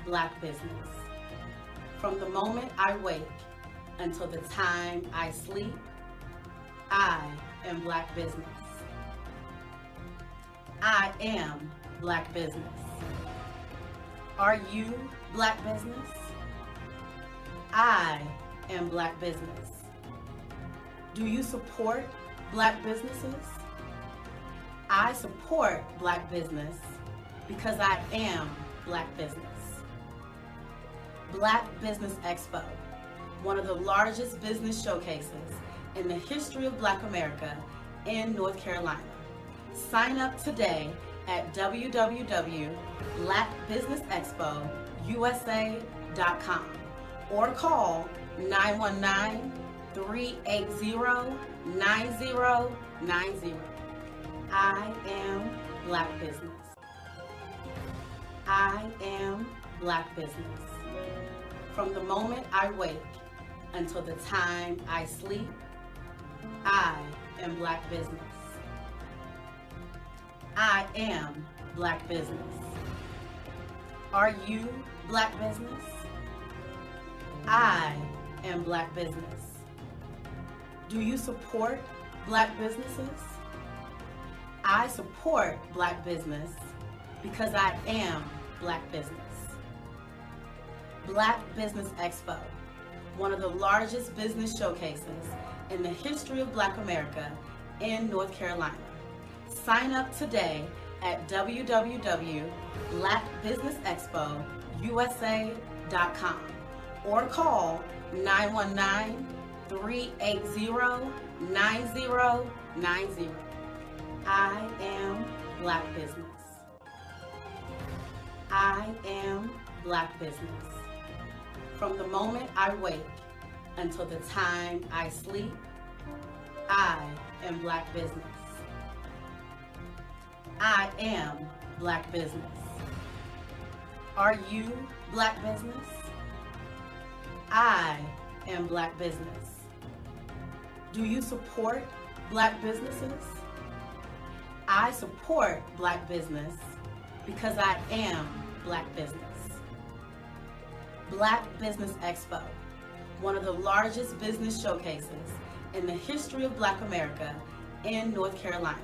Black business. From the moment I wake until the time I sleep, I am Black business. I am Black business. Are you Black business? I am Black business. Do you support Black businesses? I support Black business because I am Black business. Black Business Expo, one of the largest business showcases in the history of Black America in North Carolina. Sign up today at www.blackbusinessexpousa.com or call 919-380-9090. I am Black business. I am Black business. From the moment I wake until the time I sleep, I am Black business. I am Black business. Are you Black business? I am Black business. Do you support Black businesses? I support Black business because I am Black business. Black Business Expo, one of the largest business showcases in the history of Black America in North Carolina. Sign up today at www.blackbusinessexpousa.com or call 919-380-9090. I am Black business. I am Black business. From the moment I wake until the time I sleep, I am Black business. I am Black business. Are you Black business? I am Black business. Do you support Black businesses? I support Black business because I am Black business. Black Business Expo, one of the largest business showcases in the history of Black America in North Carolina.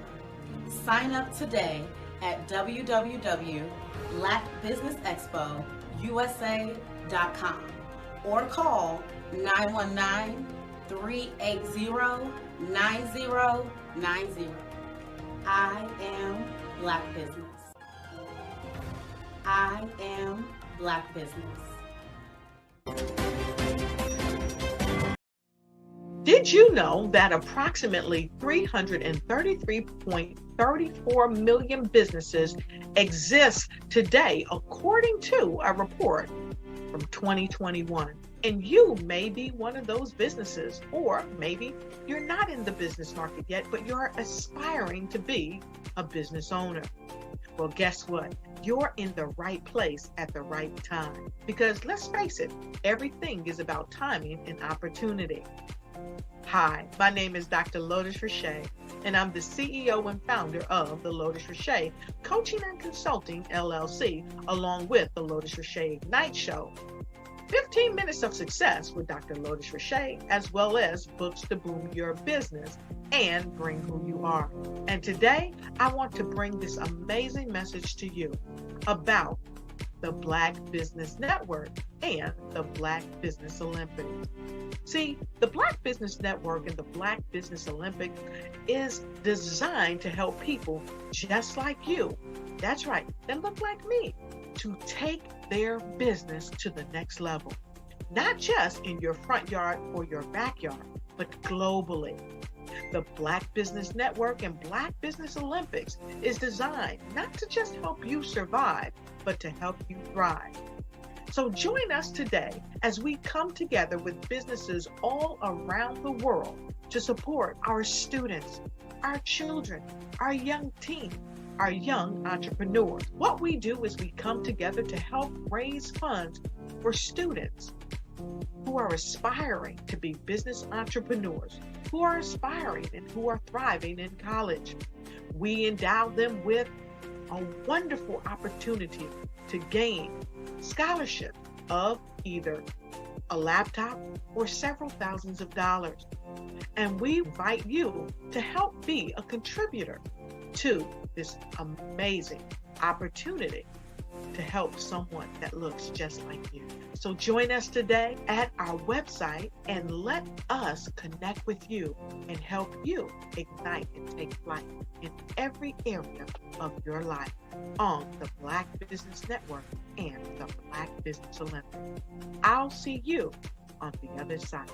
Sign up today at www.blackbusinessexpousa.com or call 919-380-9090. I am Black business. I am Black business. Did you know that approximately 333.34 million businesses exist today, according to a report from 2021? And you may be one of those businesses, or maybe you're not in the business market yet, but you're aspiring to be a business owner. Well, guess what? You're in the right place at the right time. Because let's face it, everything is about timing and opportunity. Hi, my name is Dr. Lotus Richey, and I'm the CEO and founder of the Lotus Richey Coaching and Consulting LLC, along with the Lotus Richey Ignite Show. 15 minutes of success with Dr. Lotus Richey, as well as books to boom your business and bring who you are. And today, I want to bring this amazing message to you about the Black Business Network and the Black Business Olympics. See, the Black Business Network and the Black Business Olympics is designed to help people just like you, that's right, that look like me, to take their business to the next level. Not just in your front yard or your backyard, but globally. The Black Business Network and Black Business Olympics is designed not to just help you survive, but to help you thrive. So join us today as we come together with businesses all around the world to support our students, our children, our young teens, our young entrepreneurs. What we do is we come together to help raise funds for students who are aspiring to be business entrepreneurs, who are aspiring and who are thriving in college. We endow them with a wonderful opportunity to gain scholarship of either a laptop or several thousands of dollars. And we invite you to help be a contributor to this amazing opportunity to help someone that looks just like you. So join us today at our website and let us connect with you and help you ignite and take flight in every area of your life on the Black Business Network and the Black Business Olympics. I'll see you on the other side.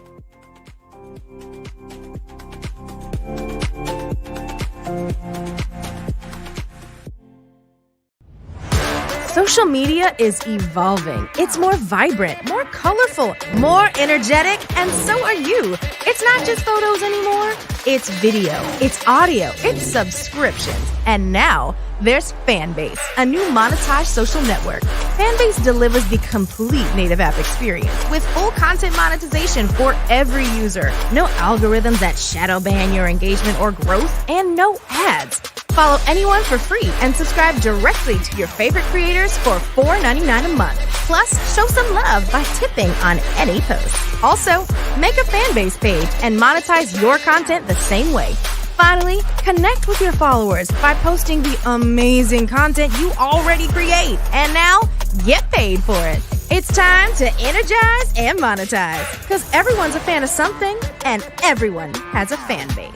Social media is evolving. It's more vibrant, more colorful, more energetic, and so are you. It's not just photos anymore. It's video, it's audio, it's subscriptions. And now there's Fanbase, a new monetized social network. Fanbase delivers the complete native app experience with full content monetization for every user. No algorithms that shadow ban your engagement or growth, and no ads. Follow anyone for free and subscribe directly to your favorite creators for $4.99 a month. Plus, show some love by tipping on any post. Also, make a Fanbase page and monetize your content the same way. Finally, connect with your followers by posting the amazing content you already create. And now, get paid for it. It's time to energize and monetize. Because everyone's a fan of something, and everyone has a fan base.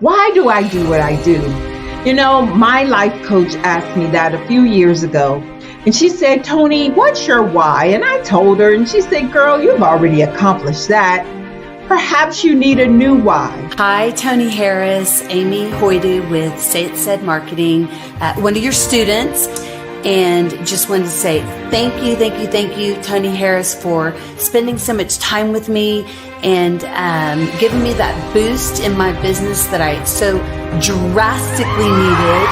Why do I do what I do? You know, my life coach asked me that a few years ago. And she said, Tony, what's your why? And I told her, and she said, girl, you've already accomplished that. Perhaps you need a new why. Hi, Tony Harris, Amy Hoydu with Say It Said Marketing, one of your students. And just wanted to say thank you, Tony Harris, for spending so much time with me and giving me that boost in my business that I so drastically needed.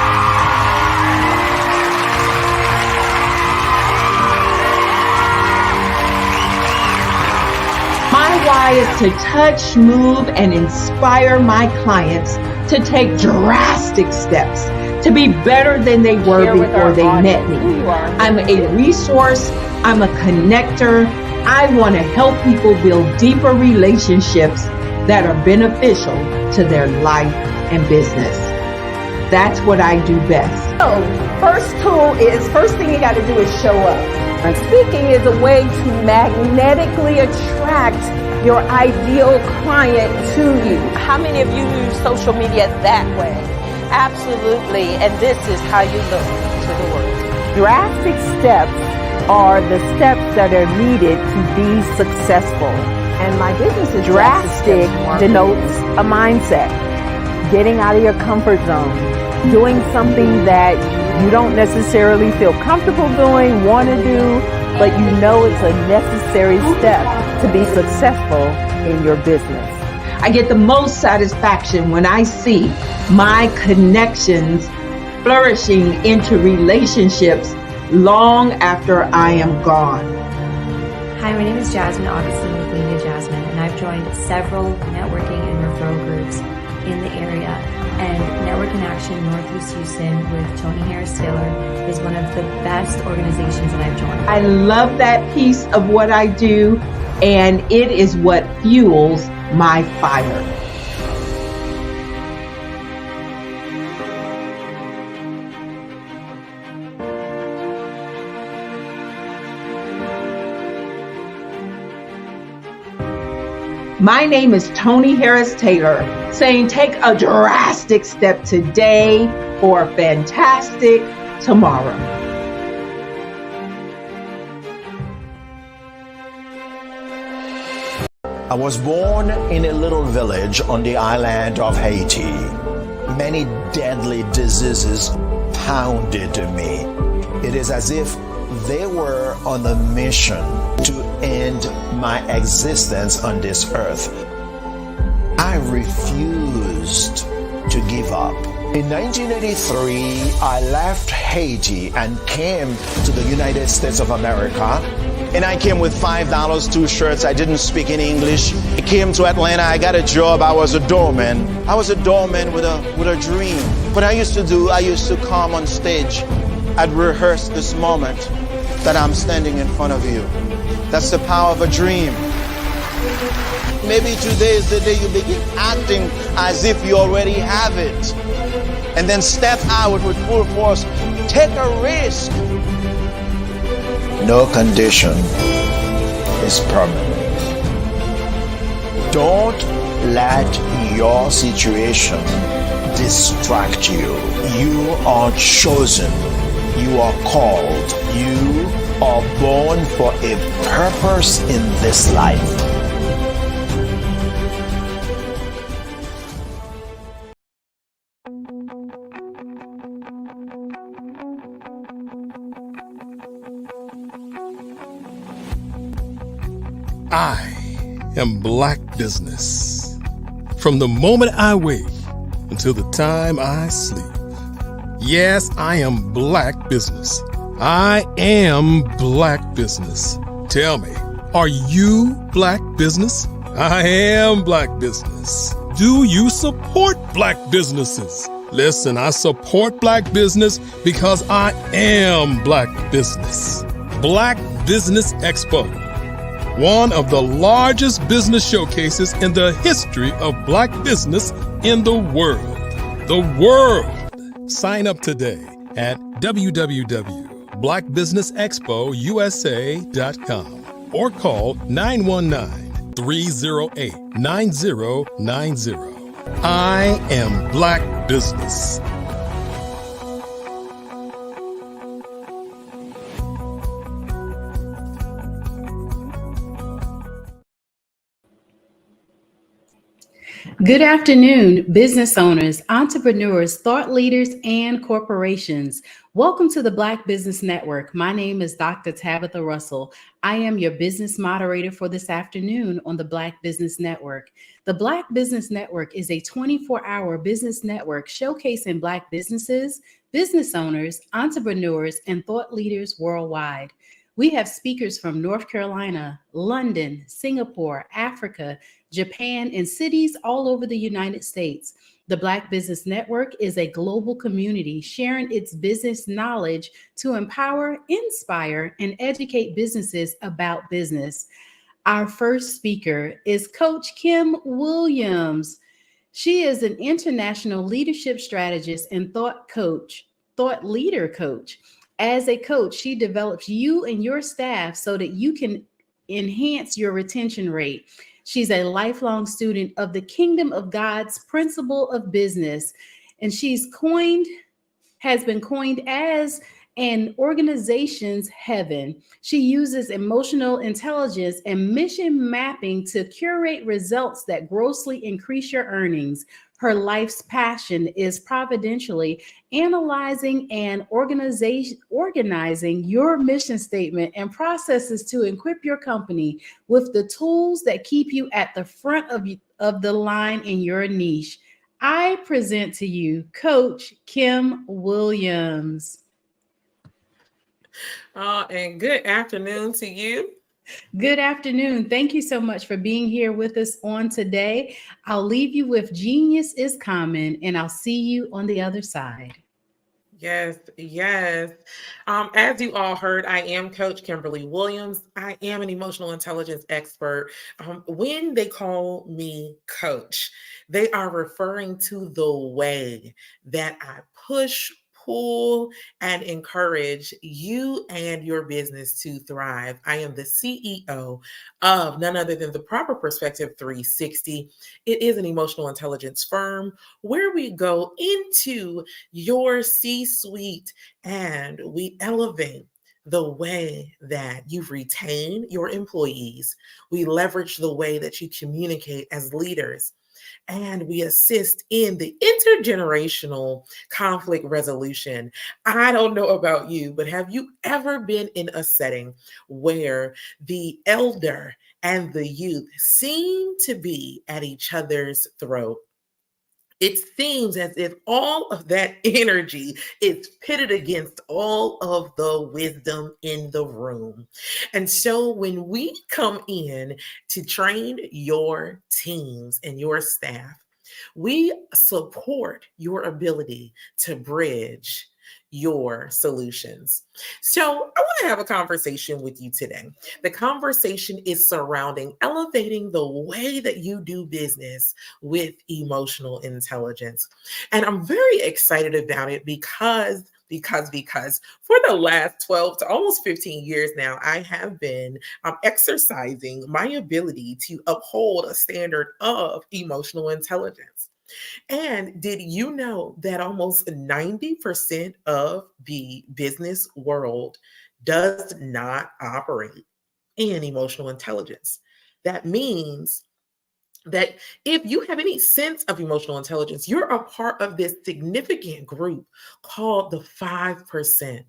My why is to touch, move, and inspire my clients to take drastic steps to be better than they were before they met me. I'm a resource. I'm a connector. I want to help people build deeper relationships that are beneficial to their life and business. That's what I do best. So, first thing you got to do is show up. And speaking is a way to magnetically attract your ideal client to you. How many of you use social media that way? Absolutely, and this is how you look to the world. Drastic steps are the steps that are needed to be successful. And my business is drastic denotes a mindset. Getting out of your comfort zone. Doing something that you don't necessarily feel comfortable doing, want to do, but you know it's a necessary step to be successful in your business. I get the most satisfaction when I see my connections flourishing into relationships long after I am gone. Hi, my name is Jasmine Augustine with Media Jasmine, and I've joined several networking and referral groups in the area. And Network in Action Northeast Houston with Tony Harris Taylor is one of the best organizations that I've joined. I love that piece of what I do, and it is what fuels my fire. My name is Tony Harris Taylor, saying take a drastic step today for a fantastic tomorrow. I was born in a little village on the island of Haiti. Many deadly diseases pounded me. It is as if they were on a mission to end my existence on this earth. I refused to give up. In 1983, I left Haiti and came to the United States of America. And I came with $5, 2 shirts. I didn't speak any English. I came to Atlanta. I got a job. I was a doorman. I was a doorman with a dream. What I used to come on stage. I'd rehearse this moment that I'm standing in front of you. That's the power of a dream. Maybe today is the day you begin acting as if you already have it. And then step out with full force. Take a risk. No condition is permanent. Don't let your situation distract you. You are chosen. You are called. You are born for a purpose in this life. I am Black business. From the moment I wake until the time I sleep. Yes, I am Black business. I am Black business. Tell me, are you Black business? I am Black business. Do you support Black businesses? Listen, I support Black business because I am Black business. Black Business Expo. One of the largest business showcases in the history of Black business in the world. The world! Sign up today at www.blackbusinessexpousa.com or call 919-308-9090. I am Black business. Good afternoon, business owners, entrepreneurs, thought leaders, and corporations. Welcome to the Black Business Network. My name is Dr. Tabitha Russell. I am your business moderator for this afternoon on the Black Business Network. The Black Business Network is a 24-hour business network showcasing Black businesses, business owners, entrepreneurs, and thought leaders worldwide. We have speakers from North Carolina, London, Singapore, Africa, Japan, and cities all over the United States. The Black Business Network is a global community sharing its business knowledge to empower, inspire, and educate businesses about business. Our first speaker is Coach Kim Williams. She is an international leadership strategist and thought leader coach. As a coach, she develops you and your staff so that you can enhance your retention rate. She's a lifelong student of the Kingdom of God's principle of business, and has been coined as an organization's heaven. She uses emotional intelligence and mission mapping to curate results that grossly increase your earnings. Her life's passion is providentially analyzing and organizing your mission statement and processes to equip your company with the tools that keep you at the front of the line in your niche. I present to you Coach Kim Williams. And good afternoon to you. Good afternoon. Thank you so much for being here with us on today. I'll leave you with Genius is Common, and I'll see you on the other side. Yes. As you all heard, I am Coach Kimberly Williams. I am an emotional intelligence expert. When they call me coach, they are referring to the way that I push, pull, and encourage you and your business to thrive. I am the CEO of none other than the Proper Perspective 360. It is an emotional intelligence firm where we go into your C-suite and we elevate the way that you retain your employees. We leverage the way that you communicate as leaders. And we assist in the intergenerational conflict resolution. I don't know about you, but have you ever been in a setting where the elder and the youth seem to be at each other's throat? It seems as if all of that energy is pitted against all of the wisdom in the room. And so when we come in to train your teams and your staff, we support your ability to bridge your solutions. So I want to have a conversation with you today. The conversation is surrounding elevating the way that you do business with emotional intelligence. And I'm very excited about it because for the last 12 to almost 15 years now, I have been exercising my ability to uphold a standard of emotional intelligence. And did you know that almost 90% of the business world does not operate in emotional intelligence? That means that if you have any sense of emotional intelligence, you're a part of this significant group called the 5%.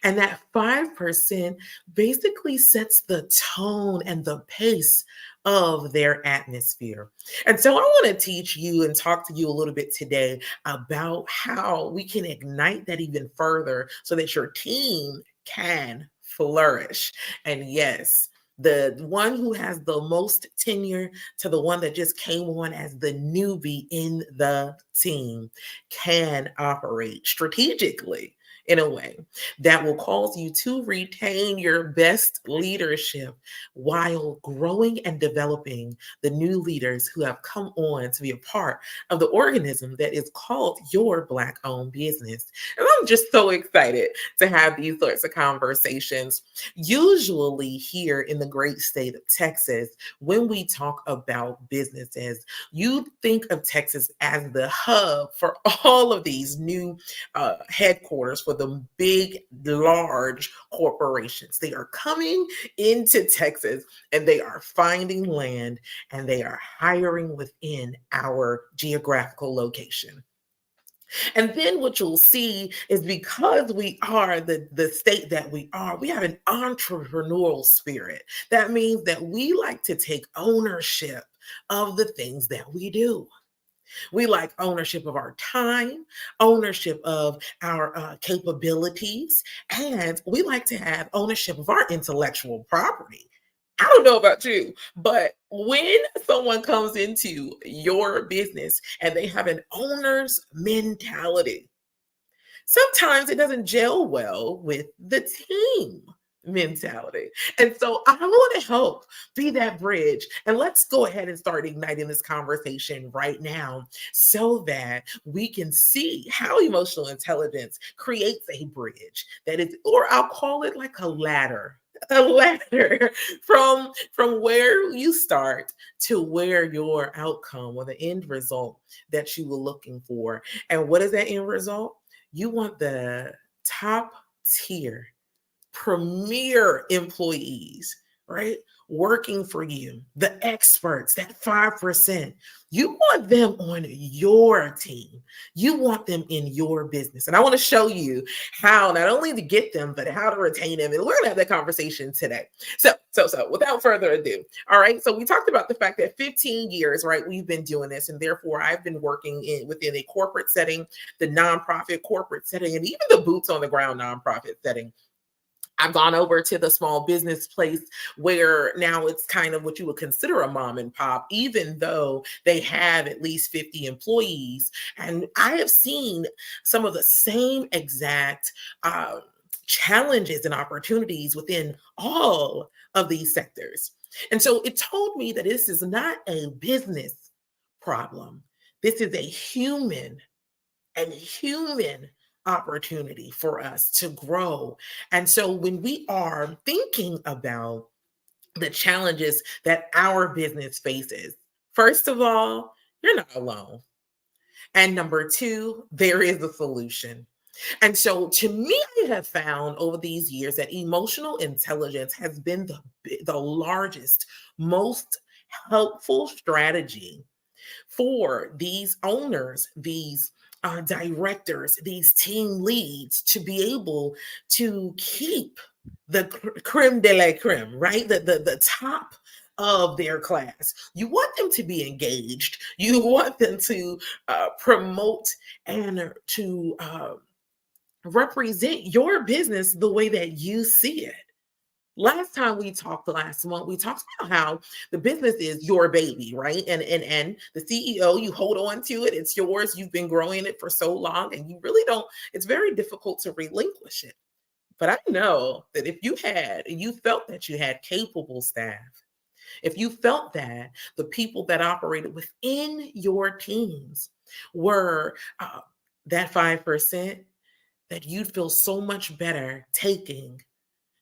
And that 5% basically sets the tone and the pace of their atmosphere. And so I want to teach you and talk to you a little bit today about how we can ignite that even further so that your team can flourish. And yes, the one who has the most tenure to the one that just came on as the newbie in the team can operate strategically in a way that will cause you to retain your best leadership while growing and developing the new leaders who have come on to be a part of the organism that is called your Black-owned business. And I'm just so excited to have these sorts of conversations. Usually here in the great state of Texas, when we talk about businesses, you think of Texas as the hub for all of these new headquarters for the big, large corporations. They are coming into Texas and they are finding land and they are hiring within our geographical location. And then what you'll see is because we are the state that we are, we have an entrepreneurial spirit. That means that we like to take ownership of the things that we do. We like ownership of our time, ownership of our capabilities, and we like to have ownership of our intellectual property. I don't know about you, but when someone comes into your business and they have an owner's mentality, sometimes it doesn't gel well with the team mentality. And so I want to help be that bridge. And let's go ahead and start igniting this conversation right now so that we can see how emotional intelligence creates a bridge that is, or I'll call it like a ladder from where you start to where your outcome or the end result that you were looking for. And what is that end result? You want the top tier premier employees, right? Working for you, the experts, that 5%. You want them on your team. You want them in your business. And I want to show you how not only to get them, but how to retain them. And we're going to have that conversation today. So without further ado, all right. So we talked about the fact that 15 years, right, we've been doing this. And therefore, I've been working within a corporate setting, the nonprofit corporate setting, and even the boots on the ground nonprofit setting. I've gone over to the small business place where now it's kind of what you would consider a mom and pop, even though they have at least 50 employees. And I have seen some of the same exact challenges and opportunities within all of these sectors. And so it told me that this is not a business problem. This is a human opportunity for us to grow. And so when we are thinking about the challenges that our business faces, first of all, you're not alone. And number two, there is a solution. And so to me, I have found over these years that emotional intelligence has been the largest, most helpful strategy for these owners, these directors, these team leads to be able to keep the creme de la creme, right? The top of their class. You want them to be engaged. You want them to promote and to represent your business the way that you see it. Last time we talked last month, we talked about how the business is your baby, right? And the CEO, you hold on to it. It's yours. You've been growing it for so long, and you really don't, it's very difficult to relinquish it. But I know that if you felt that you had capable staff, if you felt that the people that operated within your teams were that 5%, that you'd feel so much better taking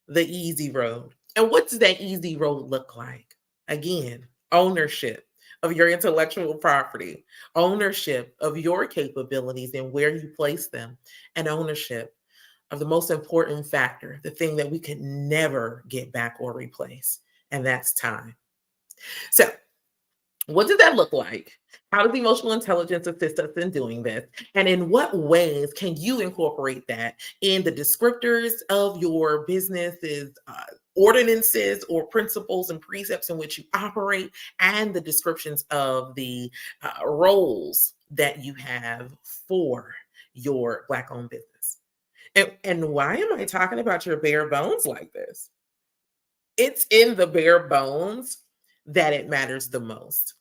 the easy road. And what does that easy road look like? Again, ownership of your intellectual property, ownership of your capabilities and where you place them, and ownership of the most important factor, the thing that we could never get back or replace, and that's time. So, what does that look like? How does emotional intelligence assist us in doing this? And in what ways can you incorporate that in the descriptors of your business's ordinances or principles and precepts in which you operate, and the descriptions of the roles that you have for your Black-owned business? And why am I talking about your bare bones like this? It's in the bare bones that it matters the most.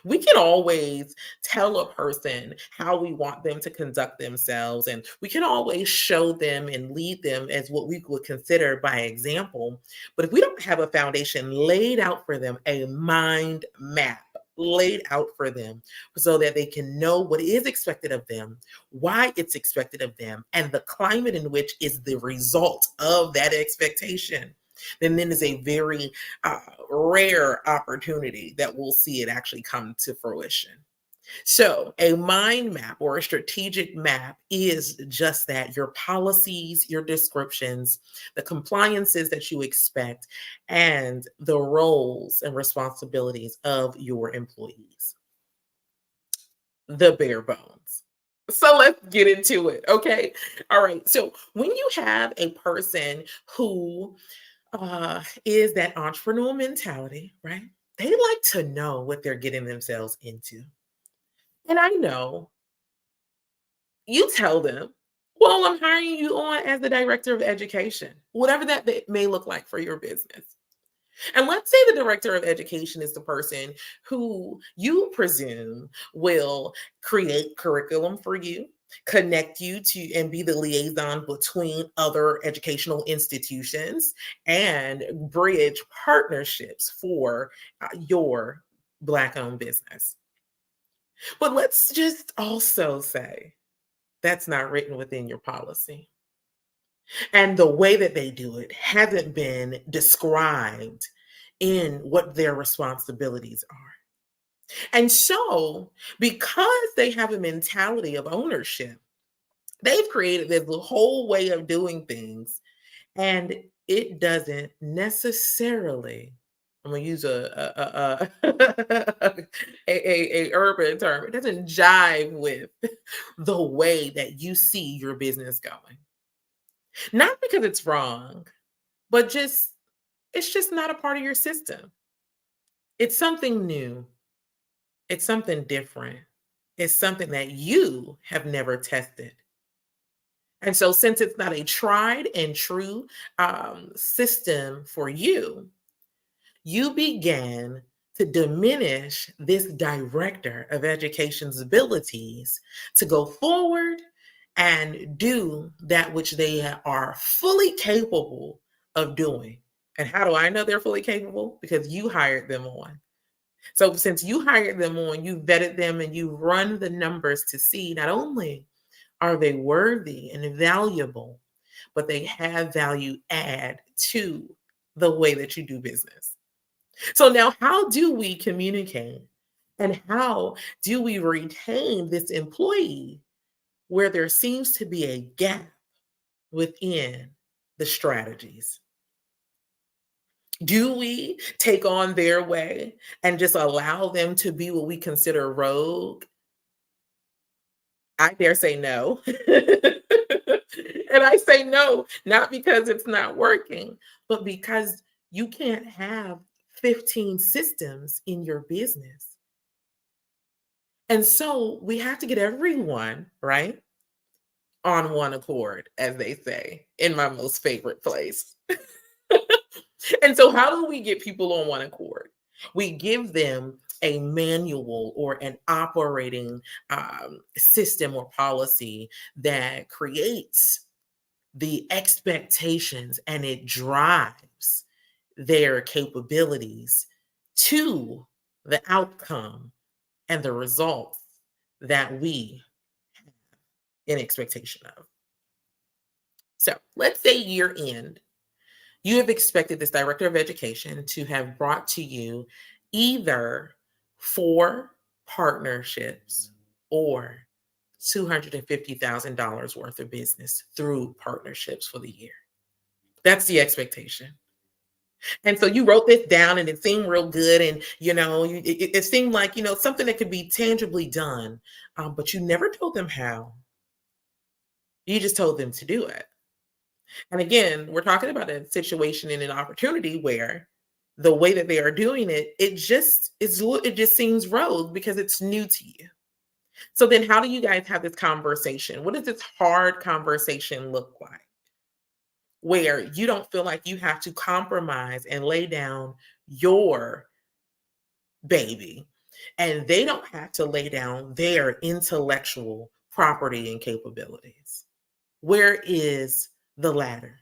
We can always tell a person how we want them to conduct themselves, and we can always show them and lead them as what we would consider by example. But if we don't have a foundation laid out for them, a mind map laid out for them so that they can know what is expected of them, why it's expected of them, and the climate in which is the result of that expectation, then is a very rare opportunity that we'll see it actually come to fruition. So a mind map or a strategic map is just that: your policies, your descriptions, the compliances that you expect, and the roles and responsibilities of your employees. The bare bones. So let's get into it, okay? All right, so when you have a person who is that entrepreneurial mentality, right? They like to know what they're getting themselves into. And I know you tell them, well, I'm hiring you on as the director of education, whatever that may look like for your business. And let's say the director of education is the person who you presume will create curriculum for you, connect you to and be the liaison between other educational institutions, and bridge partnerships for your Black-owned business. But let's just also say that's not written within your policy. And the way that they do it hasn't been described in what their responsibilities are. And so, because they have a mentality of ownership, they've created this whole way of doing things, and it doesn't necessarily, I'm going to use a urban term, it doesn't jive with the way that you see your business going. Not because it's wrong, but it's just not a part of your system. It's something new. It's something different. It's something that you have never tested. And so, since it's not a tried and true system for you, you began to diminish this director of education's abilities to go forward and do that which they are fully capable of doing. And how do I know they're fully capable? Because you hired them on. So since you hired them on, you vetted them and you run the numbers to see not only are they worthy and valuable, but they have value add to the way that you do business. So now, how do we communicate, and how do we retain this employee where there seems to be a gap within the strategies? Do we take on their way and just allow them to be what we consider rogue? I dare say no. And I say no, not because it's not working, but because you can't have 15 systems in your business. And so we have to get everyone, right, on one accord, as they say, in my most favorite place. And so how do we get people on one accord? We give them a manual or an operating system or policy that creates the expectations and it drives their capabilities to the outcome and the results that we have in expectation of. So let's say year end, you have expected this director of education to have brought to you either 4 partnerships or $250,000 worth of business through partnerships for the year. That's the expectation. And so you wrote this down and it seemed real good. And, it seemed like, something that could be tangibly done, but you never told them how. You just told them to do it. And again, we're talking about a situation and an opportunity where the way that they are doing it, it just seems rogue because it's new to you. So then how do you guys have this conversation? What does this hard conversation look like? Where you don't feel like you have to compromise and lay down your baby, and they don't have to lay down their intellectual property and capabilities. Where is the ladder?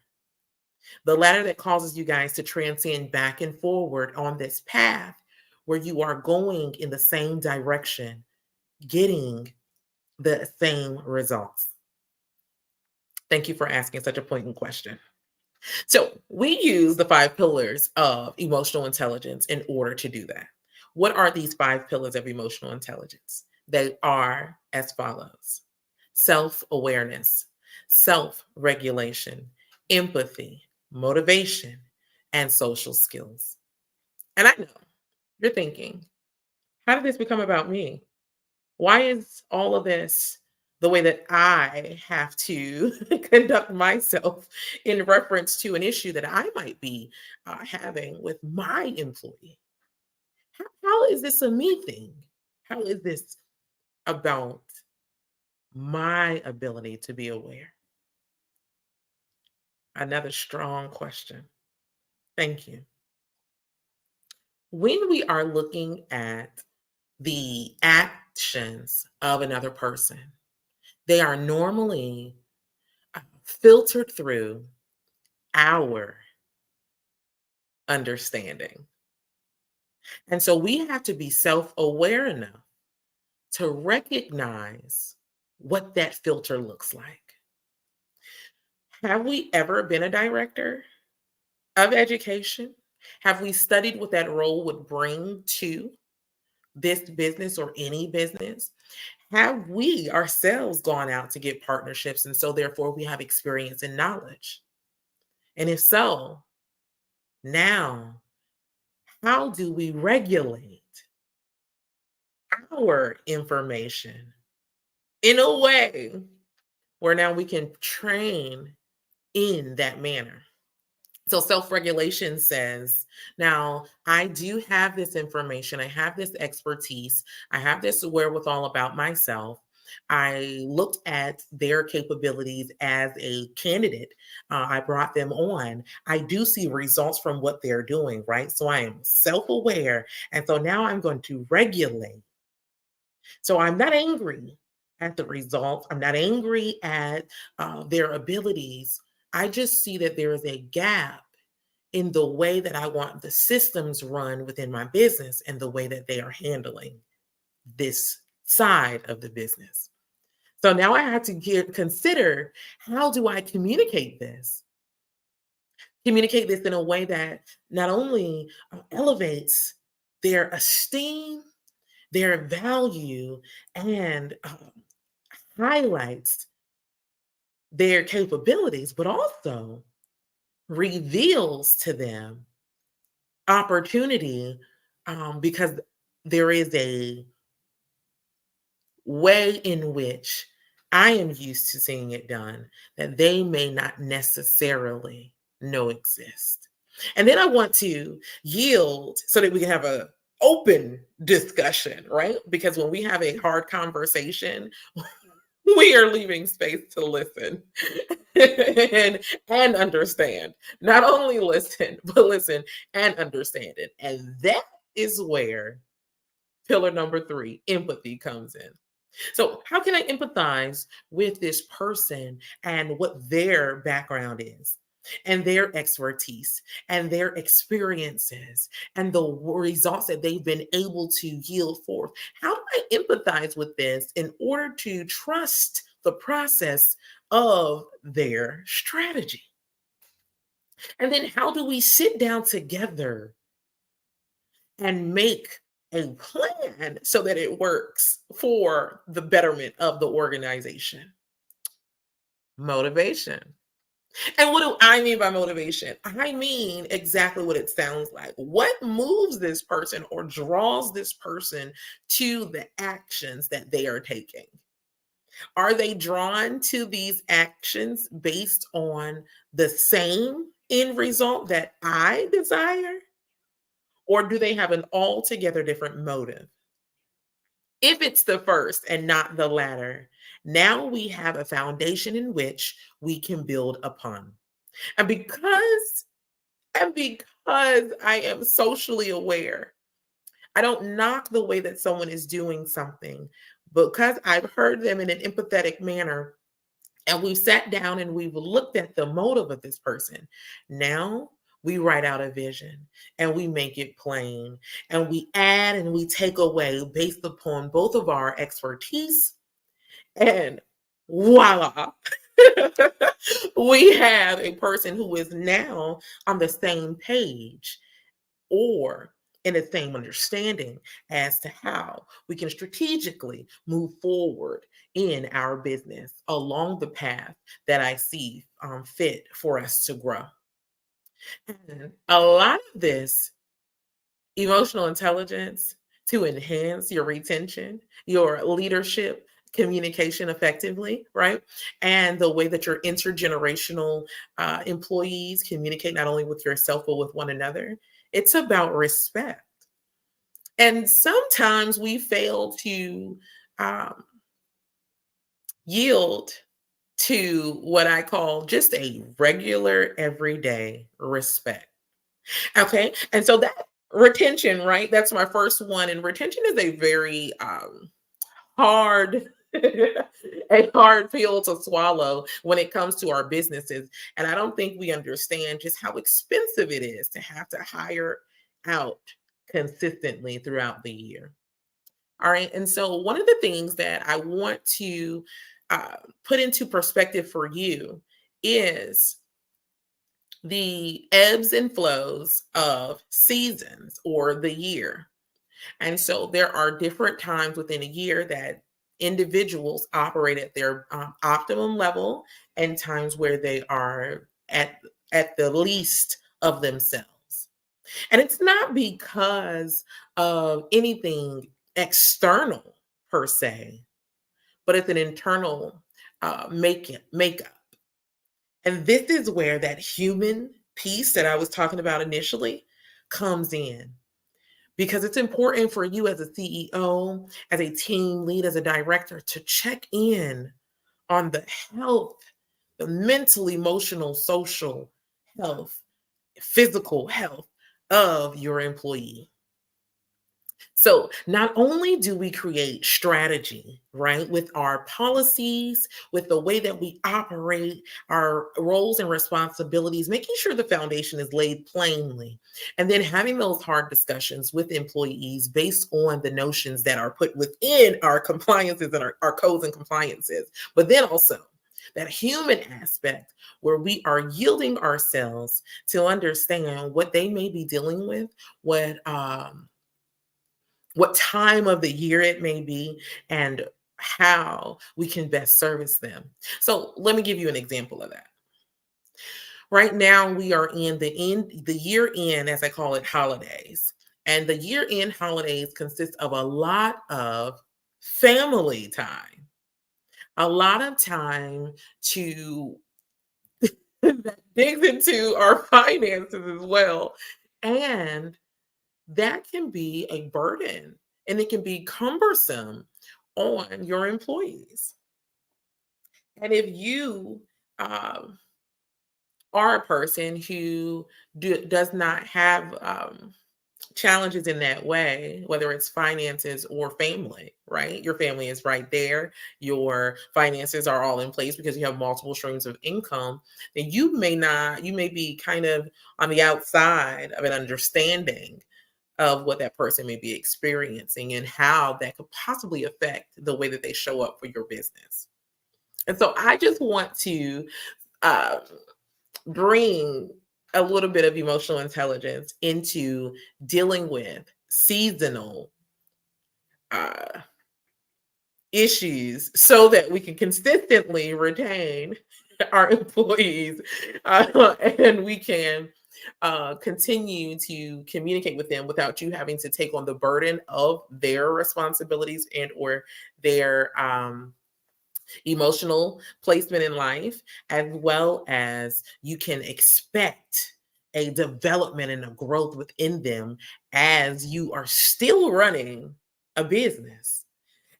The ladder that causes you guys to transcend back and forward on this path where you are going in the same direction, getting the same results. Thank you for asking such a poignant question. So we use the 5 pillars of emotional intelligence in order to do that. What are these 5 pillars of emotional intelligence? They are as follows: self-awareness, self-regulation, empathy, motivation, and social skills. And I know you're thinking, how did this become about me? Why is all of this the way that I have to conduct myself in reference to an issue that I might be having with my employee? How is this a me thing? How is this about my ability to be aware? Another strong question. Thank you. When we are looking at the actions of another person, they are normally filtered through our understanding. And so we have to be self-aware enough to recognize what that filter looks like. Have we ever been a director of education? Have we studied what that role would bring to this business or any business? Have we ourselves gone out to get partnerships, and so therefore we have experience and knowledge? And if so, now, how do we regulate our information in a way where now we can train in that manner? So self-regulation says, now I do have this information, I have this expertise, I have this wherewithal about myself. I looked at their capabilities as a candidate. I brought them on. I do see results from what they're doing, right? So I am self-aware. And so now I'm going to regulate. So I'm not angry at the results. I'm not angry at their abilities. I just see that there is a gap in the way that I want the systems run within my business and the way that they are handling this side of the business. So now I have to consider, how do I communicate this? Communicate this in a way that not only elevates their esteem, their value, and highlights their capabilities, but also reveals to them opportunity, because there is a way in which I am used to seeing it done that they may not necessarily know exist. And then I want to yield so that we can have a open discussion, right? Because when we have a hard conversation, we are leaving space to listen and understand. Not only listen, but listen and understand it. And that is where pillar number 3, empathy, comes in. So, how can I empathize with this person and what their background is, and their expertise, and their experiences, and the results that they've been able to yield forth? How do I empathize with this in order to trust the process of their strategy? And then, how do we sit down together and make a plan so that it works for the betterment of the organization? Motivation. And what do I mean by motivation? I mean exactly what it sounds like. What moves this person or draws this person to the actions that they are taking? Are they drawn to these actions based on the same end result that I desire? Or do they have an altogether different motive? If it's the first and not the latter, now we have a foundation in which we can build upon. And because I am socially aware, I don't knock the way that someone is doing something, because I've heard them in an empathetic manner, and we've sat down and we've looked at the motive of this person. Now we write out a vision and we make it plain, and we add and we take away based upon both of our expertise, and voila. We have a person who is now on the same page or in the same understanding as to how we can strategically move forward in our business along the path that I see fit for us to grow. And a lot of this emotional intelligence to enhance your retention, your leadership, communication effectively, right? And the way that your intergenerational employees communicate not only with yourself, but with one another. It's about respect. And sometimes we fail to yield to what I call just a regular, everyday respect. Okay. And so that retention, right? That's my first one. And retention is a very hard a hard pill to swallow when it comes to our businesses. And I don't think we understand just how expensive it is to have to hire out consistently throughout the year. All right. And so one of the things that I want to put into perspective for you is the ebbs and flows of seasons or the year. And so there are different times within a year that individuals operate at their optimum level, and times where they are at the least of themselves. And it's not because of anything external per se, but it's an internal makeup. And this is where that human piece that I was talking about initially comes in. Because it's important for you as a CEO, as a team lead, as a director, to check in on the health, the mental, emotional, social health, physical health of your employee. So not only do we create strategy, right, with our policies, with the way that we operate, our roles and responsibilities, making sure the foundation is laid plainly, and then having those hard discussions with employees based on the notions that are put within our compliances and our codes and compliances, but then also that human aspect where we are yielding ourselves to understand what they may be dealing with, what time of the year it may be, and how we can best service them. So let me give you an example of that. Right now, we are in the year end, as I call it, holidays. And the year end holidays consist of a lot of family time, a lot of time to that digs into our finances as well. And that can be a burden and it can be cumbersome on your employees. And if you are a person who does not have challenges in that way, whether it's finances or family, right? Your family is right there. Your finances are all in place because you have multiple streams of income. Then you may be kind of on the outside of an understanding of what that person may be experiencing and how that could possibly affect the way that they show up for your business. And so I just want to bring a little bit of emotional intelligence into dealing with seasonal issues so that we can consistently retain our employees and we can continue to communicate with them without you having to take on the burden of their responsibilities and or their emotional placement in life, as well as you can expect a development and a growth within them as you are still running a business.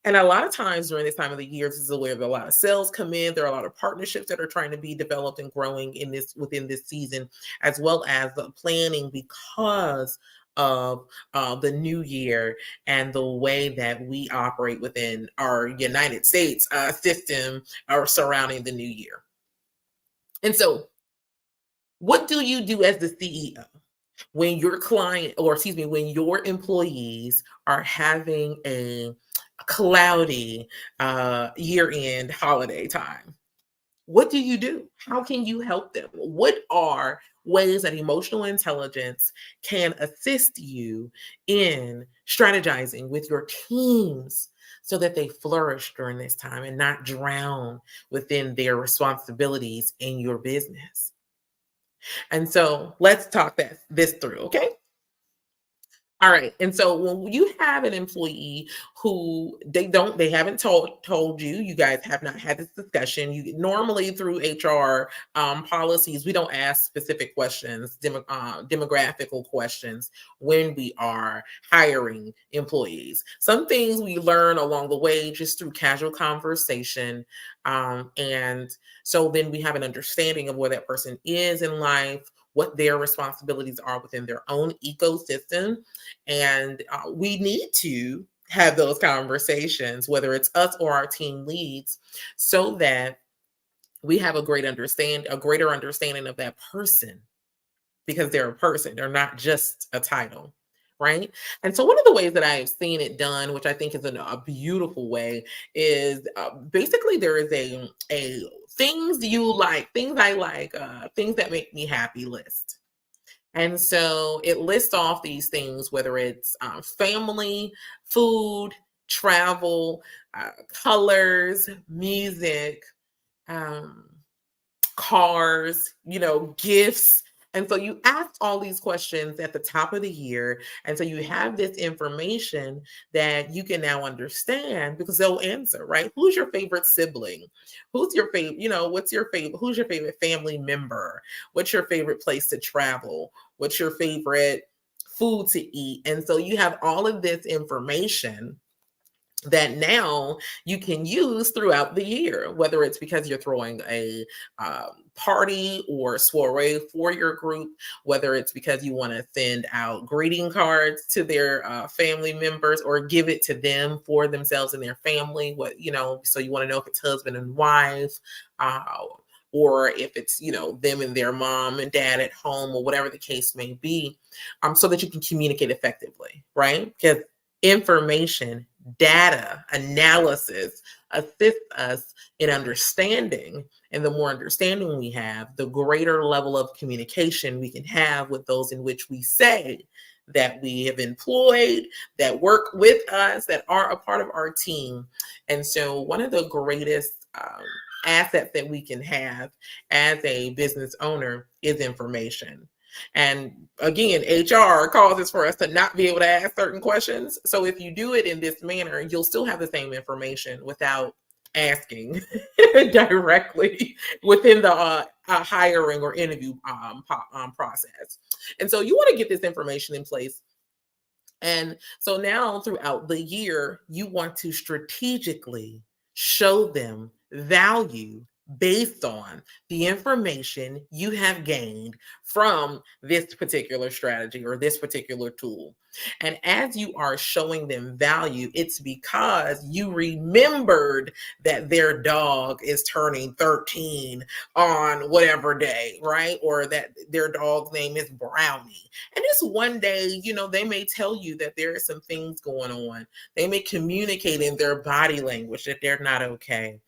And a lot of times during this time of the year, this is where a lot of sales come in. There are a lot of partnerships that are trying to be developed and growing within this season, as well as the planning because of the new year and the way that we operate within our United States system surrounding the new year. And so what do you do as the CEO when your client, or excuse me, when your employees are having a cloudy year-end holiday time? What do you do? How can you help them? What are ways that emotional intelligence can assist you in strategizing with your teams so that they flourish during this time and not drown within their responsibilities in your business? And so let's talk this through, okay? All right. And so when you have an employee who they haven't told you, you guys have not had this discussion. You normally through HR policies, we don't ask specific questions, demographical questions when we are hiring employees. Some things we learn along the way just through casual conversation. And so then we have an understanding of where that person is in life, what their responsibilities are within their own ecosystem. And we need to have those conversations, whether it's us or our team leads, so that we have a greater understanding of that person, because they're a person, they're not just a title. Right. And so one of the ways that I've seen it done, which I think is a beautiful way, is basically there is a things you like, things I like, things that make me happy list. And so it lists off these things, whether it's family, food, travel, colors, music, cars, gifts. And so you ask all these questions at the top of the year. And so you have this information that you can now understand because they'll answer, right? Who's your favorite sibling? Who's your favorite, what's your favorite, who's your favorite family member? What's your favorite place to travel? What's your favorite food to eat? And so you have all of this information that now you can use throughout the year, whether it's because you're throwing a party or soiree for your group, whether it's because you want to send out greeting cards to their family members or give it to them for themselves and their family. So you want to know if it's husband and wife, or if it's, them and their mom and dad at home, or whatever the case may be, so that you can communicate effectively, right? Because information, data, analysis assist us in understanding. And the more understanding we have, the greater level of communication we can have with those in which we say that we have employed, that work with us, that are a part of our team. And so one of the greatest assets that we can have as a business owner is information. And again, HR causes for us to not be able to ask certain questions. So if you do it in this manner, you'll still have the same information without asking directly within the hiring or interview process. And so you want to get this information in place. And so now throughout the year, you want to strategically show them value based on the information you have gained from this particular strategy or this particular tool. And as you are showing them value, it's because you remembered that their dog is turning 13 on whatever day, right? Or that their dog's name is Brownie. And this one day, they may tell you that there are some things going on. They may communicate in their body language that they're not okay.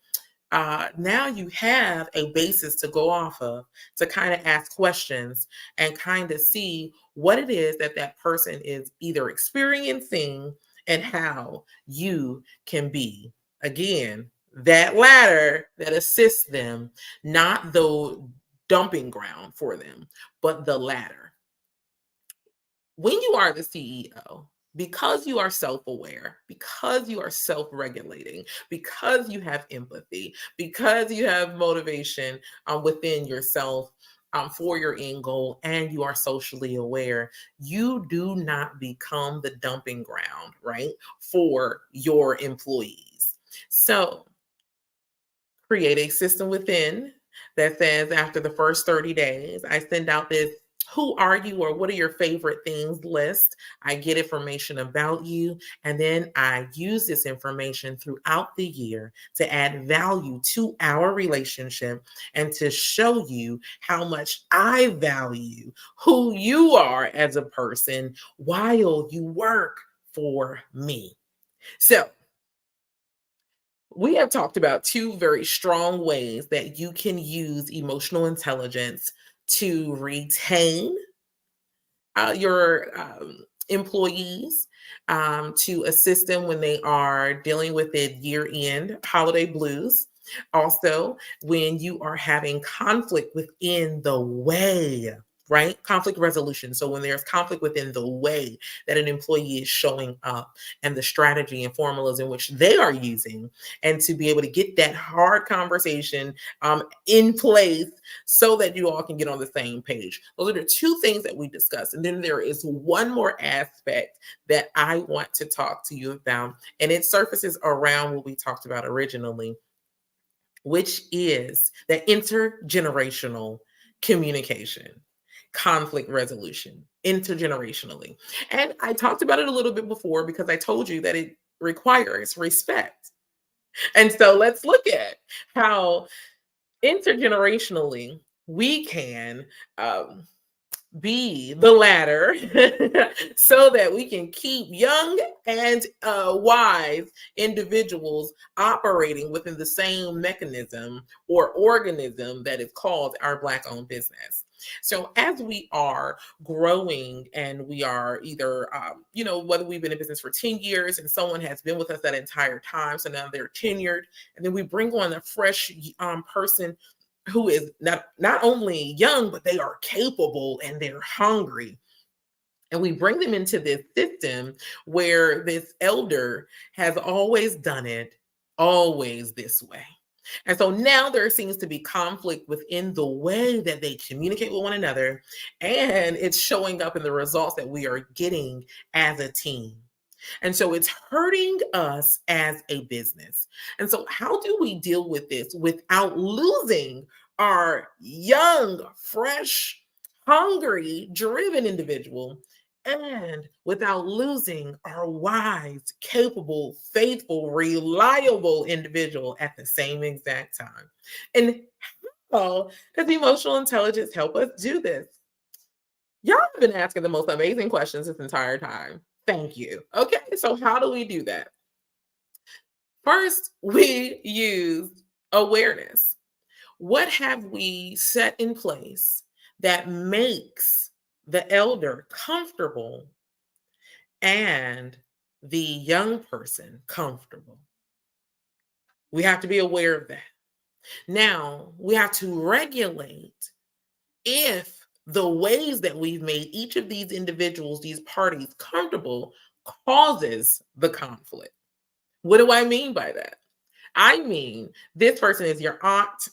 Now you have a basis to go off of to kind of ask questions and kind of see what it is that that person is either experiencing and how you can be, again, that ladder that assists them, not the dumping ground for them, but the ladder. When you are the CEO, because you are self-aware, because you are self-regulating, because you have empathy, because you have motivation within yourself for your end goal, and you are socially aware, you do not become the dumping ground, right, for your employees. So create a system within that says after the first 30 days, I send out this who are you or what are your favorite things list. I get information about you, and then I use this information throughout the year to add value to our relationship and to show you how much I value who you are as a person while you work for me. So we have talked about two very strong ways that you can use emotional intelligence to retain your employees, to assist them when they are dealing with the year-end holiday blues. Also, when you are having conflict within the way, right? Conflict resolution. So when there's conflict within the way that an employee is showing up and the strategy and formulas in which they are using, and to be able to get that hard conversation in place so that you all can get on the same page. Those are the two things that we discussed. And then there is one more aspect that I want to talk to you about, and it surfaces around what we talked about originally, which is the intergenerational communication, conflict resolution, intergenerationally. And I talked about it a little bit before because I told you that it requires respect. And so let's look at how intergenerationally we can be the ladder so that we can keep young and wise individuals operating within the same mechanism or organism that is called our Black-owned business. So as we are growing and we are either, whether we've been in business for 10 years and someone has been with us that entire time, so now they're tenured, and then we bring on a fresh person who is not only young, but they are capable and they're hungry. And we bring them into this system where this elder has always done it, always this way. And so now there seems to be conflict within the way that they communicate with one another, and it's showing up in the results that we are getting as a team. And so it's hurting us as a business. And so how do we deal with this without losing our young, fresh, hungry, driven individual, and without losing our wise, capable, faithful, reliable individual at the same exact time? And how does emotional intelligence help us do this? Y'all have been asking the most amazing questions this entire time. Thank you. Okay, so how do we do that? First, we use awareness. What have we set in place that makes the elder comfortable and the young person comfortable? We have to be aware of that. Now, we have to regulate if the ways that we've made each of these individuals, these parties comfortable causes the conflict. What do I mean by that? I mean, this person is your aunt.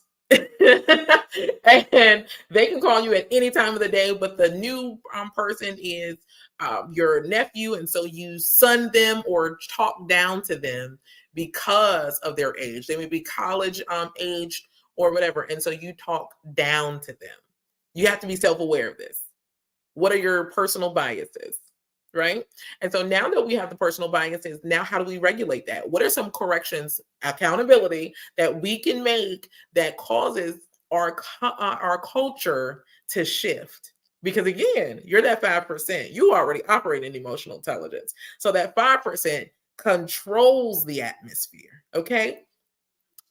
And they can call you at any time of the day, but the new person is your nephew, and so you son them or talk down to them because of their age. They may be college aged or whatever, and so you talk down to them. You have to be self-aware of this. What are your personal biases? Right? And so now that we have the personal biases, now how do we regulate that? What are some corrections, accountability that we can make that causes our culture to shift? Because again, you're that 5%. You already operate in emotional intelligence. So that 5% controls the atmosphere. Okay.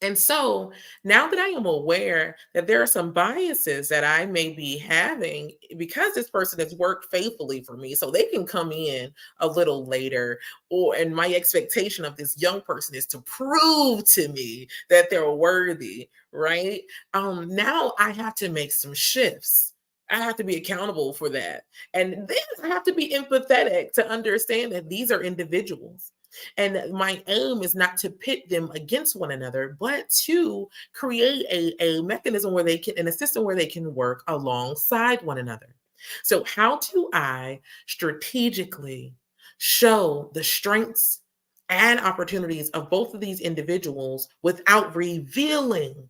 And so now that I am aware that there are some biases that I may be having because this person has worked faithfully for me, so they can come in a little later, and my expectation of this young person is to prove to me that they're worthy, right? Now I have to make some shifts. I have to be accountable for that. And then I have to be empathetic to understand that these are individuals. And my aim is not to pit them against one another, but to create a mechanism where they can, in a system where they can work alongside one another. So how do I strategically show the strengths and opportunities of both of these individuals without revealing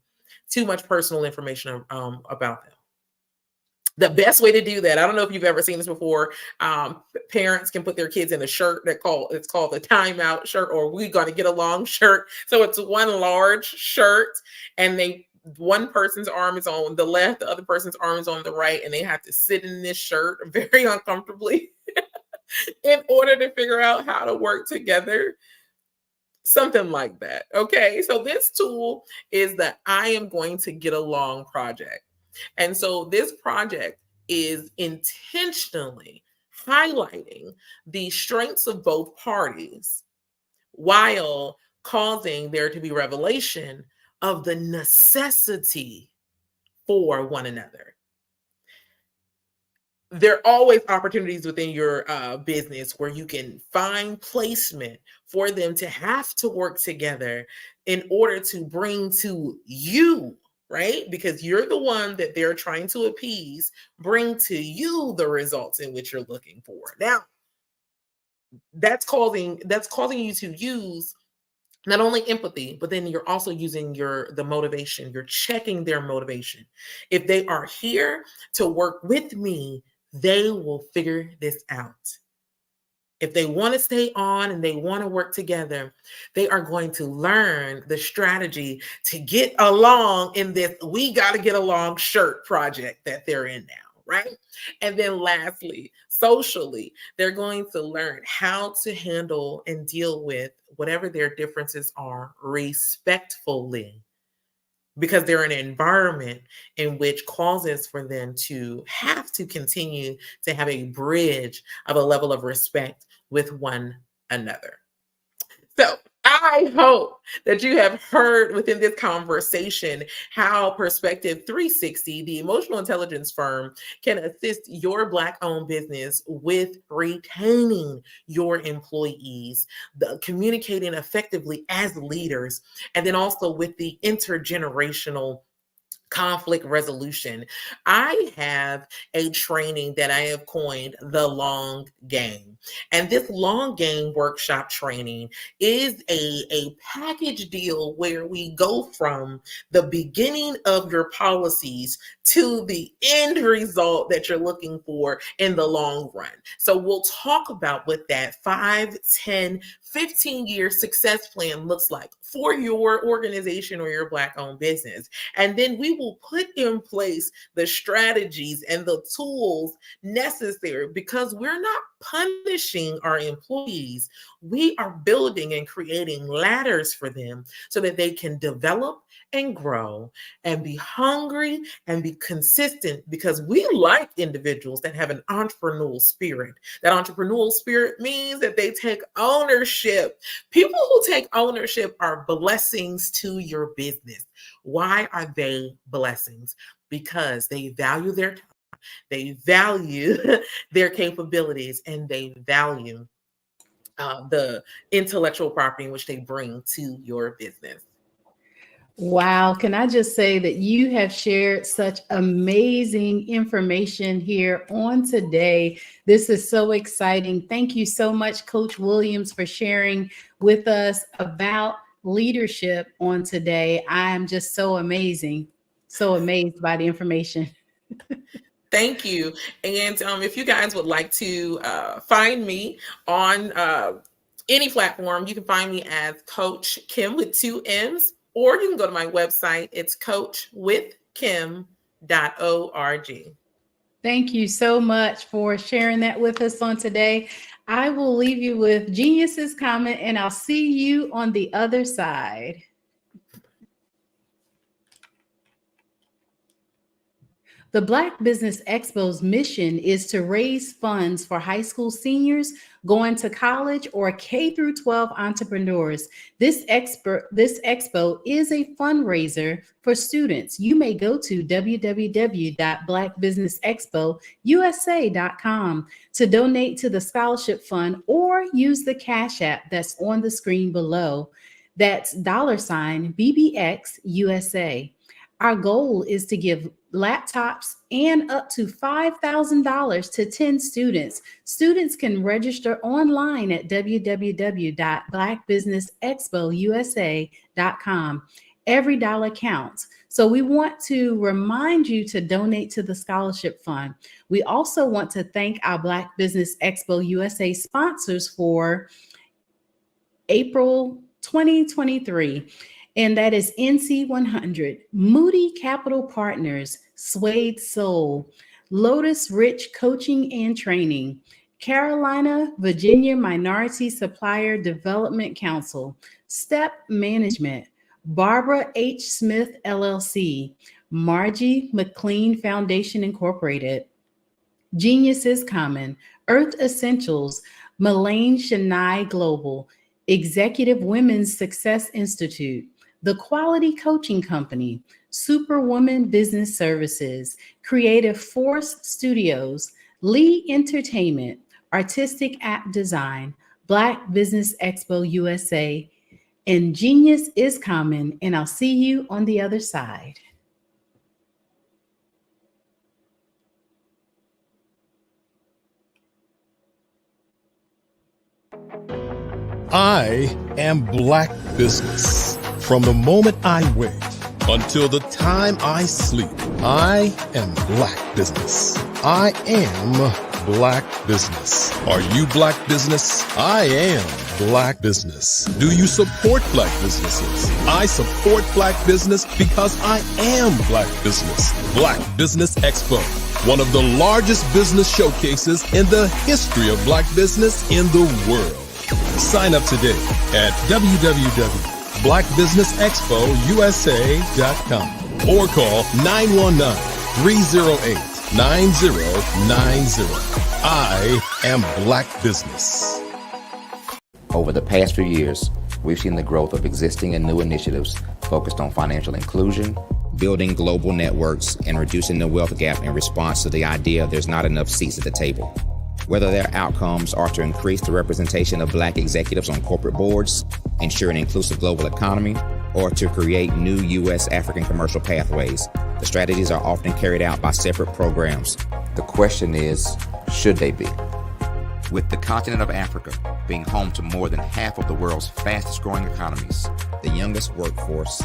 too much personal information about them? The best way to do that, I don't know if you've ever seen this before. Parents can put their kids in a shirt it's called the timeout shirt, or we got to get along shirt. So it's one large shirt, and one person's arm is on the left, the other person's arm is on the right, and they have to sit in this shirt very uncomfortably in order to figure out how to work together. Something like that. Okay. So this tool is the I am going to get along project. And so this project is intentionally highlighting the strengths of both parties while causing there to be revelation of the necessity for one another. There are always opportunities within your business where you can find placement for them to have to work together in order to bring to you, right? Because you're the one that they're trying to appease, bring to you the results in which you're looking for. Now, that's causing you to use not only empathy, but then you're also using the motivation. You're checking their motivation. If they are here to work with me, they will figure this out. If they want to stay on and they want to work together, they are going to learn the strategy to get along in this we got to get along shirt project that they're in now, right? And then lastly, socially, they're going to learn how to handle and deal with whatever their differences are respectfully, because they're in an environment in which causes for them to have to continue to have a bridge of a level of respect with one another. So I hope that you have heard within this conversation how Perspective 360, the emotional intelligence firm, can assist your Black-owned business with retaining your employees, communicating effectively as leaders, and then also with the intergenerational conflict resolution. I have a training that I have coined the long game. And this long game workshop training is a package deal where we go from the beginning of your policies to the end result that you're looking for in the long run. So we'll talk about what that 5, 10, 15-year success plan looks like for your organization or your Black-owned business. And then we will put in place the strategies and the tools necessary, because we're not punishing our employees. We are building and creating ladders for them so that they can develop and grow and be hungry and be consistent, because we like individuals that have an entrepreneurial spirit. That entrepreneurial spirit means that they take ownership. People who take ownership are blessings to your business. Why are they blessings? Because they value their time, they value their capabilities, and they value the intellectual property in which they bring to your business. Wow. Can I just say that you have shared such amazing information here on today. This is so exciting. Thank you so much, Coach Williams, for sharing with us about leadership on today. I am just so amazed by the information. Thank you. And if you guys would like to find me on any platform, you can find me as Coach Kim with 2 M's, or you can go to my website. It's coachwithkim.org. Thank you so much for sharing that with us on today. I will leave you with Genius's comment, and I'll see you on the other side. The Black Business Expo's mission is to raise funds for high school seniors going to college or K through 12 entrepreneurs. This expo is a fundraiser for students. You may go to www.blackbusinessexpousa.com to donate to the scholarship fund, or use the Cash App that's on the screen below. That's $BBXUSA. Our goal is to give laptops and up to $5,000 to 10 students. Students can register online at www.blackbusinessexpousa.com. Every dollar counts. So we want to remind you to donate to the scholarship fund. We also want to thank our Black Business Expo USA sponsors for April 2023. And that is NC100, Moody Capital Partners, Suede Soul, Lotus Rich Coaching and Training, Carolina, Virginia Minority Supplier Development Council, Step Management, Barbara H. Smith, LLC, Margie McLean Foundation, Incorporated, Genius is Common, Earth Essentials, Melaine Chennai Global, Executive Women's Success Institute, The Quality Coaching Company, Superwoman Business Services, Creative Force Studios, Lee Entertainment, Artistic App Design, Black Business Expo USA, and Genius is Common. And I'll see you on the other side. I am Black business. From the moment I wake until the time I sleep, I am Black business. I am Black business. Are you Black business? I am Black business. Do you support Black businesses? I support Black business because I am Black business. Black Business Expo, one of the largest business showcases in the history of Black business in the world. Sign up today at www.blackbusinessexpousa.com or call 919-308-9090. I am Black business. Over the past few years, we've seen the growth of existing and new initiatives focused on financial inclusion, building global networks, and reducing the wealth gap in response to the idea there's not enough seats at the table. Whether their outcomes are to increase the representation of Black executives on corporate boards, ensure an inclusive global economy, or to create new U.S. African commercial pathways, the strategies are often carried out by separate programs. The question is, should they be? With the continent of Africa being home to more than half of the world's fastest growing economies, the youngest workforce,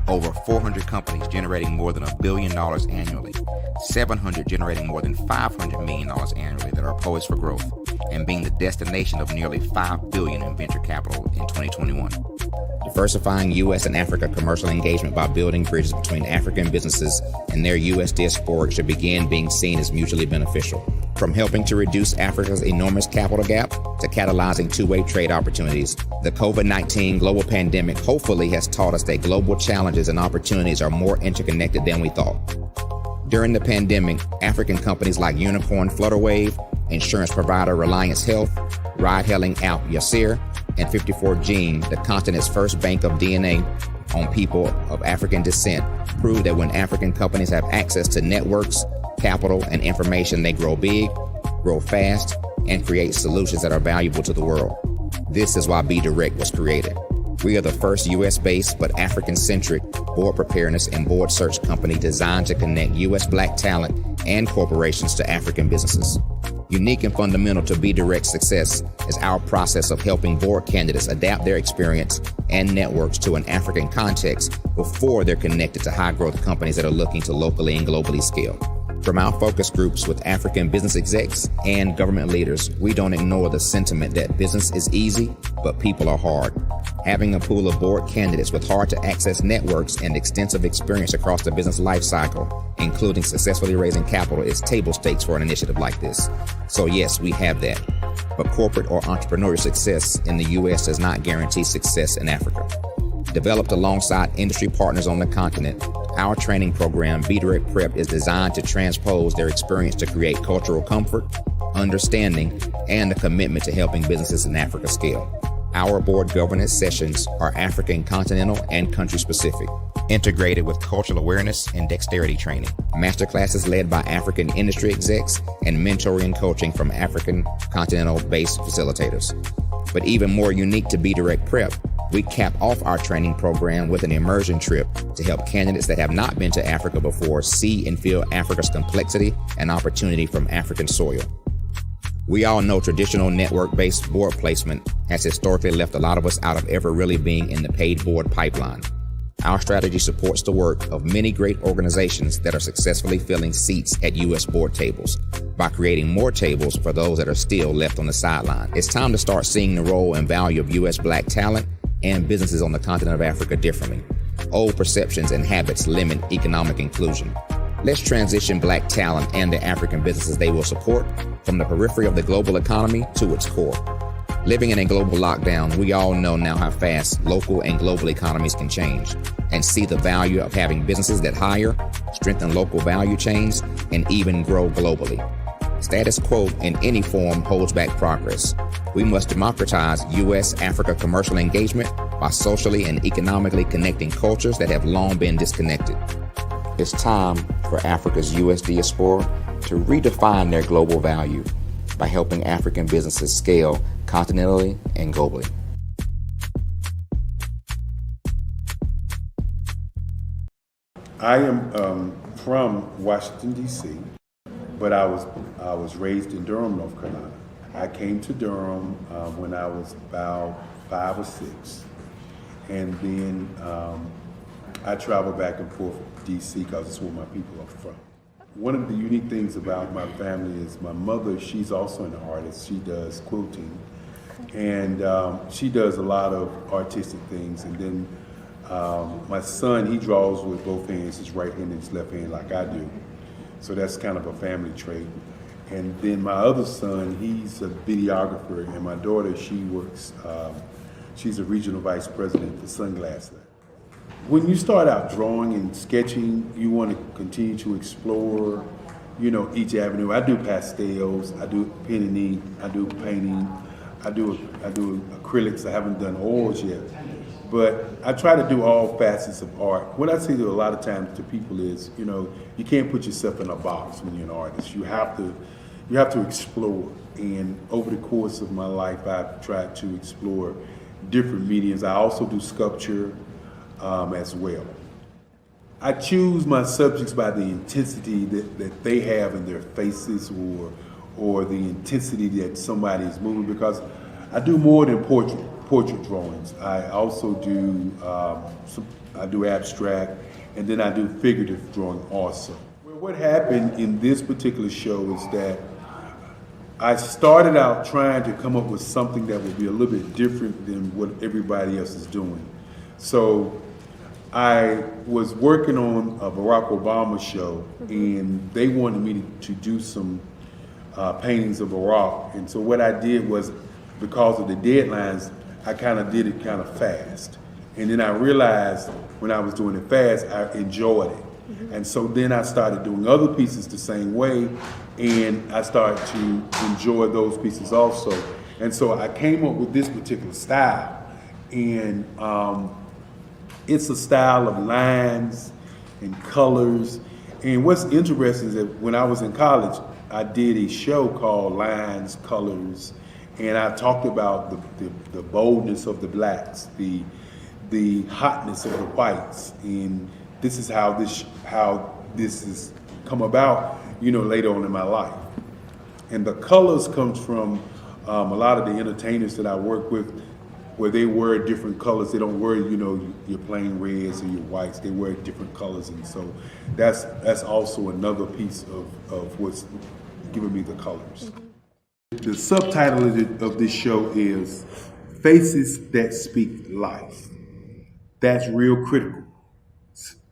over 400 companies generating more than $1 billion annually, 700 generating more than $500 million annually that are poised for growth, and being the destination of nearly $5 billion in venture capital in 2021. Diversifying U.S. and Africa commercial engagement by building bridges between African businesses and their U.S. diaspora should begin being seen as mutually beneficial. From helping to reduce Africa's enormous capital gap to catalyzing two-way trade opportunities, the COVID-19 global pandemic hopefully has taught us that global challenges and opportunities are more interconnected than we thought. During the pandemic, African companies like Unicorn Flutterwave, insurance provider Reliance Health, ride-hailing app Yasir, and 54Gene, the continent's first bank of DNA on people of African descent, proved that when African companies have access to networks, capital, and information, they grow big, grow fast, and create solutions that are valuable to the world. This is why Be Direct was created. We are the first US-based but African-centric board preparedness, and board search company designed to connect U.S. Black talent and corporations to African businesses. Unique and fundamental to Be Direct's success is our process of helping board candidates adapt their experience and networks to an African context before they're connected to high-growth companies that are looking to locally and globally scale. From our focus groups with African business execs and government leaders, we don't ignore the sentiment that business is easy, but people are hard. Having a pool of board candidates with hard-to-access networks and extensive experience across the business life cycle, including successfully raising capital, is table stakes for an initiative like this. So yes, we have that. But corporate or entrepreneurial success in the U.S. does not guarantee success in Africa. Developed alongside industry partners on the continent, our training program, Be Direct Prep, is designed to transpose their experience to create cultural comfort, understanding, and a commitment to helping businesses in Africa scale. Our board governance sessions are African, continental, and country specific, integrated with cultural awareness and dexterity training, masterclasses led by African industry execs, and mentoring and coaching from African continental-based facilitators. But even more unique to Be Direct Prep, we cap off our training program with an immersion trip to help candidates that have not been to Africa before see and feel Africa's complexity and opportunity from African soil. We all know traditional network-based board placement has historically left a lot of us out of ever really being in the paid board pipeline. Our strategy supports the work of many great organizations that are successfully filling seats at U.S. board tables by creating more tables for those that are still left on the sideline. It's time to start seeing the role and value of U.S. Black talent and businesses on the continent of Africa differently. Old perceptions and habits limit economic inclusion. Let's transition Black talent and the African businesses they will support from the periphery of the global economy to its core. Living in a global lockdown, we all know now how fast local and global economies can change, and see the value of having businesses that hire, strengthen local value chains, and even grow globally. Status quo in any form holds back progress. We must democratize U.S.-Africa commercial engagement by socially and economically connecting cultures that have long been disconnected. It's time for Africa's U.S. diaspora to redefine their global value by helping African businesses scale continentally and globally. I am from Washington, D.C., but I was raised in Durham, North Carolina. I came to Durham when I was about 5 or 6, and then I traveled back and forth to D.C. because it's where my people are from. One of the unique things about my family is my mother, she's also an artist. She does quilting, and she does a lot of artistic things. And then my son, he draws with both hands, his right hand and his left hand, like I do. So that's kind of a family trait. And then my other son, he's a videographer, and my daughter, she works, she's a regional vice president for Sunglass Lab. When you start out drawing and sketching, you want to continue to explore, you know, each avenue. I do pastels, I do pen and ink, I do painting, I do acrylics. I haven't done oils yet, but I try to do all facets of art. What I say to a lot of times to people is, you know, you can't put yourself in a box when you're an artist. You have to explore. And over the course of my life, I've tried to explore different mediums. I also do sculpture as well. I choose my subjects by the intensity that they have in their faces, or the intensity that somebody is moving, because I do more than portrait drawings. I also do I do abstract, and then I do figurative drawing also. Well, what happened in this particular show is that I started out trying to come up with something that would be a little bit different than what everybody else is doing. So I was working on a Barack Obama show, and they wanted me to do some paintings of Barack. And so what I did was, because of the deadlines, I kind of did it kind of fast. And then I realized when I was doing it fast, I enjoyed it. And so then I started doing other pieces the same way, and I started to enjoy those pieces also. And so I came up with this particular style, and it's a style of lines and colors. And what's interesting is that when I was in college, I did a show called Lines, Colors, and I talked about the boldness of the blacks, the the hotness of the whites, and this is how this has come about, later on in my life. And the colors comes from a lot of the entertainers that I work with, where they wear different colors. They don't wear, your plain reds or your whites. They wear different colors, and so that's also another piece of what's giving me the colors. The subtitle of this show is Faces That Speak Life. That's real critical.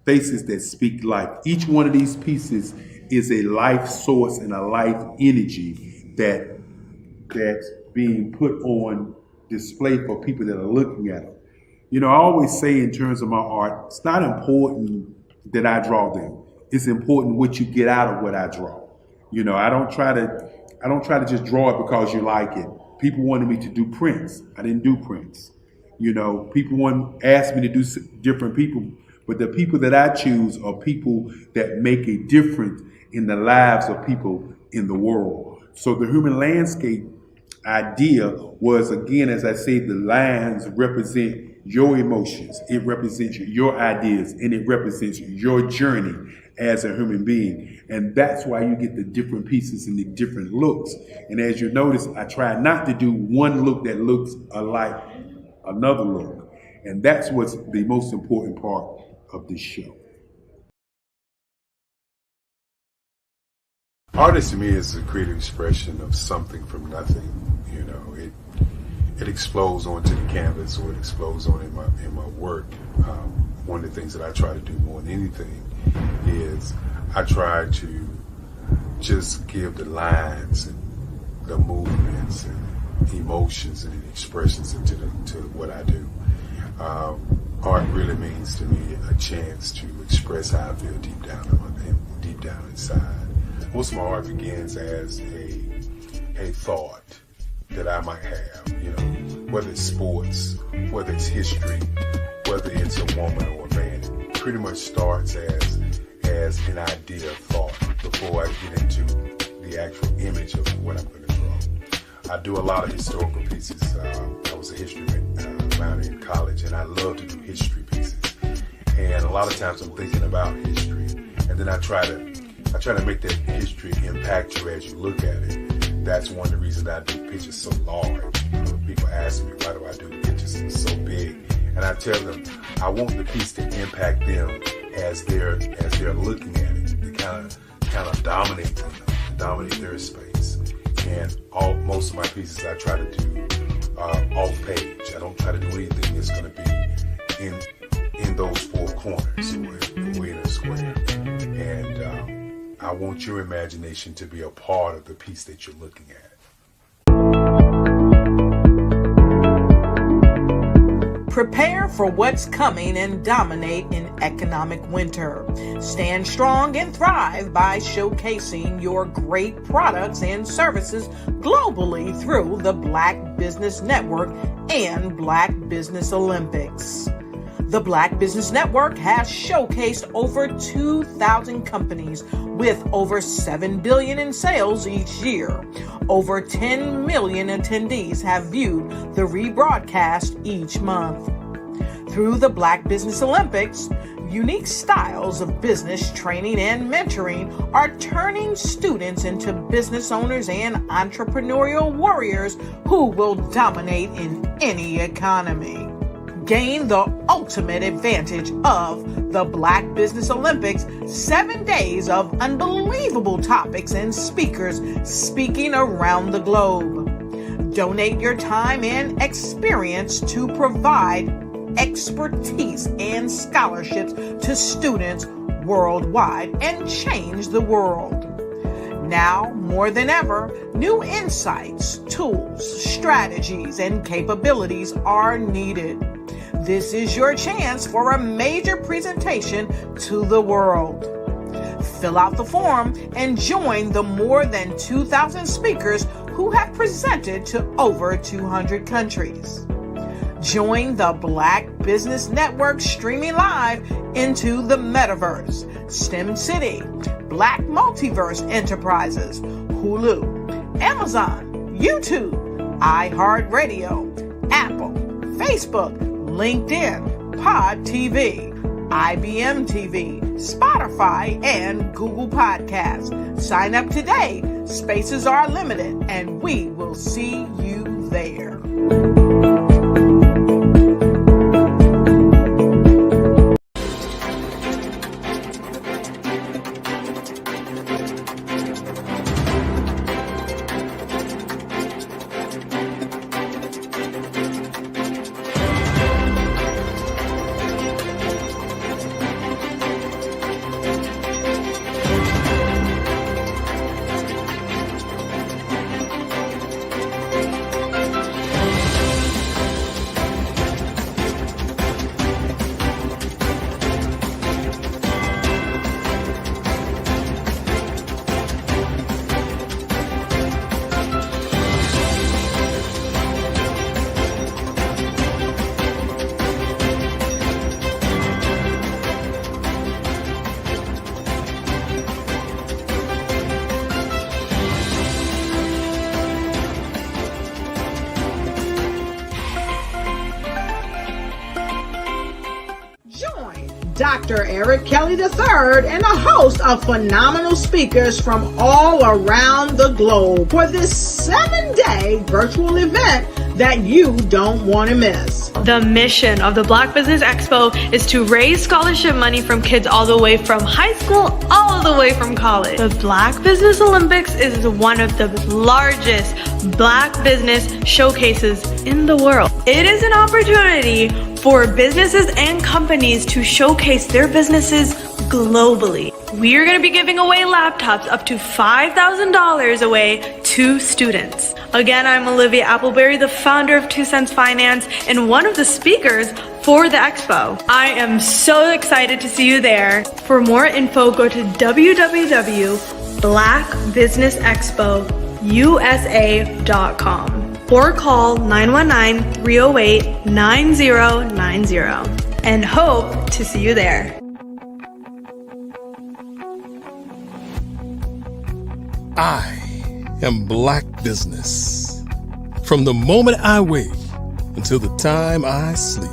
Faces that speak life. Each one of these pieces is a life source and a life energy that's being put on display for people that are looking at them. I always say in terms of my art, it's not important that I draw them. It's important what you get out of what I draw. I don't try to just draw it because you like it. People wanted me to do prints. I didn't do prints. People asked me to do different people, but the people that I choose are people that make a difference in the lives of people in the world. So the human landscape idea was, again, as I say, the lines represent your emotions, it represents your ideas, and it represents your journey as a human being. And that's why you get the different pieces and the different looks. And as you notice, I try not to do one look that looks alike another look. And that's what's the most important part of this show. Artist to me is a creative expression of something from nothing. It explodes onto the canvas, or it explodes on in my work. One of the things that I try to do more than anything is I try to just give the lines and the movements and emotions and expressions into what I do. Art really means to me a chance to express how I feel deep down inside. Most of my art begins as a thought that I might have, whether it's sports, whether it's history, whether it's a woman or a man. It pretty much starts as an idea of thought before I get into the actual image of what I'm going to draw. I do a lot of historical pieces. I was a history minor in college, and I love to do history pieces. And a lot of times I'm thinking about history, and then I try to make that history impact you as you look at it. That's one of the reasons I do pictures so large. People ask me, why do I do the pictures so big? And I tell them, I want the piece to impact them as they're looking at it, to kind of dominate them, dominate their space. And most of my pieces I try to do off page. I don't try to do anything that's going to be in those four corners or in a square. And I want your imagination to be a part of the piece that you're looking at. Prepare for what's coming and dominate in economic winter. Stand strong and thrive by showcasing your great products and services globally through the Black Business Network and Black Business Olympics. The Black Business Network has showcased over 2,000 companies with over $7 billion in sales each year. Over 10 million attendees have viewed the rebroadcast each month. Through the Black Business Olympics, unique styles of business training and mentoring are turning students into business owners and entrepreneurial warriors who will dominate in any economy. Gain the ultimate advantage of the Black Business Olympics, 7 days of unbelievable topics and speakers speaking around the globe. Donate your time and experience to provide expertise and scholarships to students worldwide and change the world. Now, more than ever, new insights, tools, strategies, and capabilities are needed. This is your chance for a major presentation to the world. Fill out the form and join the more than 2,000 speakers who have presented to over 200 countries. Join the Black Business Network streaming live into the Metaverse, STEM City, Black Multiverse Enterprises, Hulu, Amazon, YouTube, iHeartRadio, Apple, Facebook, LinkedIn, Pod TV, IBM TV, Spotify, and Google Podcasts. Sign up today. Spaces are limited, and we will see you there. Dr. Eric Kelly III and a host of phenomenal speakers from all around the globe for this 7-day virtual event that you don't want to miss. The mission of the Black Business Expo is to raise scholarship money from kids all the way from high school all the way from college. The Black Business Olympics is one of the largest Black business showcases in the world. It is an opportunity for businesses and companies to showcase their businesses globally. We are going to be giving away laptops up to $5,000 away to students. Again, I'm Olivia Appleberry, the founder of 2 Cents Finance and one of the speakers for the expo. I am so excited to see you there. For more info, go to www.blackbusinessexpousa.com or call 919-308-9090 and hope to see you there. I am Black business. From the moment I wake until the time I sleep.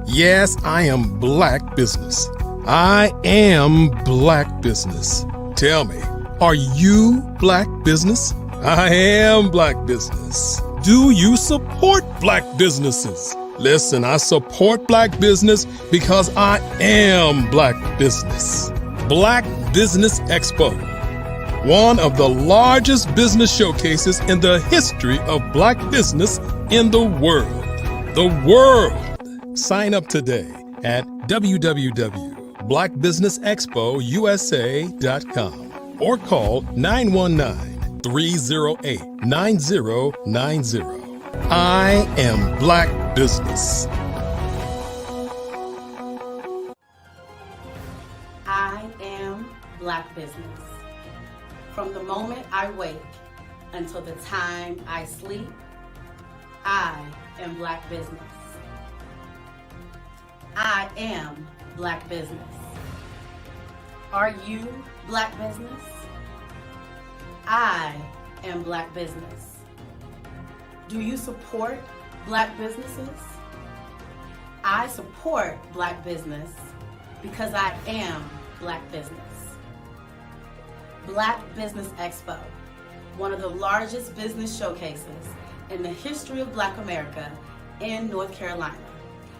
Yes, I am Black business. I am Black business. Tell me, are you Black business? I am Black business. Do you support Black businesses? Listen, I support Black business because I am Black business. Black Business Expo, one of the largest business showcases in the history of Black business in the world. The world! Sign up today at www.blackbusinessexpousa.com or call 919-308-9090. I am Black business. I am Black business. From the moment I wake until the time I sleep, I am Black business. I am Black business. Are you Black business? I am Black business. Do you support Black businesses? I support Black business because I am Black business. Black Business Expo, one of the largest business showcases in the history of Black America in North Carolina.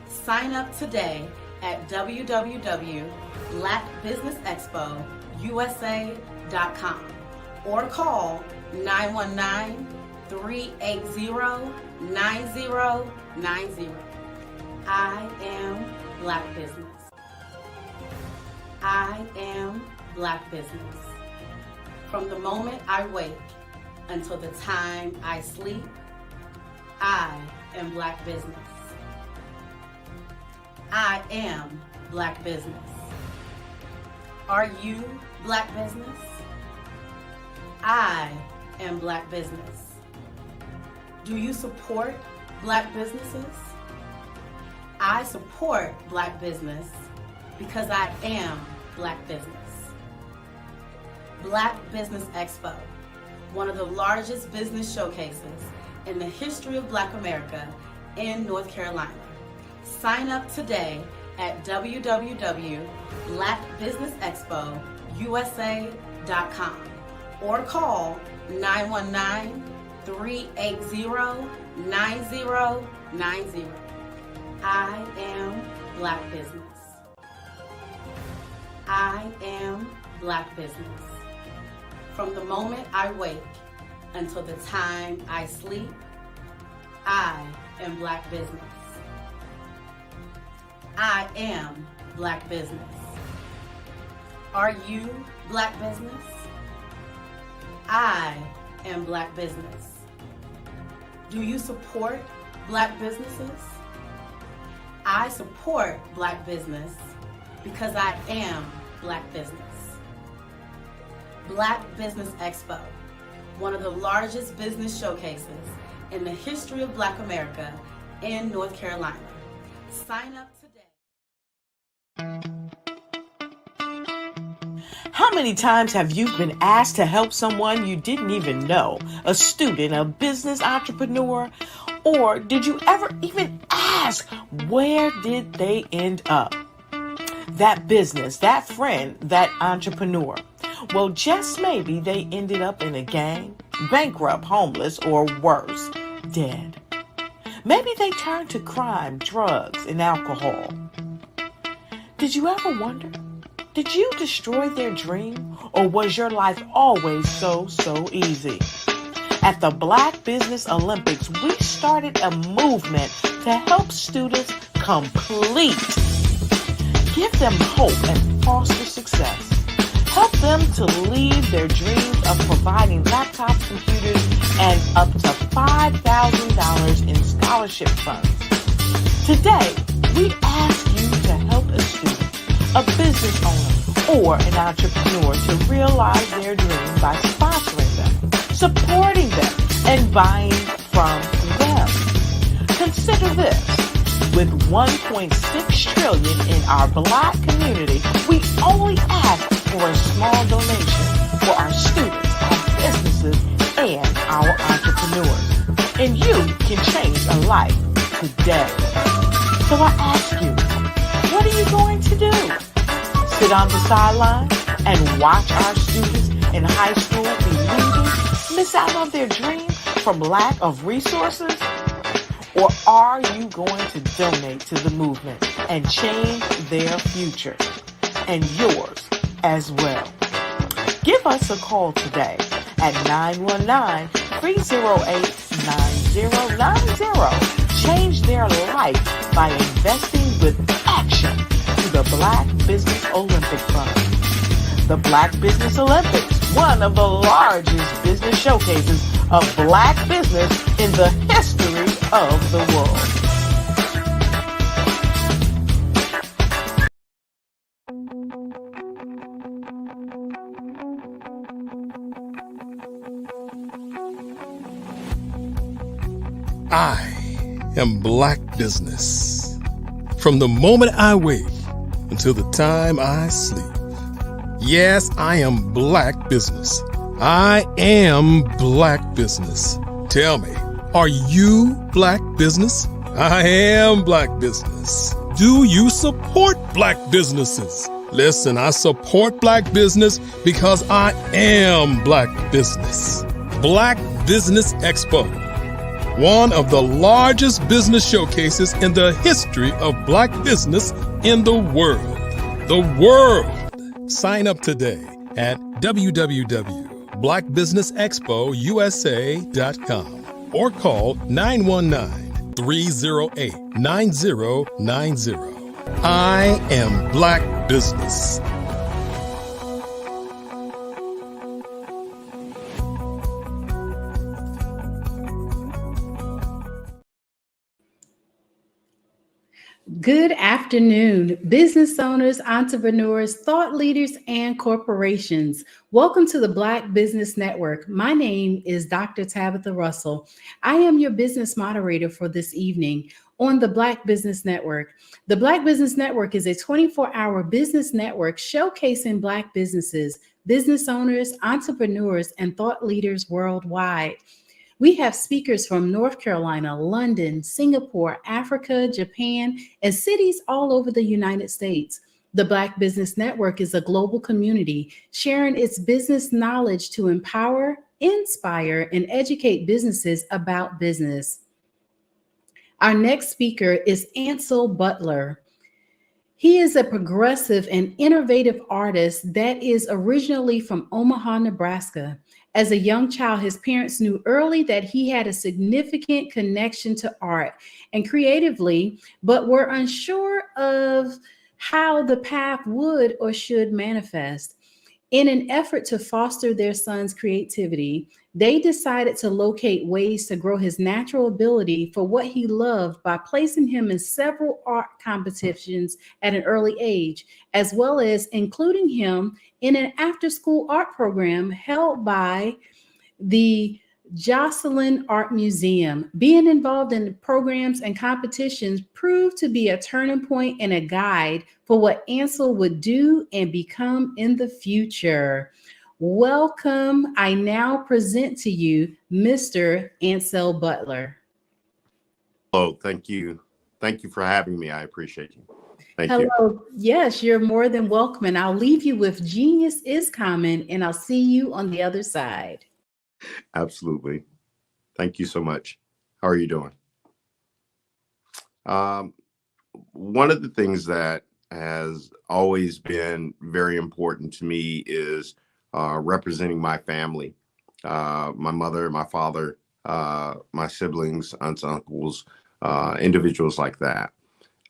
Sign up today at www.blackbusinessexpousa.com or call 919-380-9090. I am Black business. I am Black business. From the moment I wake until the time I sleep, I am Black business. I am Black business. Are you Black business? I am Black business. Do you support Black businesses? I support Black business because I am Black business. Black Business Expo, one of the largest business showcases in the history of Black America in North Carolina. Sign up today at www.blackbusinessexpousa.com or call 919-380-9090. I am Black Business. I am Black Business. From the moment I wake until the time I sleep, I am Black Business. I am Black Business. Are you Black Business? I am Black Business. Do you support Black businesses? I support Black business because I am Black Business. Black Business Expo, one of the largest business showcases in the history of Black America in North Carolina. Sign up today. How many times have you been asked to help someone you didn't even know, a student, a business entrepreneur? Or did you ever even ask, where did they end up? That business, that friend, that entrepreneur. Well, just maybe they ended up in a gang, bankrupt, homeless, or worse, dead. Maybe they turned to crime, drugs, and alcohol. Did you ever wonder? Did you destroy their dream, or was your life always so easy? At the Black Business Olympics, we started a movement to help students complete. Give them hope and foster success. Help them to leave their dreams of providing laptops, computers, and up to $5,000 in scholarship funds. Today, we ask you to help a student, a business owner, or an entrepreneur to realize their dreams by sponsoring them, supporting them, and buying from them. Consider this. With $1.6 trillion in our Black community, we only ask for a small donation for our students, our businesses, and our entrepreneurs. And you can change a life today. So I ask you, what are you going to do? Sit on the sideline and watch our students in high school be losers, miss out on their dream from lack of resources? Or are you going to donate to the movement and change their future and yours as well? Give us a call today at 919-308-9090. Change their life by investing with action to the Black Business Olympic Fund. The Black Business Olympics, one of the largest business showcases of Black business in the history of the world. I am Black Business. From the moment I wake until the time I sleep. Yes, I am Black Business. I am Black Business. Tell me, are you Black Business? I am Black Business. Do you support Black businesses? Listen, I support Black business because I am Black Business. Black Business Expo, one of the largest business showcases in the history of Black business in the world. The world! Sign up today at www.blackbusinessexpousa.com or call 919-308-9090. I am Black Business. Good afternoon, business owners, entrepreneurs, thought leaders, and corporations. Welcome to the Black Business Network. My name is Dr. Tabitha Russell. I am your business moderator for this evening on the Black Business Network. The Black Business Network is a 24-hour business network showcasing Black businesses, business owners, entrepreneurs, and thought leaders worldwide. We have speakers from North Carolina, London, Singapore, Africa, Japan, and cities all over the United States. The Black Business Network is a global community sharing its business knowledge to empower, inspire, and educate businesses about business. Our next speaker is Ansel Butler. He is a progressive and innovative artist that is originally from Omaha, Nebraska. As a young child, his parents knew early that he had a significant connection to art and creatively, but were unsure of how the path would or should manifest. In an effort to foster their son's creativity, they decided to locate ways to grow his natural ability for what he loved by placing him in several art competitions at an early age, as well as including him in an after-school art program held by the Jocelyn Art Museum. Being involved in programs and competitions proved to be a turning point and a guide for what Ansel would do and become in the future. Welcome. I now present to you Mr. Ansel Butler. Hello, thank you. Thank you for having me. I appreciate you. Thank you. Hello. Yes, you're more than welcome. And I'll leave you with Genius is Common, and I'll see you on the other side. Absolutely. Thank you so much. How are you doing? One of the things that has always been very important to me is representing my family, my mother, my father, my siblings, aunts, uncles, individuals like that.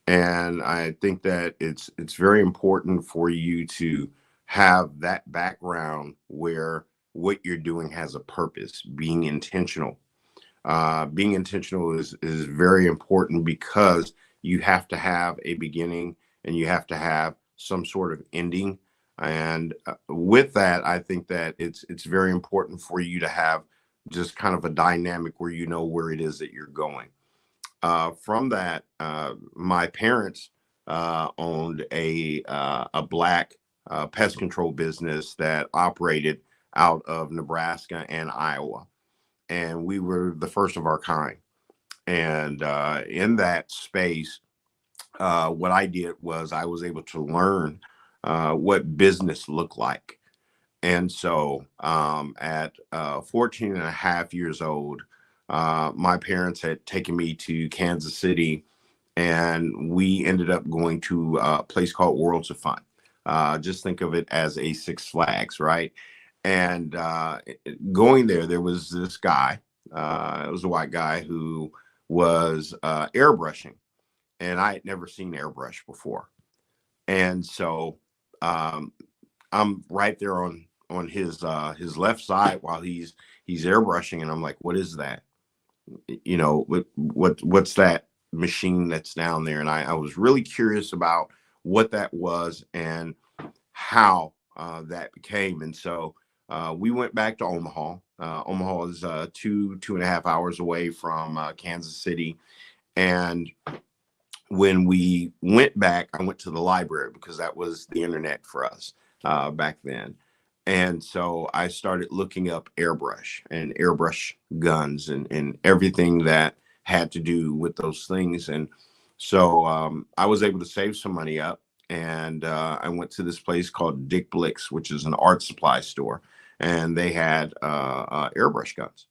And I think that it's very important for you to have that background where what you're doing has a purpose, being intentional. Being intentional is very important because you have to have a beginning and you have to have some sort of ending. And with that, I think that it's very important for you to have just kind of a dynamic where you know where it is that you're going. From that, my parents owned a black pest control business that operated out of Nebraska and Iowa. And we were the first of our kind. And in that space, what I did was I was able to learn what business looked like. And so at 14 and a half years old, my parents had taken me to Kansas City, and we ended up going to a place called Worlds of Fun. Just think of it as a Six Flags, right? And going there was this guy, it was a white guy who was airbrushing, and I had never seen airbrush before. And so I'm right there on his left side while he's airbrushing, and I'm like, what is that? You know, what's that machine that's down there? And I was really curious about what that was and how that became. And so we went back to Omaha. Omaha is 2.5 hours away from Kansas City. And when we went back, I went to the library because that was the internet for us back then. And so I started looking up airbrush and airbrush guns and everything that had to do with those things. And so I was able to save some money up. And I went to this place called Dick Blick's, which is an art supply store. And they had airbrush guns.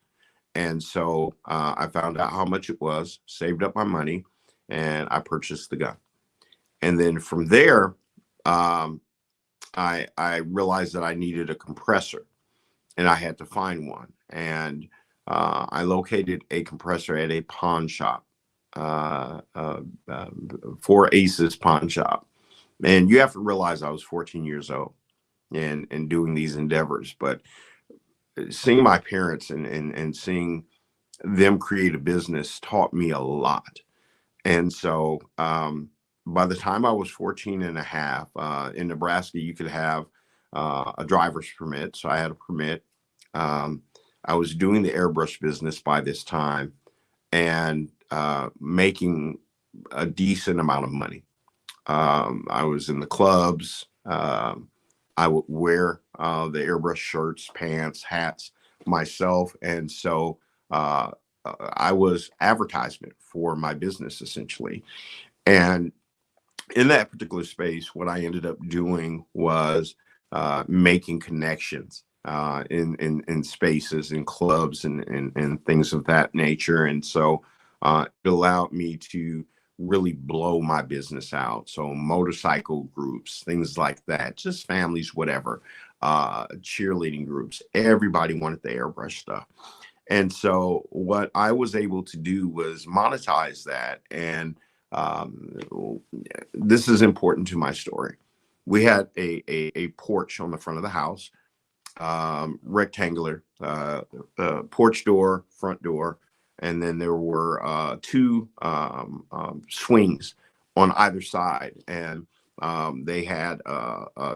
And so I found out how much it was, saved up my money, and I purchased the gun. And then from there, I realized that I needed a compressor, and I had to find one. And I located a compressor at a pawn shop, Four Aces pawn shop. And you have to realize I was 14 years old and doing these endeavors. But seeing my parents and seeing them create a business taught me a lot. And so by the time I was 14 and a half, in Nebraska, you could have a driver's permit. So I had a permit. I was doing the airbrush business by this time and making a decent amount of money. I was in the clubs. I would wear the airbrush shirts, pants, hats myself. And so uh, I was advertisement for my business essentially. And in that particular space, what I ended up doing was making connections in spaces and clubs and things of that nature. And so it allowed me to really blow my business out. So motorcycle groups, things like that, just families, whatever, cheerleading groups, everybody wanted the airbrush stuff. And so what I was able to do was monetize that. And this is important to my story. We had a porch on the front of the house, rectangular, porch door, front door, and then there were two swings on either side, and they had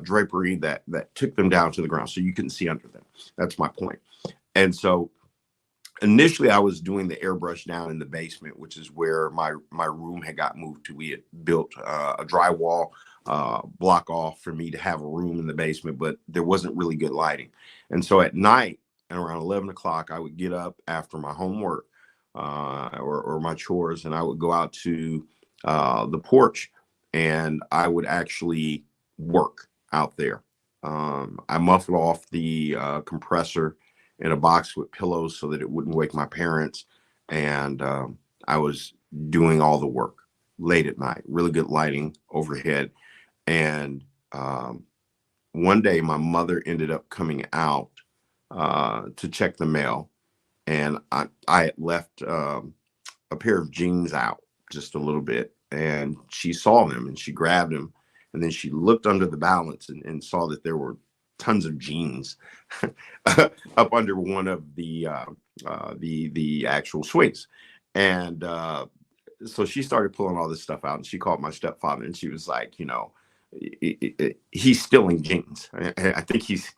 drapery that took them down to the ground, so you couldn't see under them. That's my point. And so initially, I was doing the airbrush down in the basement, which is where my room had got moved to. We had built a drywall block off for me to have a room in the basement, but there wasn't really good lighting. And so at night, at around 11 o'clock, I would get up after my homework or my chores, and I would go out to the porch, and I would actually work out there. I muffled off the compressor in a box with pillows so that it wouldn't wake my parents. And I was doing all the work late at night, really good lighting overhead. And one day my mother ended up coming out to check the mail. And I had left a pair of jeans out just a little bit. And she saw them and she grabbed them. And then she looked under the balance and saw that there were tons of jeans up under one of the actual swings. And so she started pulling all this stuff out, and she called my stepfather, and she was like, you know, he's stealing jeans. I think he's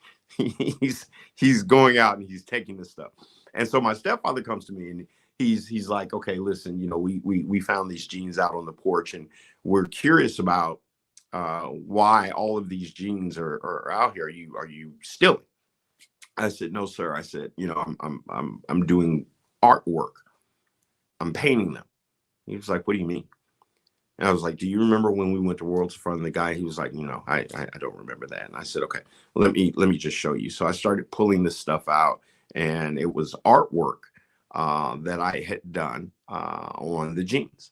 going out and he's taking this stuff. And so my stepfather comes to me and he's like, okay, listen, you know, we found these jeans out on the porch, and we're curious about why all of these jeans are out here. Are you stealing? I said, no, sir. I said, you know, I'm doing artwork. I'm painting them. He was like, what do you mean? And I was like, do you remember when we went to World's Fun? The guy, he was like, you know, I don't remember that. And I said, okay, let me just show you. So I started pulling this stuff out, and it was artwork that I had done on the jeans.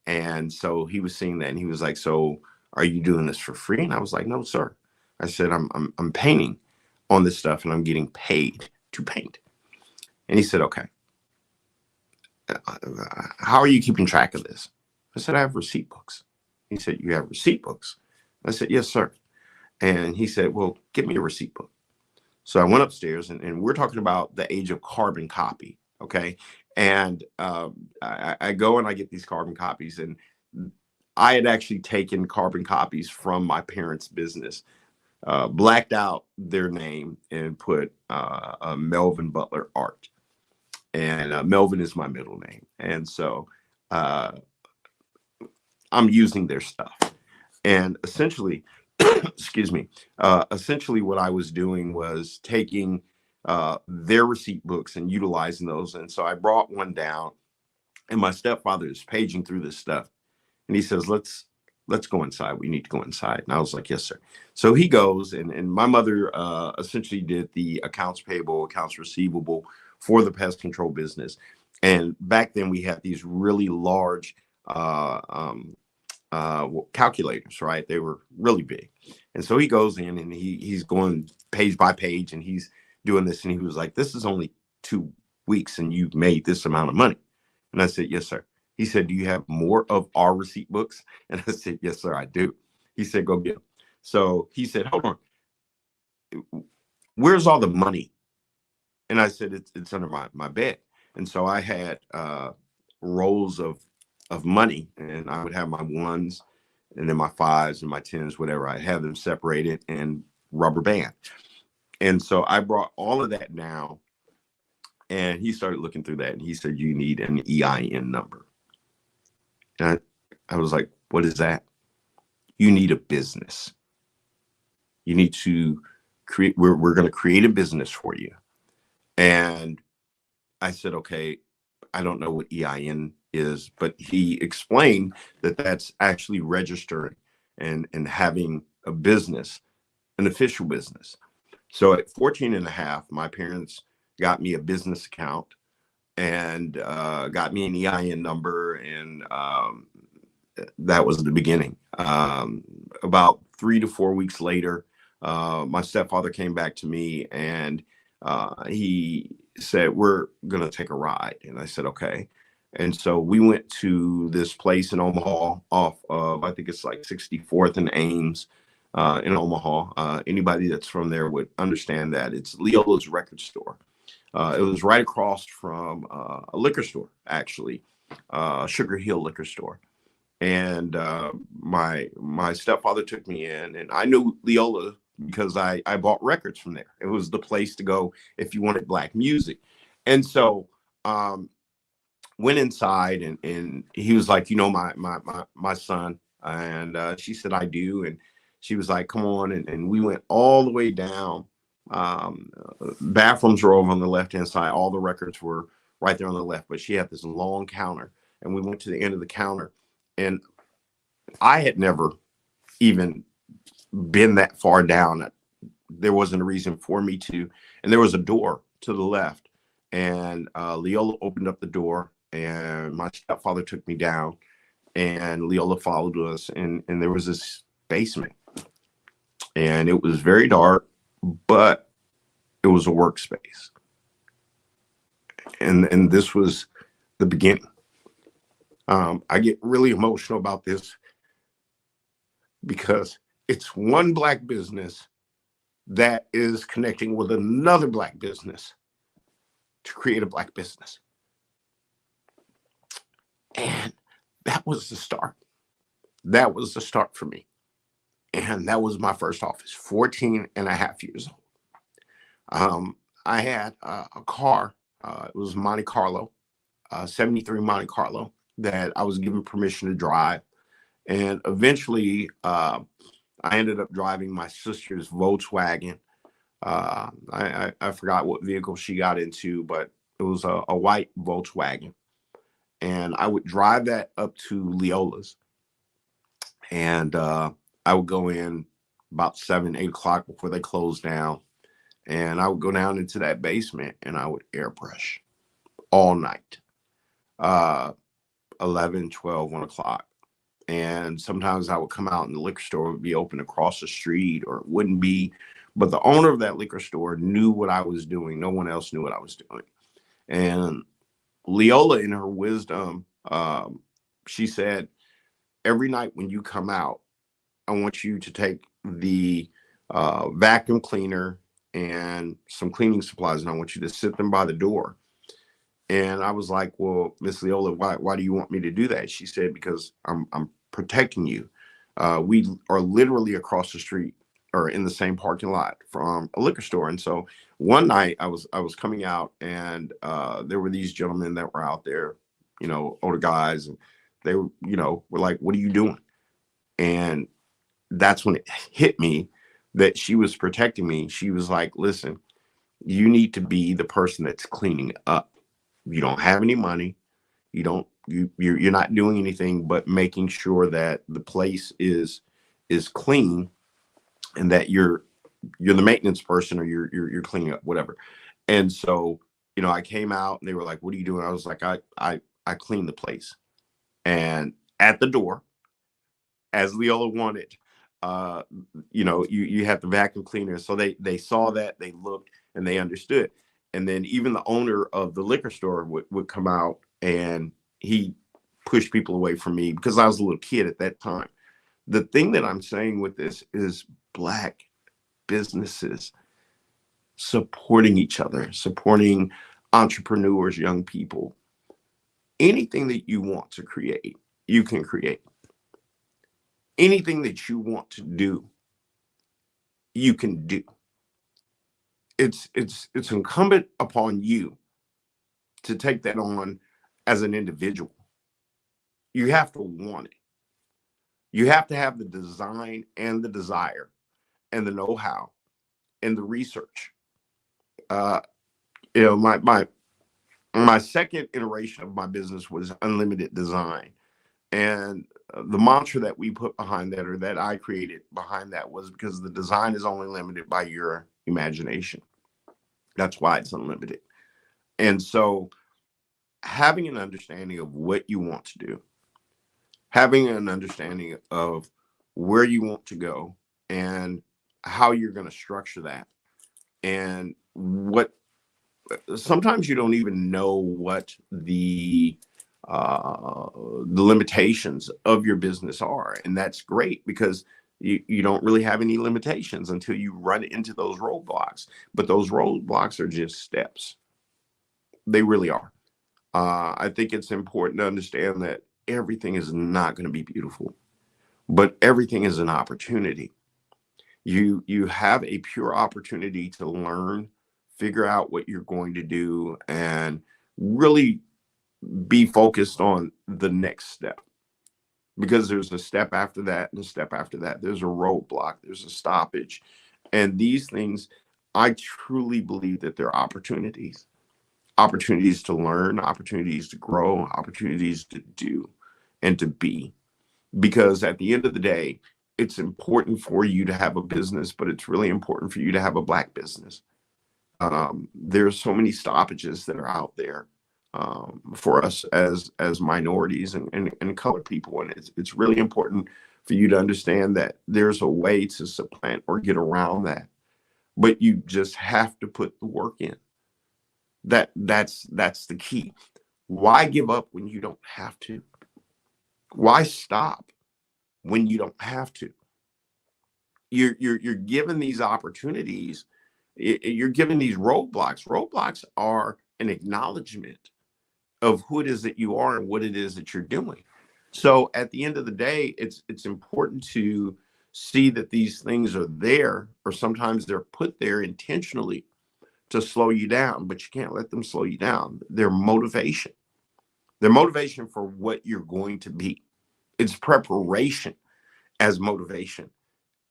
And so he was seeing that, and he was like, so are you doing this for free? And I was like, no, sir. I said, I'm painting on this stuff, and I'm getting paid to paint. And he said, okay, how are you keeping track of this? I said, I have receipt books. He said, you have receipt books? I said, yes, sir. And he said, well, give me a receipt book. So I went upstairs, and we're talking about the age of carbon copy. Okay. And I go and I get these carbon copies, and I had actually taken carbon copies from my parents' business, blacked out their name, and put Melvin Butler Art. And Melvin is my middle name. And so I'm using their stuff. And essentially, excuse me, essentially what I was doing was taking their receipt books and utilizing those. And so I brought one down, and my stepfather is paging through this stuff. And he says, let's go inside. We need to go inside. And I was like, yes, sir. So he goes, and my mother essentially did the accounts payable, accounts receivable for the pest control business. And back then we had these really large calculators, right? They were really big. And so he goes in, and he's going page by page, and he's doing this. And he was like, this is only 2 weeks, and you've made this amount of money. And I said, yes, sir. He said, do you have more of our receipt books? And I said, yes, sir, I do. He said, go get them. So he said, hold on, where's all the money? And I said, it's under my bed. And so I had rolls of money, and I would have my ones and then my fives and my tens, whatever. I have them separated and rubber band. And so I brought all of that down, and he started looking through that, and he said, you need an EIN number. And I was like, what is that? You need a business. You need to create, we're going to create a business for you. And I said, okay, I don't know what EIN is, but he explained that that's actually registering and having a business, an official business. So at 14 and a half, my parents got me a business account and got me an EIN number. And that was the beginning. About 3 to 4 weeks later, my stepfather came back to me and he said, we're going to take a ride. And I said, okay. And so we went to this place in Omaha off of, I think it's like 64th and Ames in Omaha. Anybody that's from there would understand that. It's Leola's record store. It was right across from a liquor store, actually, Sugar Hill liquor store. And my stepfather took me in, and I knew Leola because I bought records from there. It was the place to go if you wanted Black music. And so went inside, and he was like, you know, my son. And she said, I do. And she was like, come on. And we went all the way down. Bathrooms were over on the left-hand side. All the records were right there on the left, but she had this long counter, and we went to the end of the counter. And I had never even been that far down. There wasn't a reason for me to. And there was a door to the left. And Leola opened up the door, and my stepfather took me down, and Leola followed us. And there was this basement. And it was very dark, but it was a workspace. And this was the beginning. I get really emotional about this because it's one Black business that is connecting with another Black business to create a Black business. And that was the start. That was the start for me. And that was my first office, 14 and a half years old. I had a car. It was Monte Carlo, 73 Monte Carlo, that I was given permission to drive. And eventually I ended up driving my sister's Volkswagen. I forgot what vehicle she got into, but it was a white Volkswagen. And I would drive that up to Leola's. And I would go in about 7, 8 o'clock before they closed down. And I would go down into that basement and I would airbrush all night. 11, 12, 1 o'clock. And sometimes I would come out and the liquor store would be open across the street, or it wouldn't be. But the owner of that liquor store knew what I was doing. No one else knew what I was doing. And Leola, in her wisdom, she said, every night when you come out, I want you to take the vacuum cleaner and some cleaning supplies, and I want you to sit them by the door. And I was like, well, Miss Leola, why do you want me to do that? She said, because I'm protecting you. We are literally across the street or in the same parking lot from a liquor store. And so one night I was coming out, and there were these gentlemen that were out there, you know, older guys, and they were, you know, were like, what are you doing? And that's when it hit me that she was protecting me. She was like, listen, you need to be the person that's cleaning up. You don't have any money. You're not doing anything but making sure that the place is clean, and that you're the maintenance person, or you're cleaning up, whatever. And so, you know, I came out and they were like, what are you doing? I was like, I clean the place. And at the door, as Leola wanted, you know, you have the vacuum cleaner. So they saw that, they looked, and they understood. And then even the owner of the liquor store would come out, and he pushed people away from me because I was a little kid at that time. The thing that I'm saying with this is Black businesses supporting each other, supporting entrepreneurs, young people. Anything that you want to create, you can create. Anything that you want to do, you can do. It's incumbent upon you to take that on as an individual. You have to want it. You have to have the design and the desire and the know-how and the research. You know, my My second iteration of my business was unlimited design. And the mantra that we put behind that, or that I created behind that, was because the design is only limited by your imagination. That's why it's unlimited. And so having an understanding of what you want to do, having an understanding of where you want to go and how you're going to structure that, and what sometimes you don't even know what the limitations of your business are. And that's great, because you don't really have any limitations until you run into those roadblocks. But those roadblocks are just steps. They really are. I think it's important to understand that everything is not going to be beautiful, but everything is an opportunity. You have a pure opportunity to learn, figure out what you're going to do, and really be focused on the next step. Because there's a step after that, and a step after that. There's a roadblock, there's a stoppage. And these things, I truly believe that they're opportunities. Opportunities to learn, opportunities to grow, opportunities to do and to be. Because at the end of the day, it's important for you to have a business, but it's really important for you to have a Black business. There's so many stoppages that are out there for us as minorities and colored people. And it's really important for you to understand that there's a way to supplant or get around that. But you just have to put the work in. That's the key. Why give up when you don't have to? Why stop when you don't have to? You're given these opportunities. You're given these roadblocks. Roadblocks are an acknowledgement of who it is that you are and what it is that you're doing. So at the end of the day, it's important to see that these things are there, or sometimes they're put there intentionally to slow you down, but you can't let them slow you down. They're motivation. They're motivation for what you're going to be. It's preparation as motivation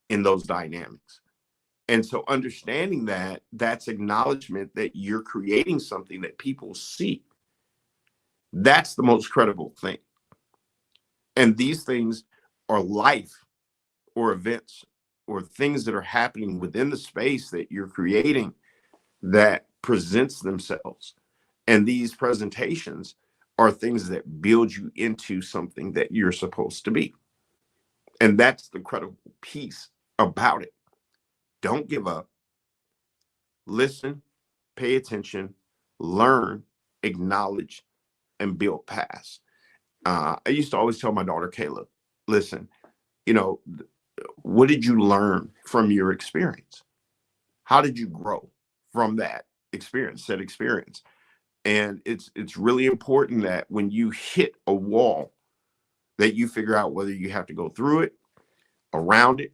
in those dynamics. And so understanding that, that's acknowledgement that you're creating something that people see. That's the most credible thing. And these things are life or events or things that are happening within the space that you're creating that presents themselves. And these presentations are things that build you into something that you're supposed to be. And that's the credible piece about it. Don't give up. Listen, pay attention, learn, acknowledge, and build past. I used to always tell my daughter, Kayla, listen, what did you learn from your experience? How did you grow from that experience, said experience? And it's really important that when you hit a wall, that you figure out whether you have to go through it, around it,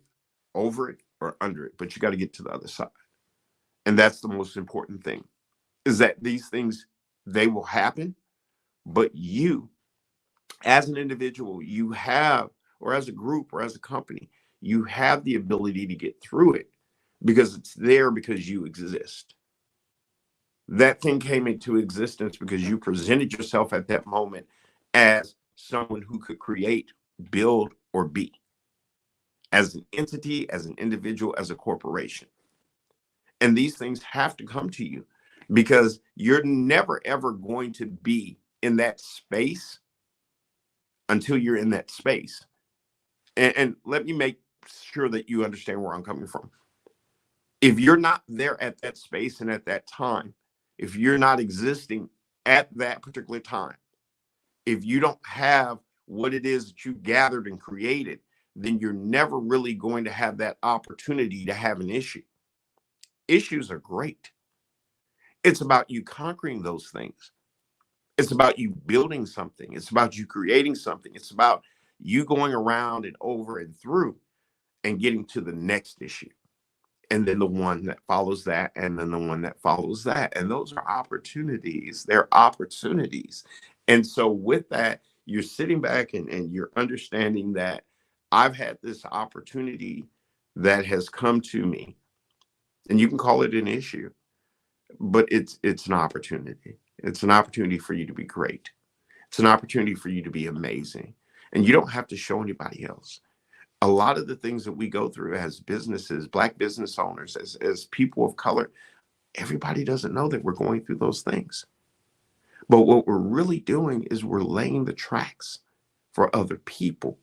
over it, or under it. But you got to get to the other side. And that's the most important thing, is that these things, they will happen, but you, as an individual, you have, or as a group, or as a company, you have the ability to get through it, because it's there because you exist. That thing came into existence because you presented yourself at that moment as someone who could create, build, or be, as an entity, as an individual, as a corporation. And these things have to come to you, because you're never, ever going to be in that space until you're in that space. And let me make sure that you understand where I'm coming from. If you're not there at that space and at that time, if you're not existing at that particular time, if you don't have what it is that you gathered and created, then you're never really going to have that opportunity to have an issue. Issues are great. It's about you conquering those things. It's about you building something. It's about you creating something. It's about you going around and over and through and getting to the next issue. And then the one that follows that, and then the one that follows that. And those are opportunities. They're opportunities. And so with that, you're sitting back and you're understanding that I've had this opportunity that has come to me. And you can call it an issue, but it's an opportunity. It's an opportunity for you to be great. It's an opportunity for you to be amazing. And you don't have to show anybody else. A lot of the things that we go through as businesses, Black business owners, as people of color, everybody doesn't know that we're going through those things. But what we're really doing is we're laying the tracks for other people.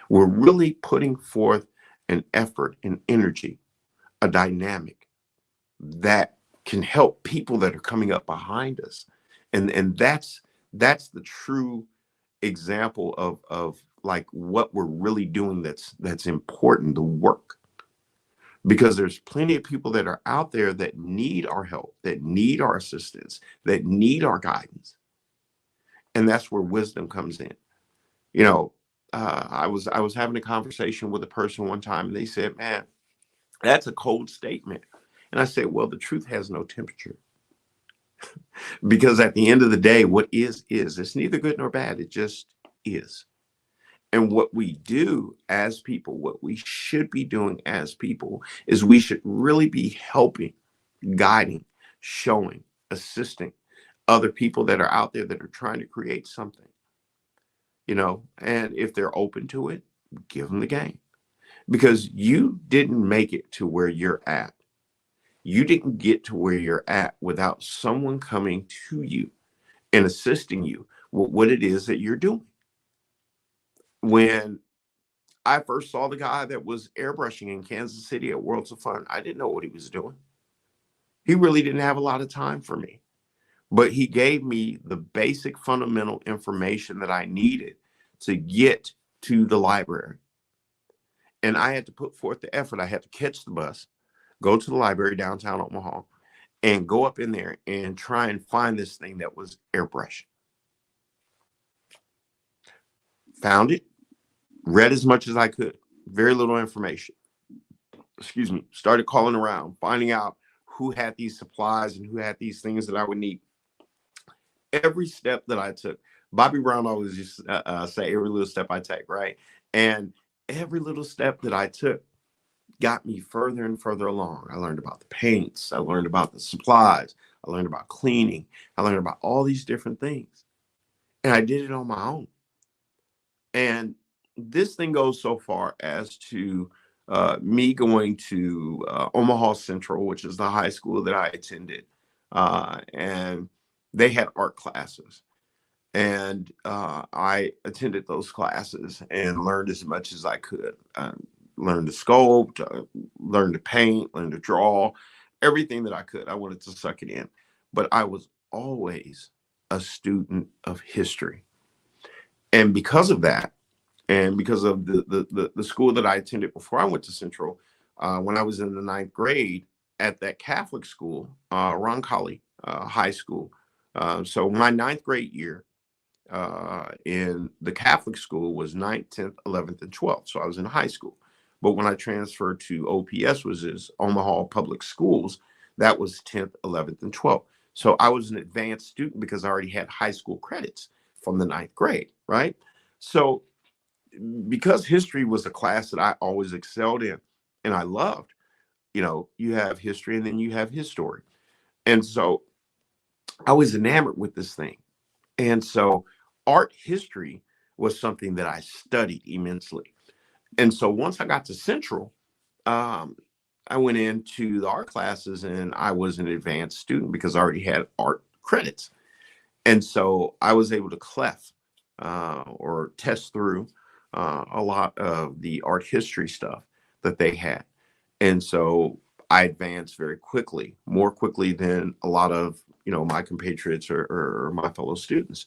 We're really putting forth an effort, an energy, a dynamic that can help people that are coming up behind us. And that's the true example of like what we're really doing that's important, the work. Because there's plenty of people that are out there that need our help, that need our assistance, that need our guidance. And that's where wisdom comes in. You know, I was having a conversation with a person one time, and they said, "Man, that's a cold statement." And I said, "Well, the truth has no temperature." Because at the end of the day, what is. It's neither good nor bad. It just is. And what we do as people, what we should be doing as people, is we should really be helping, guiding, showing, assisting other people that are out there that are trying to create something. You know, and if they're open to it, give them the game. Because you didn't make it to where you're at. You didn't get to where you're at without someone coming to you and assisting you with what it is that you're doing. When I first saw the guy that was airbrushing in Kansas City at Worlds of Fun, I didn't know what he was doing. He really didn't have a lot of time for me, but he gave me the basic fundamental information that I needed to get to the library. And I had to put forth the effort. I had to catch the bus, go to the library downtown Omaha, and go up in there and try and find this thing that was airbrush. Found it, read as much as I could, very little information. Excuse me, started calling around, finding out who had these supplies and who had these things that I would need. Every step that I took, Bobby Brown always used to say, every little step I take, right? And every little step that I took got me further and further along. I learned about the paints. I learned about the supplies. I learned about cleaning. I learned about all these different things. And I did it on my own. And this thing goes so far as to me going to Omaha Central, which is the high school that I attended. And they had art classes. And I attended those classes and learned as much as I could. Learned to sculpt, learned to paint, learned to draw, everything that I could. I wanted to suck it in. But I was always a student of history. And because of that, and because of the school that I attended before I went to Central, when I was in the 9th grade at that Catholic school, Roncalli High School. So my 9th grade year in the Catholic school was 9th, 10th, 11th, and 12th. So I was in high school. But when I transferred to OPS, which is Omaha Public Schools, that was 10th, 11th, and 12th. So I was an advanced student because I already had high school credits from the 9th grade, right? So because history was a class that I always excelled in and I loved, you know, you have history and then you have history. And so I was enamored with this thing. And so art history was something that I studied immensely. And so once I got to Central, I went into the art classes and I was an advanced student because I already had art credits. And so I was able to clef or test through a lot of the art history stuff that they had. And so I advanced very quickly, more quickly than a lot of, you know, my compatriots or my fellow students.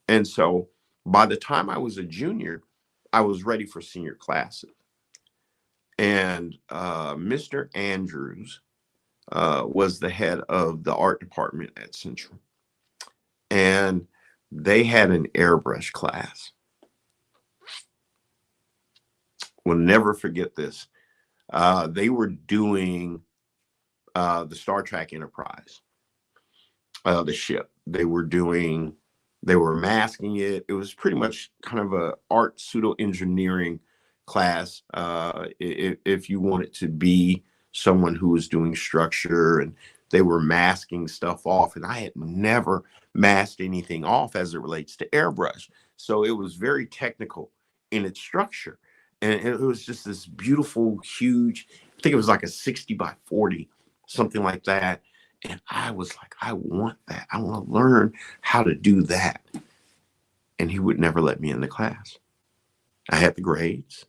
And so by the time I was a junior, I was ready for senior classes. And Mr. Andrews was the head of the art department at Central. And they had an airbrush class. Will never forget this. They were doing the Star Trek Enterprise, the ship. They were masking it. It was pretty much kind of a art pseudo engineering class. If you wanted to be someone who was doing structure and they were masking stuff off, and I had never masked anything off as it relates to airbrush. So it was very technical in its structure. And it was just this beautiful, huge, I think it was like a 60 by 40, something like that. And I was like, I want that. I want to learn how to do that. And he would never let me in the class. I had the grades.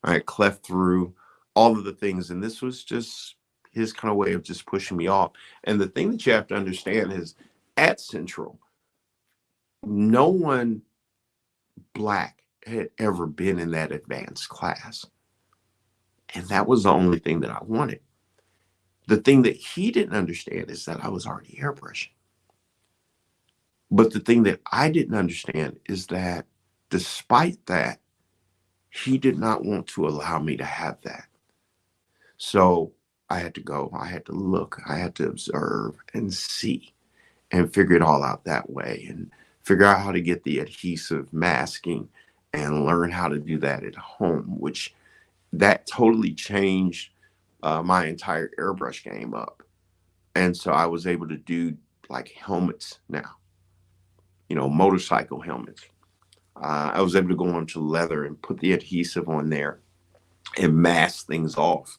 I had cleft through all of the things. And this was just his kind of way of just pushing me off. And the thing that you have to understand is at Central, no one Black had ever been in that advanced class. And that was the only thing that I wanted. The thing that he didn't understand is that I was already airbrushing. But the thing that I didn't understand is that despite that, he did not want to allow me to have that. So I had to go, I had to look, I had to observe and see and figure it all out that way and figure out how to get the adhesive masking and learn how to do that at home, which that totally changed my entire airbrush game up. And so I was able to do like helmets now, you know, motorcycle helmets. I was able to go onto leather and put the adhesive on there and mask things off.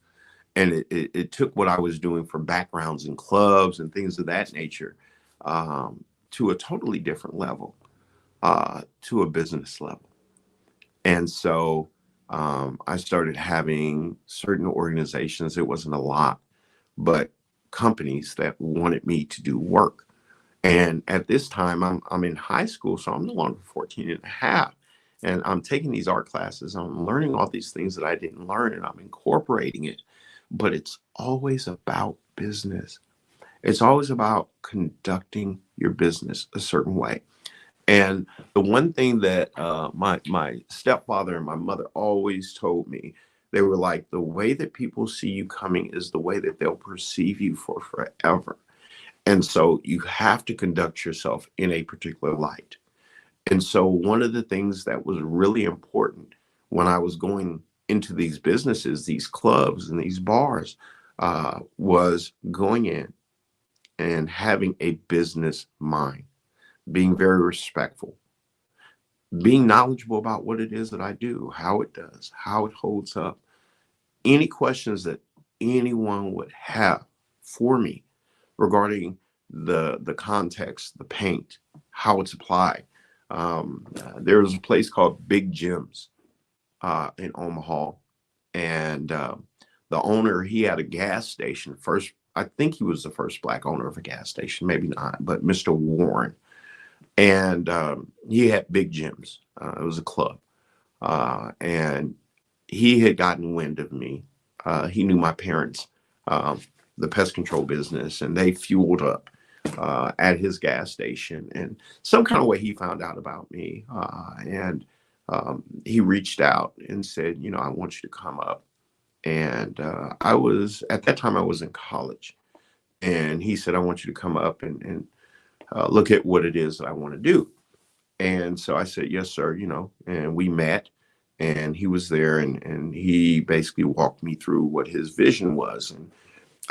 And it took what I was doing for backgrounds in clubs and things of that nature to a totally different level, to a business level. And so I started having certain organizations, it wasn't a lot, but companies that wanted me to do work. And at this time, I'm in high school, so I'm no longer 14 and a half. And I'm taking these art classes, I'm learning all these things that I didn't learn, and I'm incorporating it. But it's always about business. It's always about conducting your business a certain way. And the one thing that my stepfather and my mother always told me, they were like, the way that people see you coming is the way that they'll perceive you for forever. And so you have to conduct yourself in a particular light. And so one of the things that was really important when I was going into these businesses, these clubs and these bars, was going in and having a business mind, being very respectful, being knowledgeable about what it is that I do, how it does, how it holds up. Any questions that anyone would have for me regarding the context, the paint, how it's applied. There was a place called Big Jim's in Omaha, and the owner, he had a gas station. First, I think he was the first Black owner of a gas station, maybe not, but Mr. Warren. And he had Big Jim's. It was a club. And he had gotten wind of me. He knew my parents, the pest control business, and they fueled up at his gas station. And some kind of way he found out about me. And he reached out and said, you know, I want you to come up. And at that time I was in college. And he said, I want you to come up and look at what it is that I want to do. And so I said, yes, sir, you know, and we met, and he was there, and he basically walked me through what his vision was.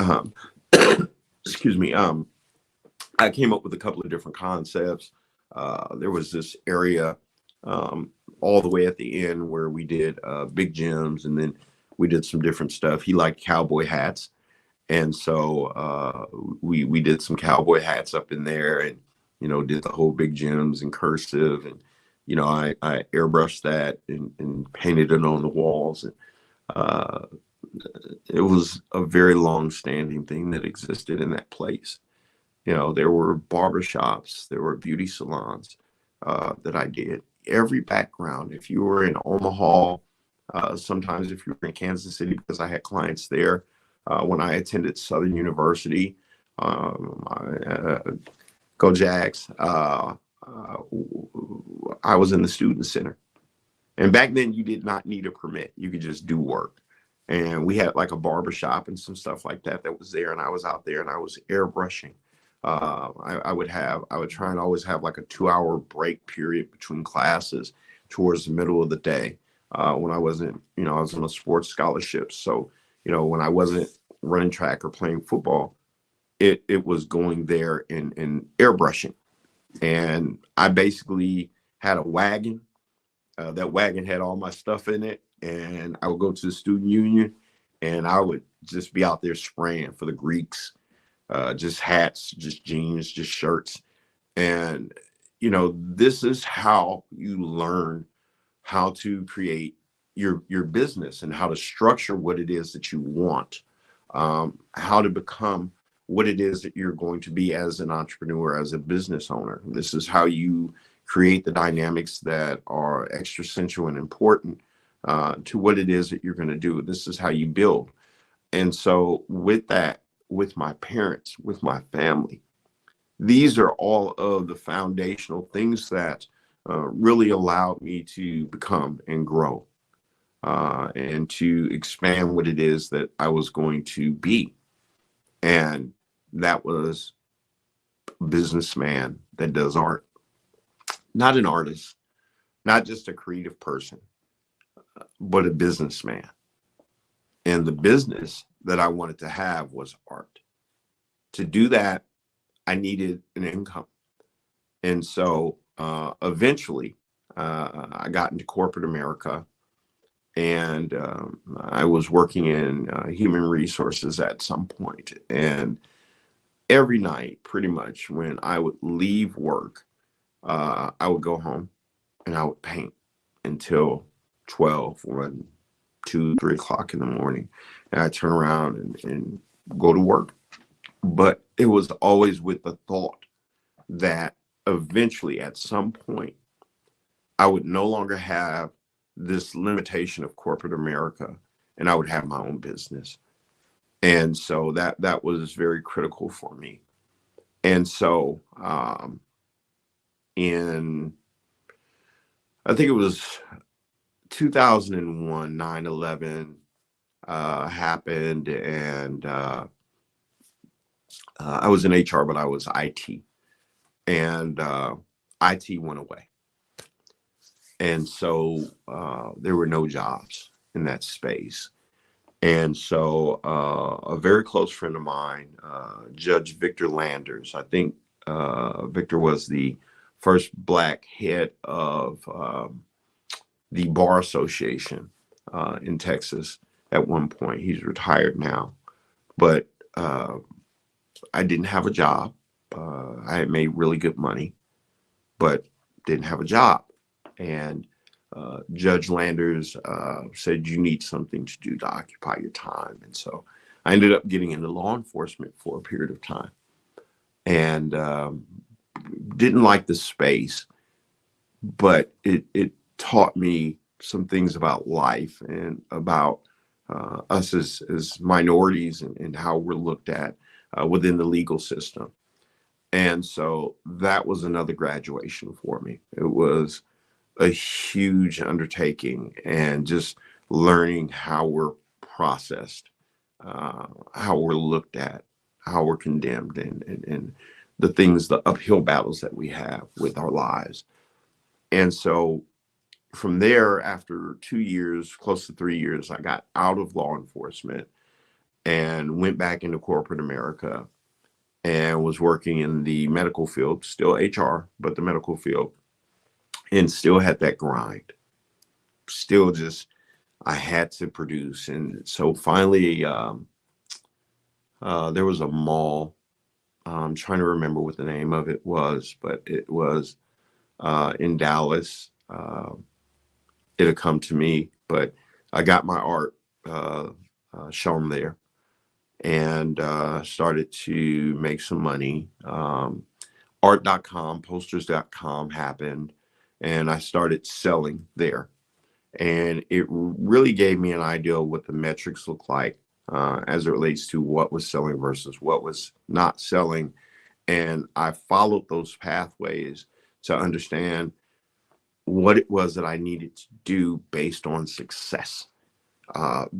And excuse me, I came up with a couple of different concepts. There was this area all the way at the end where we did Big Jim's, and then we did some different stuff. He liked cowboy hats. And so we did some cowboy hats up in there, and, you know, did the whole Big Jim's in cursive. And, you know, I airbrushed that and painted it on the walls. And it was a very long-standing thing that existed in that place. You know, there were barbershops, there were beauty salons that I did. Every background, if you were in Omaha, sometimes if you were in Kansas City, because I had clients there, when I attended Southern University, go Jags, I was in the student center. And back then you did not need a permit. You could just do work. And we had like a barber shop and some stuff like that was there. And I was out there and I was airbrushing. I would try and always have like a 2-hour break period between classes towards the middle of the day. When I wasn't, you know, I was on a sports scholarship. So, you know, when I wasn't running track or playing football, it was going there and airbrushing. And I basically had a wagon. That wagon had all my stuff in it. And I would go to the student union and I would just be out there spraying for the Greeks, just hats, just jeans, just shirts. And, you know, this is how you learn how to create your business and how to structure what it is that you want, how to become what it is that you're going to be as an entrepreneur, as a business owner. This is how you create the dynamics that are existential and important to what it is that you're going to do. This is how you build. And so with that, with my parents, with my family, these are all of the foundational things that really allowed me to become and grow and to expand what it is that I was going to be. And that was a businessman that does art, not an artist, not just a creative person, but a businessman. And the business that I wanted to have was art. To do that, I needed an income. And so eventually I got into corporate America, and I was working in human resources at some point. And every night, pretty much, when I would leave work, I would go home and I would paint until 12, 1, 2, 3 o'clock in the morning. And I'd turn around and go to work. But it was always with the thought that eventually, at some point, I would no longer have this limitation of corporate America, and I would have my own business. And so that was very critical for me. And so in, I think it was 2001, 9/11 happened, and I was in HR, but I was IT, and IT went away. And so there were no jobs in that space. And so a very close friend of mine, Judge Victor Landers, I think Victor was the first Black head of the Bar Association in Texas at one point. He's retired now. But I didn't have a job. I had made really good money, but didn't have a job. And Judge Landers said, you need something to do to occupy your time. And so I ended up getting into law enforcement for a period of time, and didn't like the space, but it taught me some things about life and about us as minorities and how we're looked at within the legal system. And so that was another graduation for me. It was a huge undertaking, and just learning how we're processed, how we're looked at, how we're condemned, and the things, the uphill battles that we have with our lives. And so from there, after 2 years, close to 3 years, I got out of law enforcement and went back into corporate America and was working in the medical field, still HR, but the medical field. And still had that grind. Still just, I had to produce. And so finally, there was a mall. I'm trying to remember what the name of it was, but it was in Dallas. It had come to me, but I got my art shown there, and started to make some money. Art.com, posters.com happened. And I started selling there. And it really gave me an idea of what the metrics look like as it relates to what was selling versus what was not selling. And I followed those pathways to understand what it was that I needed to do based on success,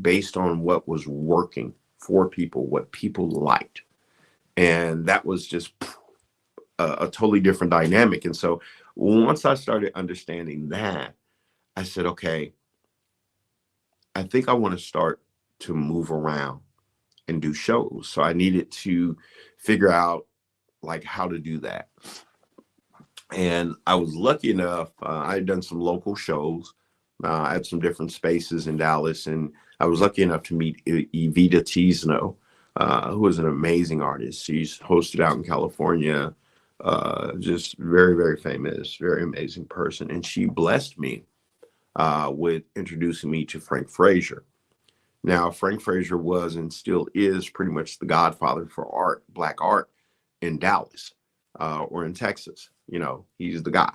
based on what was working for people, what people liked. And that was just a totally different dynamic. And so once I started understanding that, I said, okay, I think I want to start to move around. and do shows. So I needed to figure out like how to do that. And I was lucky enough, I had done some local shows at some different spaces in Dallas. And I was lucky enough to meet Evita Tisno, who is an amazing artist. She's hosted out in California, just very, very famous, very amazing person. And she blessed me with introducing me to Frank Frazier. Now, Frank Frazier was and still is pretty much the godfather for art, Black art in Dallas or in Texas. You know, he's the guy.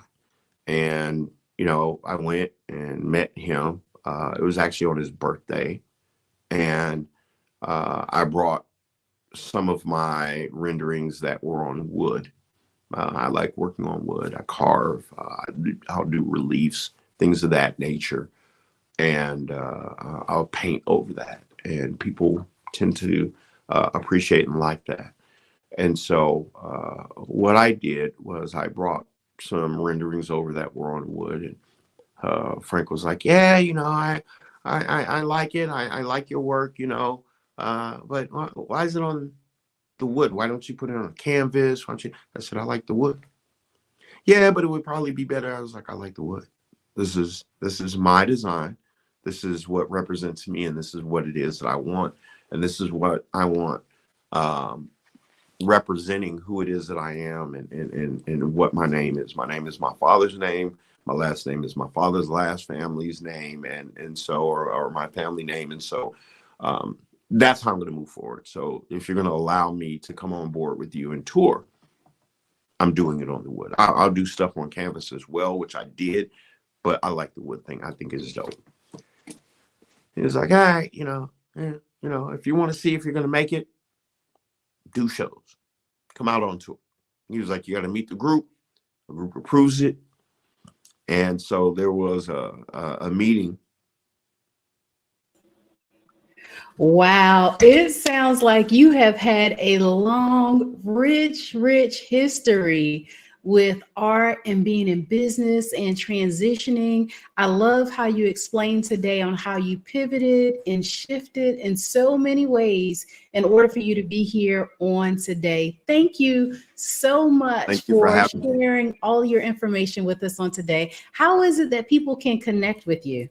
And, you know, I went and met him. It was actually on his birthday. And I brought some of my renderings that were on wood. I like working on wood. I carve, I'll do reliefs, things of that nature. And I'll paint over that. And people tend to appreciate and like that. And so what I did was I brought some renderings over that were on wood. And Frank was like, yeah, you know, I like it. I like your work, you know, but why is it on the wood? Why don't you put it on a canvas? Why don't you? I said, I like the wood. Yeah, but it would probably be better. I was like, I like the wood. This is my design. This is what represents me, and this is what it is that I want. And this is what I want representing who it is that I am and what my name is. My name is my father's name. My last name is my father's last family's name, and so, or my family name. And so that's how I'm going to move forward. So if you're going to allow me to come on board with you and tour, I'm doing it on the wood. I'll do stuff on canvas as well, which I did, but I like the wood thing. I think it's dope. He was like, all right, you know, if you want to see if you're going to make it, do shows, come out on tour. He was like, you got to meet the group approves it. And so there was a meeting. Wow. It sounds like you have had a long, rich history with art and being in business and transitioning. I love how you explained today on how you pivoted and shifted in so many ways in order for you to be here on today. Thank you so much for sharing all your information with us on today. How is it that people can connect with you?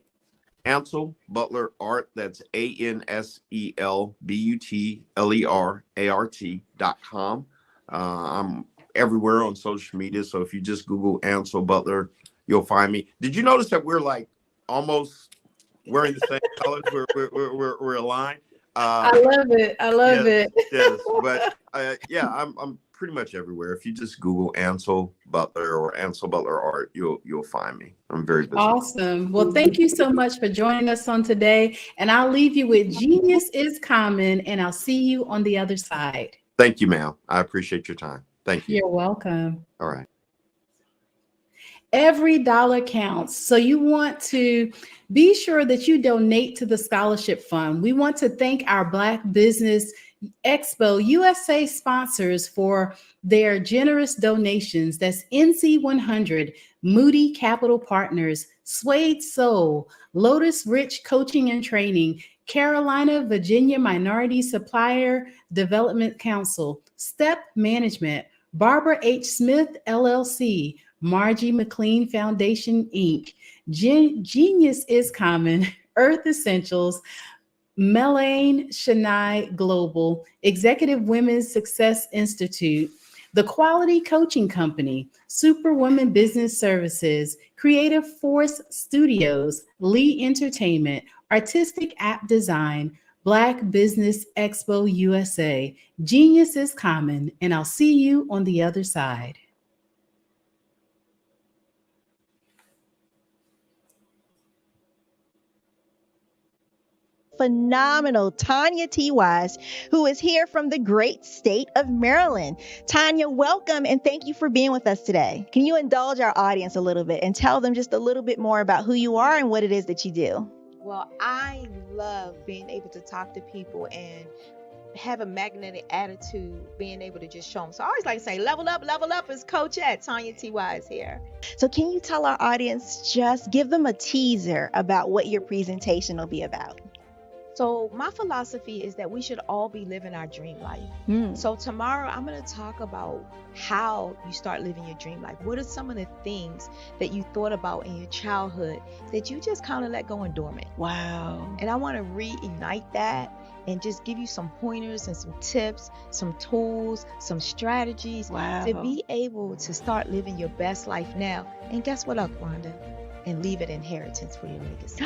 Ansel Butler Art, that's ANSELBUTLERART.com. I'm everywhere on social media. So if you just Google Ansel Butler, you'll find me. Did you notice that we're like almost wearing the same colors? We're aligned. I love it. I love it. Yes, but yeah, I'm pretty much everywhere. If you just Google Ansel Butler or Ansel Butler Art, you'll find me. I'm very busy. Awesome. Well, thank you so much for joining us on today. And I'll leave you with Genius is Common, and I'll see you on the other side. Thank you, ma'am. I appreciate your time. Thank you. You're welcome. All right. Every dollar counts. So you want to be sure that you donate to the scholarship fund. We want to thank our Black Business Expo USA sponsors for their generous donations. That's NC100, Moody Capital Partners, Suede Soul, Lotus Rich Coaching and Training, Carolina, Virginia Minority Supplier Development Council, Step Management, Barbara H. Smith, LLC, Margie McLean Foundation, Inc., Genius is Common, Earth Essentials, Melane Shania Global, Executive Women's Success Institute, The Quality Coaching Company, Superwoman Business Services, Creative Force Studios, Lee Entertainment, Artistic App Design, Black Business Expo USA. Genius is Common, and I'll see you on the other side. Phenomenal Tanya T. Wise, who is here from the great state of Maryland. Tanya, welcome and thank you for being with us today. Can you indulge our audience a little bit and tell them just a little bit more about who you are and what it is that you do? Well, I love being able to talk to people and have a magnetic attitude, being able to just show them. So I always like to say, level up is Coach at Tanya T. Wise here. So can you tell our audience, just give them a teaser about what your presentation will be about? So my philosophy is that we should all be living our dream life. So tomorrow I'm going to talk about how you start living your dream life. What are some of the things that you thought about in your childhood that you just kind of let go and dormant? Wow. And I want to reignite that and just give you some pointers and some tips, some tools, some strategies to be able to start living your best life now. And guess what, Wanda? And leave an inheritance for your legacy.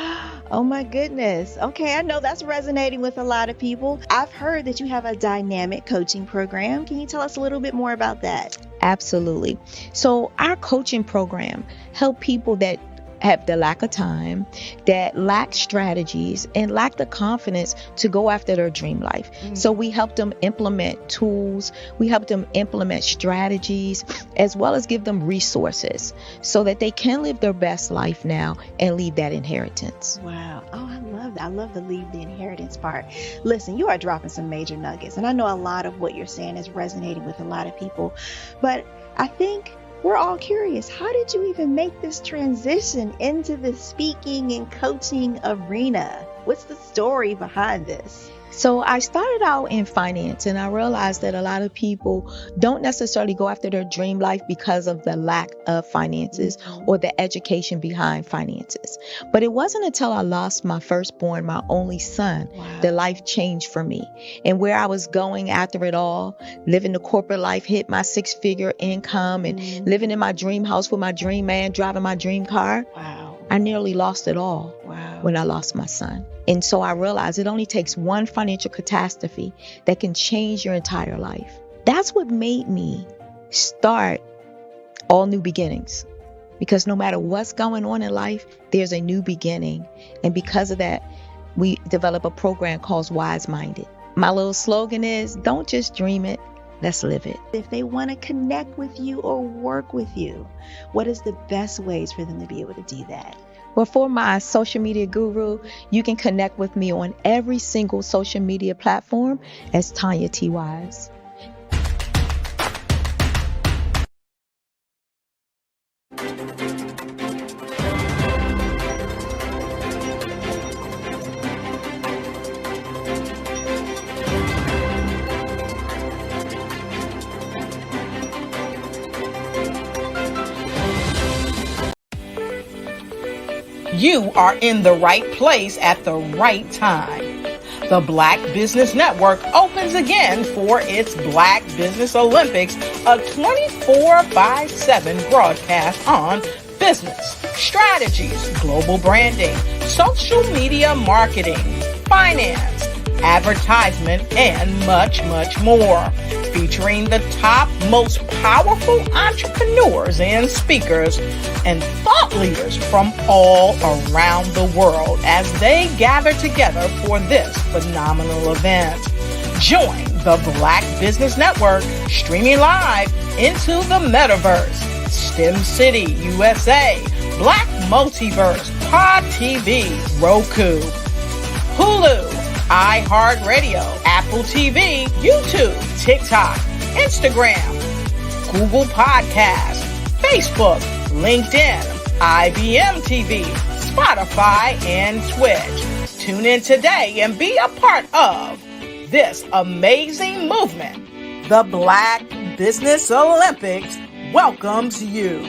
Oh my goodness. Okay, I know that's resonating with a lot of people. I've heard that you have a dynamic coaching program. Can you tell us a little bit more about that? Absolutely. So our coaching program help people that have the lack of time, that lack strategies, and lack the confidence to go after their dream life. So we help them implement tools, we help them implement strategies, as well as give them resources so that they can live their best life now and leave that inheritance. Wow. Oh, I love that. I love the leave the inheritance part. Listen, you are dropping some major nuggets, and I know a lot of what you're saying is resonating with a lot of people, but I think we're all curious. How did you even make this transition into the speaking and coaching arena? What's the story behind this? So I started out in finance, and I realized that a lot of people don't necessarily go after their dream life because of the lack of finances or the education behind finances. But it wasn't until I lost my firstborn, my only son, that life changed for me. And where I was going after it all, living the corporate life, hit my 6-figure income and living in my dream house with my dream man, driving my dream car. I nearly lost it all when I lost my son. And so I realized it only takes one financial catastrophe that can change your entire life. That's what made me start All New Beginnings. Because no matter what's going on in life, there's a new beginning. And because of that, we develop a program called Wise Minded. My little slogan is, don't just dream it, let's live it. If they want to connect with you or work with you, what is the best ways for them to be able to do that? Well, for my social media guru, you can connect with me on every single social media platform as Tanya T. Wise. You are in the right place at the right time. The Black Business Network opens again for its Black Business Olympics, a 24/7 broadcast on business, strategies, global branding, social media marketing, finance, advertisement, and much, much more. Featuring the top, most powerful entrepreneurs and speakers and thought leaders from all around the world as they gather together for this phenomenal event. Join the Black Business Network streaming live into the metaverse, STEM City, USA, Black Multiverse, Pod TV, Roku, Hulu, iHeartRadio, Apple TV, YouTube, TikTok, Instagram, Google Podcasts, Facebook, LinkedIn, IBM TV, Spotify, and Twitch. Tune in today and be a part of this amazing movement. The Black Business Olympics welcomes you.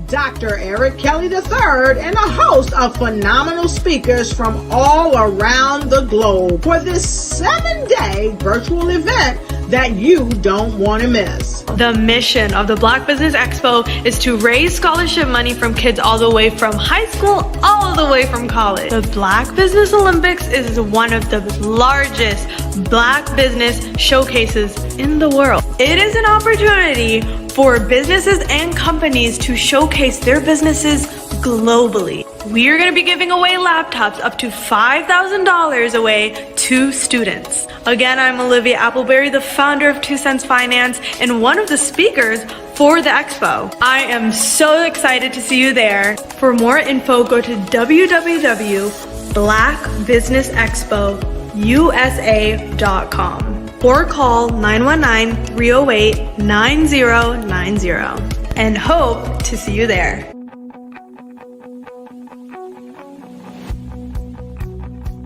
Dr. Eric Kelly III, and a host of phenomenal speakers from all around the globe for this 7-day virtual event that you don't want to miss. The mission of the Black Business Expo is to raise scholarship money from kids all the way from high school, all the way from college. The Black Business Olympics is one of the largest Black business showcases in the world. It is an opportunity for businesses and companies to showcase their businesses globally. We are going to be giving away laptops up to $5,000 away to students. Again, I'm Olivia Appleberry, the founder of 2 Cents Finance and one of the speakers for the expo. I am so excited to see you there. For more info, go to www.blackbusinessexpousa.com or call 919-308-9090 and hope to see you there.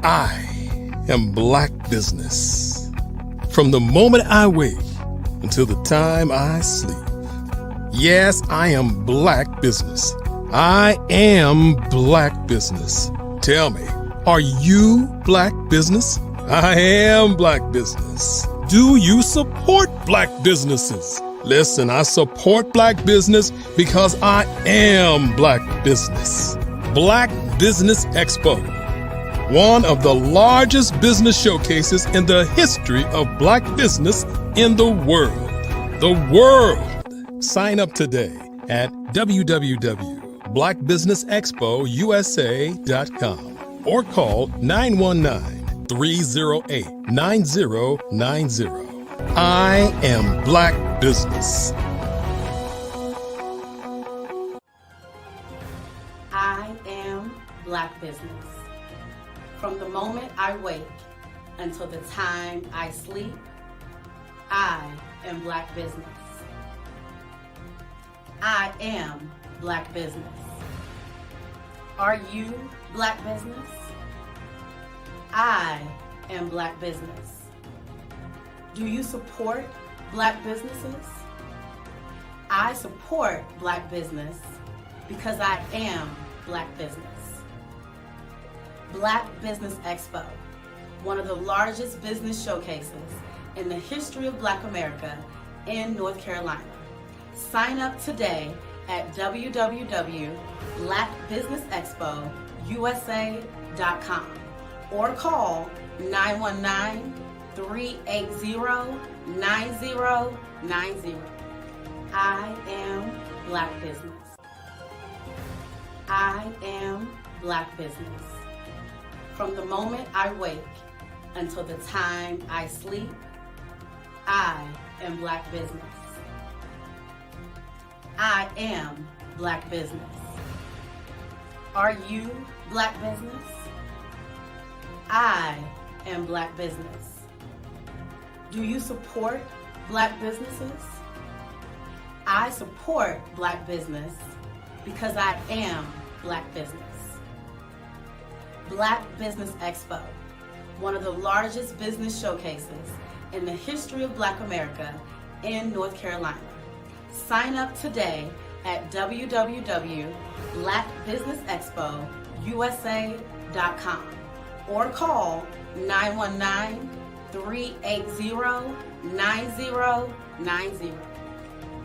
I am Black business. From the moment I wake until the time I sleep. Yes, I am Black business. I am Black business. Tell me, are you Black business? I am Black business. Do you support Black businesses? Listen, I support Black business because I am Black business. Black Business Expo, one of the largest business showcases in the history of Black business in the world. The world! Sign up today at www.blackbusinessexpousa.com or call 919-308-9090. I am Black business. I am Black business. From the moment I wake until the time I sleep, I am Black business. I am Black business. Are you Black business? I am Black business. Do you support Black businesses? I support Black business because I am Black business. Black Business Expo, one of the largest business showcases in the history of Black America in North Carolina. Sign up today at www.blackbusinessexpousa.com or call 919-380-9090. I am Black business. I am Black business. From the moment I wake until the time I sleep, I am Black business. I am Black business. Are you Black business? I am Black business. Do you support Black businesses? I support Black business because I am Black business. Black Business Expo, one of the largest business showcases in the history of Black America in North Carolina. Sign up today at www.blackbusinessexpousa.com or call 919-380-9090.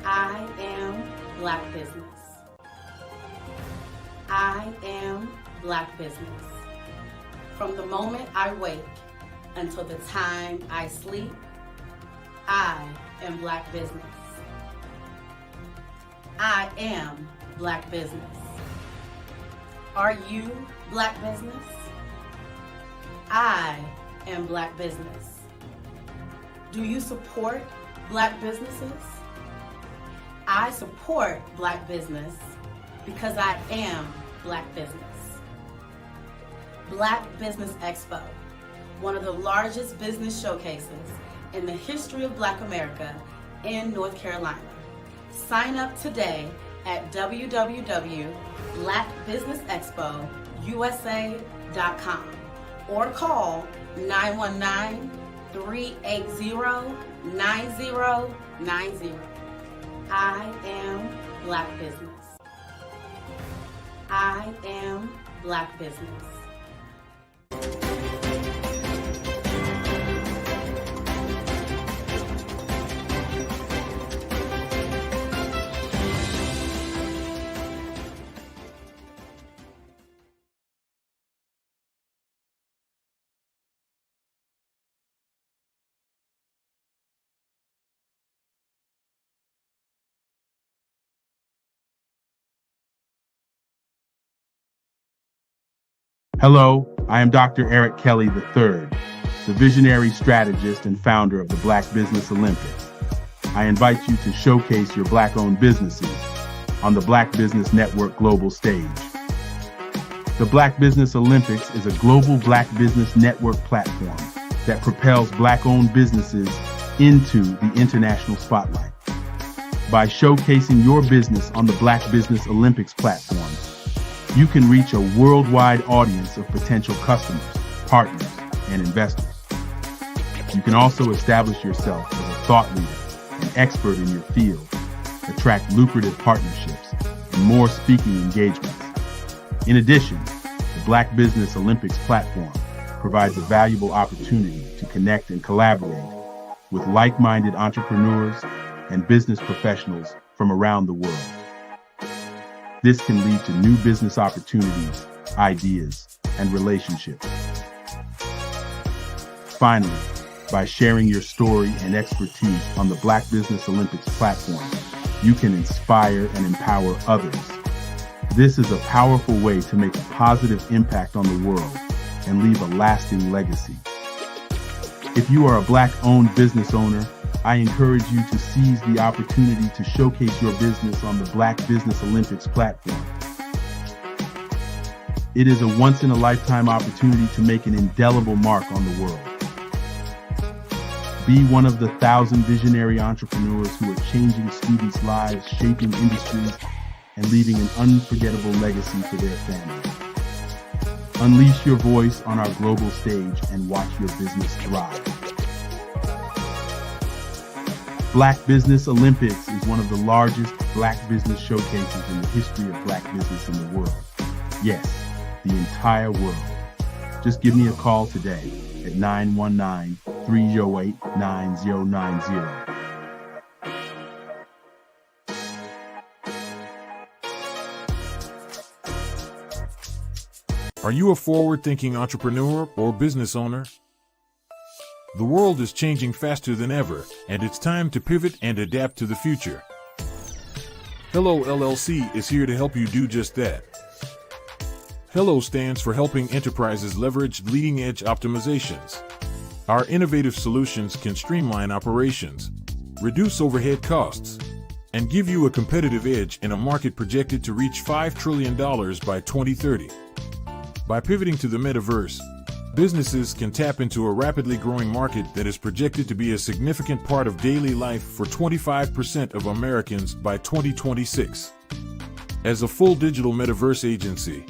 I am Black business. I am Black business. From the moment I wake until the time I sleep, I am Black business. I am Black business. Are you Black business? I am Black business. Do you support Black businesses? I support Black business because I am Black business. Black Business Expo, one of the largest business showcases in the history of Black America in North Carolina. Sign up today at www.blackbusinessexpousa.com or call 919-380-9090. I am Black business. I am Black business. Hello, I am Dr. Eric Kelly III, the visionary strategist and founder of the Black Business Olympics. I invite you to showcase your Black-owned businesses on the Black Business Network global stage. The Black Business Olympics is a global Black Business Network platform that propels Black-owned businesses into the international spotlight. By showcasing your business on the Black Business Olympics platform, you can reach a worldwide audience of potential customers, partners, and investors. You can also establish yourself as a thought leader, an expert in your field, attract lucrative partnerships, and more speaking engagements. In addition, the Black Business Olympics platform provides a valuable opportunity to connect and collaborate with like-minded entrepreneurs and business professionals from around the world. This can lead to new business opportunities, ideas, and relationships. Finally, by sharing your story and expertise on the Black Business Olympics platform, you can inspire and empower others. This is a powerful way to make a positive impact on the world and leave a lasting legacy. If you are a Black-owned business owner, I encourage you to seize the opportunity to showcase your business on the Black Business Olympics platform. It is a once-in-a-lifetime opportunity to make an indelible mark on the world. Be one of the 1,000 visionary entrepreneurs who are changing students' lives, shaping industries, and leaving an unforgettable legacy for their families. Unleash your voice on our global stage and watch your business thrive. Black Business Olympics is one of the largest Black business showcases in the history of Black business in the world. Yes, the entire world. Just give me a call today at 919-308-9090. Are you a forward-thinking entrepreneur or business owner? The world is changing faster than ever, and it's time to pivot and adapt to the future. Hello LLC is here to help you do just that. Hello stands for helping enterprises leverage leading-edge optimizations. Our innovative solutions can streamline operations, reduce overhead costs, and give you a competitive edge in a market projected to reach $5 trillion by 2030. By pivoting to the metaverse, businesses can tap into a rapidly growing market that is projected to be a significant part of daily life for 25% of Americans by 2026. As a full digital metaverse agency,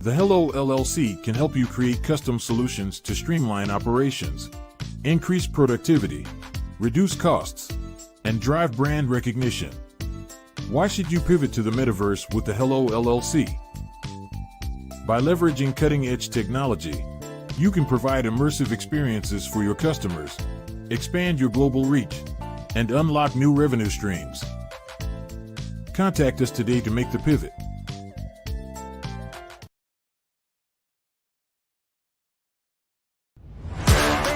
the Hello LLC can help you create custom solutions to streamline operations, increase productivity, reduce costs, and drive brand recognition. Why should you pivot to the metaverse with the Hello LLC? By leveraging cutting-edge technology, you can provide immersive experiences for your customers, expand your global reach, and unlock new revenue streams. Contact us today to make the pivot.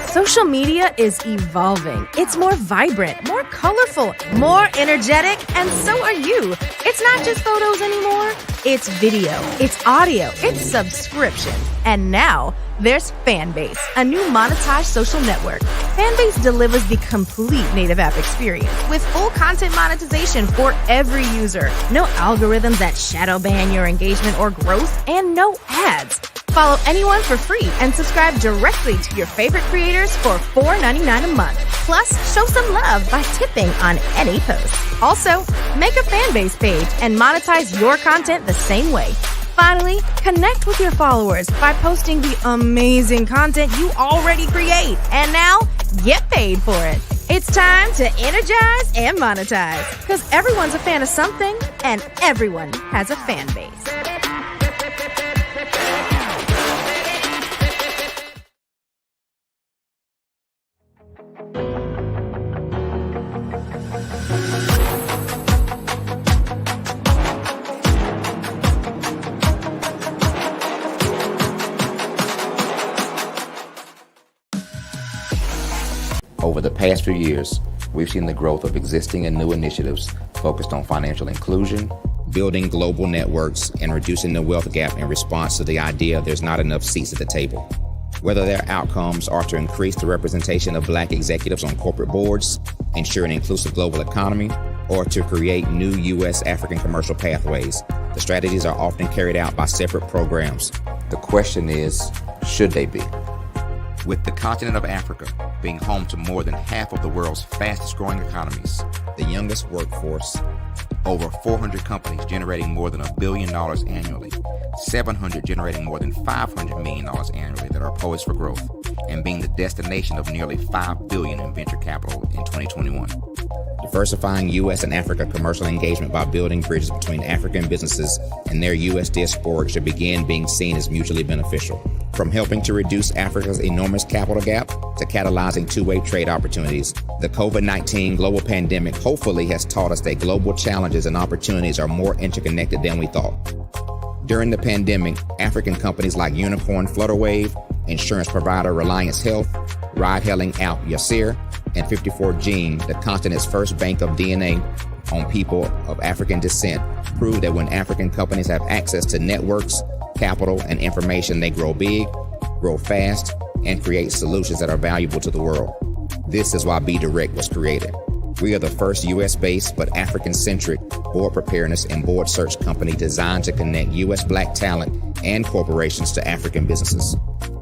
Social media is evolving. It's more vibrant, more colorful, more energetic, and so are you. It's not just photos anymore. It's video, it's audio, it's subscription. And now, there's Fanbase, a new monetized social network. Fanbase delivers the complete native app experience with full content monetization for every user. No algorithms that shadow ban your engagement or growth, and no ads. Follow anyone for free and subscribe directly to your favorite creators for $4.99 a month. Plus, show some love by tipping on any post. Also, make a Fanbase page and monetize your content the same way. Finally, connect with your followers by posting the amazing content you already create. And now, get paid for it. It's time to energize and monetize. Because everyone's a fan of something, and everyone has a fan base. Over the past few years, we've seen the growth of existing and new initiatives focused on financial inclusion, building global networks, and reducing the wealth gap in response to the idea there's not enough seats at the table. Whether their outcomes are to increase the representation of Black executives on corporate boards, ensure an inclusive global economy, or to create new U.S. African commercial pathways, the strategies are often carried out by separate programs. The question is, should they be? With the continent of Africa being home to more than half of the world's fastest growing economies, the youngest workforce, over 400 companies generating more than $1 billion annually, 700 generating more than $500 million annually that are poised for growth, and being the destination of nearly $5 billion in venture capital in 2021. Diversifying U.S. and Africa commercial engagement by building bridges between African businesses and their U.S. diaspora should begin being seen as mutually beneficial. From helping to reduce Africa's enormous capital gap to catalyzing two-way trade opportunities, the COVID-19 global pandemic hopefully has taught us that global challenges and opportunities are more interconnected than we thought. During the pandemic, African companies like Unicorn Flutterwave, insurance provider Reliance Health, ride-hailing app Yasir, and 54Gene, the continent's first bank of DNA on people of African descent, proved that when African companies have access to networks, capital, and information, they grow big, grow fast, and create solutions that are valuable to the world. This is why Be Direct was created. We are the first U.S.-based but African-centric board preparedness and board search company designed to connect U.S. Black talent and corporations to African businesses.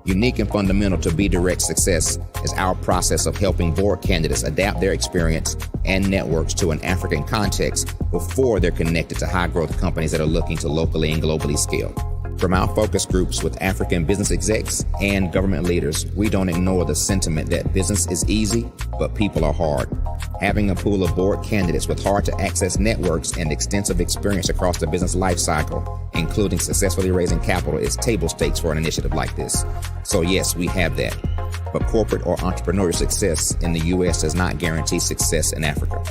Unique and fundamental to Be Direct's success is our process of helping board candidates adapt their experience and networks to an African context before they're connected to high-growth companies that are looking to locally and globally scale. From our focus groups with African business execs and government leaders, we don't ignore the sentiment that business is easy, but people are hard. Having a pool of board candidates with hard-to-access networks and extensive experience across the business life cycle, including successfully raising capital, is table stakes for an initiative like this. So yes, we have that. But corporate or entrepreneurial success in the U.S. does not guarantee success in Africa.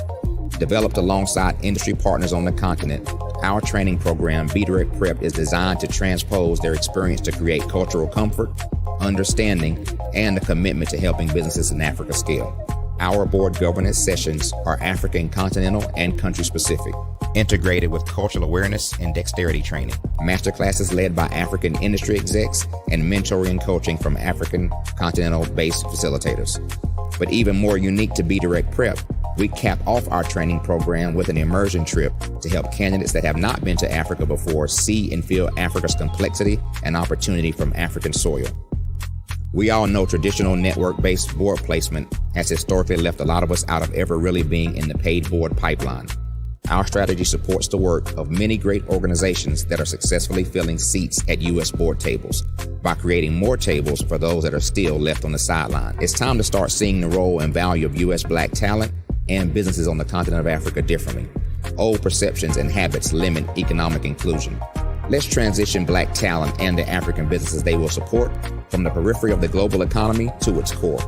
Developed alongside industry partners on the continent, our training program, Be Direct Prep, is designed to transpose their experience to create cultural comfort, understanding, and a commitment to helping businesses in Africa scale. Our board governance sessions are African continental and country specific, integrated with cultural awareness and dexterity training, masterclasses led by African industry execs, and mentoring and coaching from African continental-based facilitators. But even more unique to Be Direct Prep, we cap off our training program with an immersion trip to help candidates that have not been to Africa before see and feel Africa's complexity and opportunity from African soil. We all know traditional network-based board placement has historically left a lot of us out of ever really being in the paid board pipeline. Our strategy supports the work of many great organizations that are successfully filling seats at U.S. board tables by creating more tables for those that are still left on the sideline. It's time to start seeing the role and value of U.S. Black talent and businesses on the continent of Africa differently. Old perceptions and habits limit economic inclusion. Let's transition Black talent and the African businesses they will support from the periphery of the global economy to its core.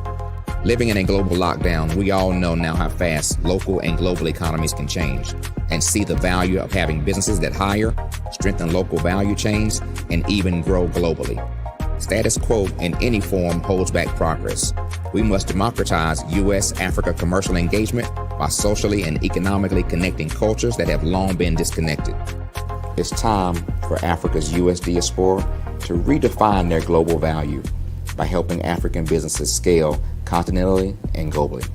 Living in a global lockdown, we all know now how fast local and global economies can change, and see the value of having businesses that hire, strengthen local value chains, and even grow globally. Status quo in any form holds back progress. We must democratize U.S.-Africa commercial engagement by socially and economically connecting cultures that have long been disconnected. It's time for Africa's U.S. diaspora to redefine their global value by helping African businesses scale continentally and globally.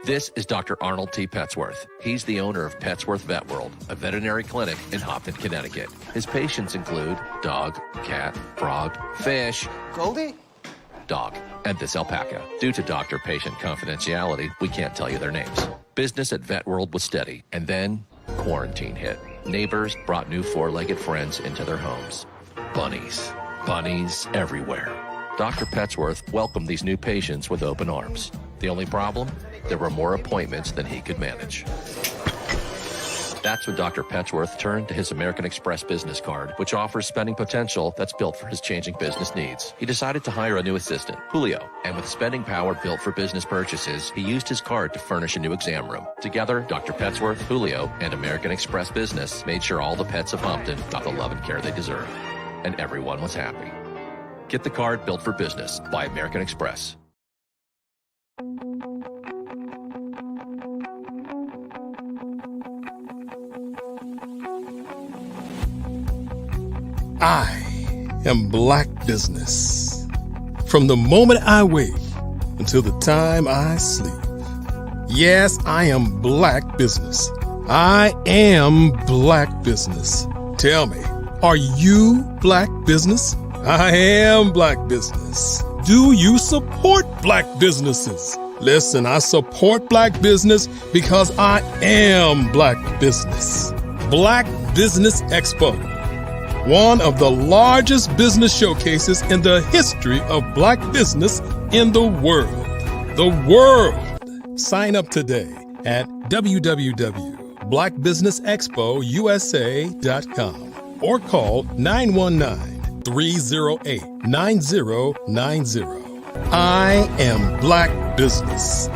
This is Dr. Arnold T. Petsworth. He's the owner of Petsworth Vet World, a veterinary clinic in Hopton, Connecticut. His patients include dog, cat, frog, fish, Goldie, dog, and this alpaca. Due to doctor-patient confidentiality, we can't tell you their names. Business at Vet World was steady, and then quarantine hit. Neighbors brought new four-legged friends into their homes. Bunnies. Bunnies everywhere. Dr. Petsworth welcomed these new patients with open arms. The only problem? There were more appointments than he could manage. That's when Dr. Petsworth turned to his American Express business card, which offers spending potential that's built for his changing business needs. He decided to hire a new assistant, Julio, and with spending power built for business purchases, he used his card to furnish a new exam room. Together, Dr. Petsworth, Julio, and American Express Business made sure all the pets of Humpton got the love and care they deserve. And everyone was happy. Get the card built for business by American Express. I am Black business. From the moment I wake until the time I sleep. Yes, I am Black business. I am Black business. Tell me, are you Black business? I am Black business. Do you support Black businesses? Listen, I support Black business because I am Black business. Black Business Expo, one of the largest business showcases in the history of Black business in the world. The world! Sign up today at www.blackbusinessexpousa.com or call 919-308-9090. I am Black business.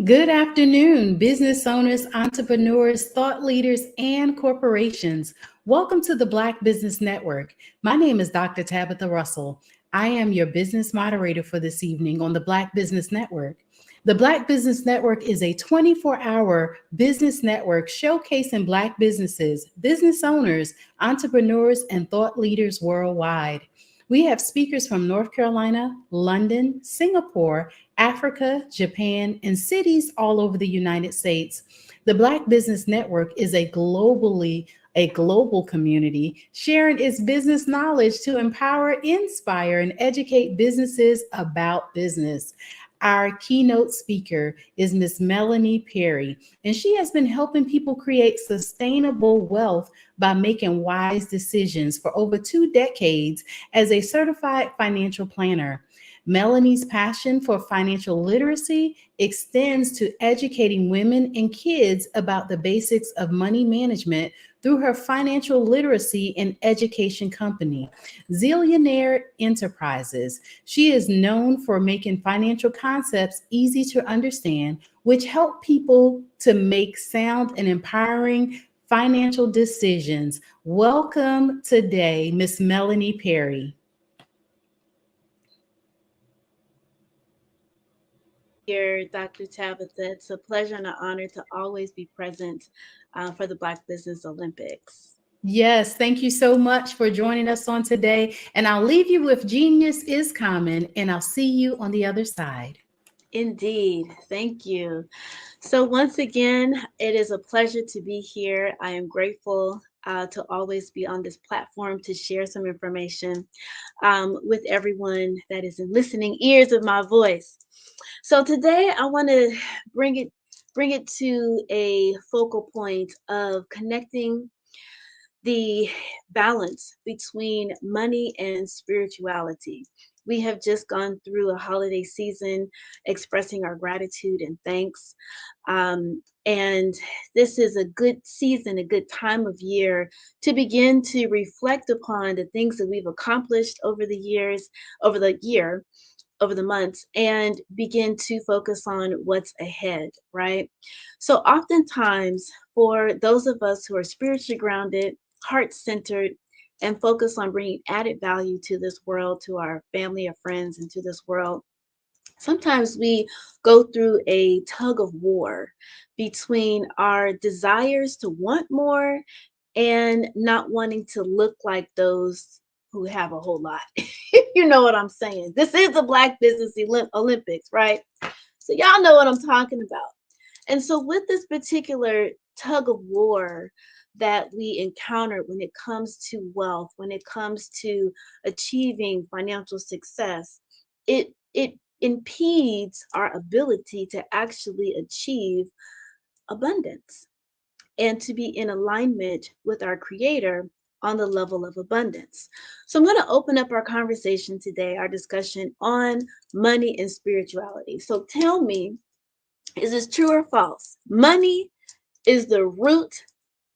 Good afternoon, business owners, entrepreneurs, thought leaders, and corporations. Welcome to the Black Business Network. My name is Dr. Tabitha Russell. I am your business moderator for this evening on the Black Business Network. The Black Business Network is a 24-hour business network showcasing Black businesses, business owners, entrepreneurs, and thought leaders worldwide. We have speakers from North Carolina, London, Singapore, Africa, Japan, and cities all over the United States. The Black Business Network is a global community sharing its business knowledge to empower, inspire, and educate businesses about business. Our keynote speaker is Miss Melanie Perry, and she has been helping people create sustainable wealth by making wise decisions for over 2 decades as a certified financial planner. Melanie's passion for financial literacy extends to educating women and kids about the basics of money management through her financial literacy and education company, Zillionaire Enterprises. She is known for making financial concepts easy to understand, which help people to make sound and empowering financial decisions. Welcome today, Miss Melanie Perry. Here, Dr. Tabitha. It's a pleasure and an honor to always be present for the Black Business Olympics. Yes, thank you so much for joining us on today. And I'll leave you with Genius is Common, and I'll see you on the other side. Indeed. Thank you. So once again, it is a pleasure to be here. I am grateful to always be on this platform to share some information with everyone that is in listening ears of my voice. So today I want to bring it to a focal point of connecting the balance between money and spirituality. We have just gone through a holiday season expressing our gratitude and thanks. And this is a good season, a good time of year to begin to reflect upon the things that we've accomplished over the years, over the months, and begin to focus on what's ahead, right? So oftentimes for those of us who are spiritually grounded, heart-centered, and focused on bringing added value to this world, to our family, our friends, and to this world, sometimes we go through a tug of war between our desires to want more and not wanting to look like those who have a whole lot. You know what I'm saying? This is the Black Business Olympics, right? So y'all know what I'm talking about. And so with this particular tug of war that we encounter when it comes to wealth, when it comes to achieving financial success, it impedes our ability to actually achieve abundance and to be in alignment with our Creator on the level of abundance. So I'm going to open up our conversation today, our discussion on money and spirituality. So tell me, is this true or false? Money is the root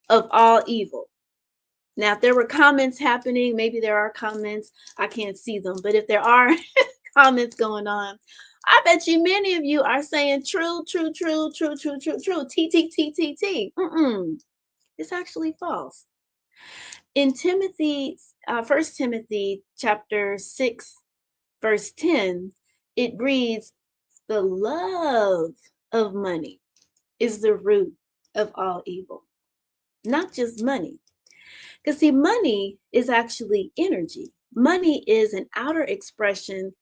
of all evil. Now, if there were comments happening, maybe there are comments, I can't see them, but if there are comments going on, I bet you many of you are saying true, true, true, true, true, true, true, T, T, T, T, T. It's actually false. In Timothy, 1 Timothy chapter 6, verse 10, it reads, the love of money is the root of all evil. Not just money. Because see, money is actually energy. Money is an outer expression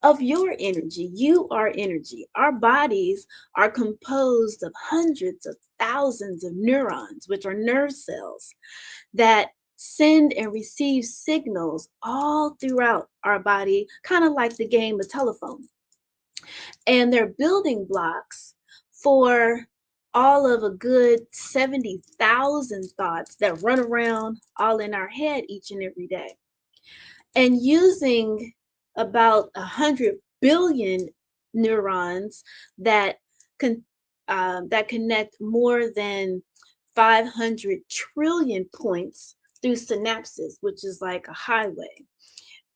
of your energy. You are energy. Our bodies are composed of hundreds of thousands of neurons, which are nerve cells that send and receive signals all throughout our body, kind of like the game of telephone. And they're building blocks for all of a good 70,000 thoughts that run around all in our head each and every day. And using about 100 billion neurons that connect more than 500 trillion points through synapses, which is like a highway,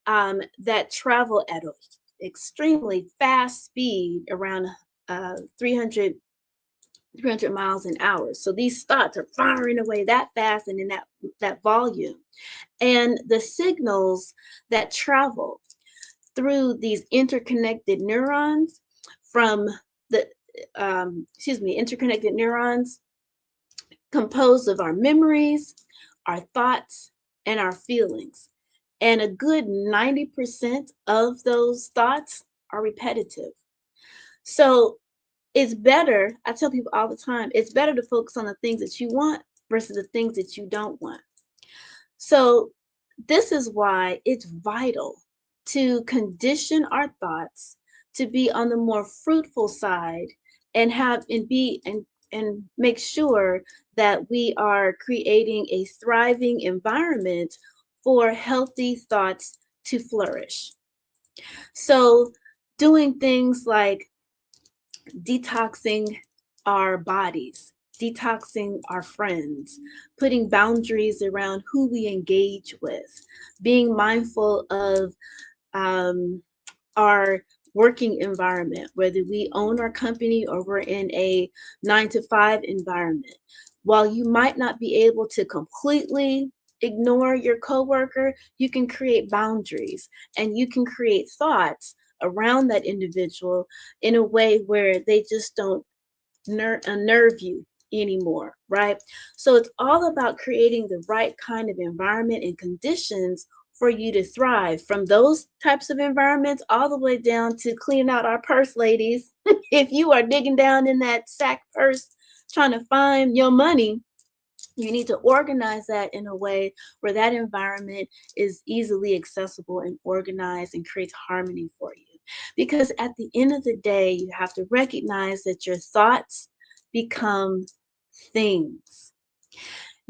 that travel at an extremely fast speed, around 300 miles an hour. So these thoughts are firing away that fast and in that volume. And the signals that travel through these interconnected neurons from the, interconnected neurons composed of our memories, our thoughts, and our feelings. And a good 90% of those thoughts are repetitive. So it's better, I tell people all the time, it's better to focus on the things that you want versus the things that you don't want. So this is why it's vital to condition our thoughts to be on the more fruitful side and make sure that we are creating a thriving environment for healthy thoughts to flourish. So doing things like detoxing our bodies, detoxing our friends, putting boundaries around who we engage with, being mindful of our working environment, whether we own our company or we're in a 9-to-5 environment. While you might not be able to completely ignore your coworker, you can create boundaries and you can create thoughts around that individual in a way where they just don't unnerve you anymore, right? So it's all about creating the right kind of environment and conditions for you to thrive, from those types of environments all the way down to cleaning out our purse, ladies. If you are digging down in that sack purse trying to find your money, you need to organize that in a way where that environment is easily accessible and organized and creates harmony for you. Because at the end of the day, you have to recognize that your thoughts become things.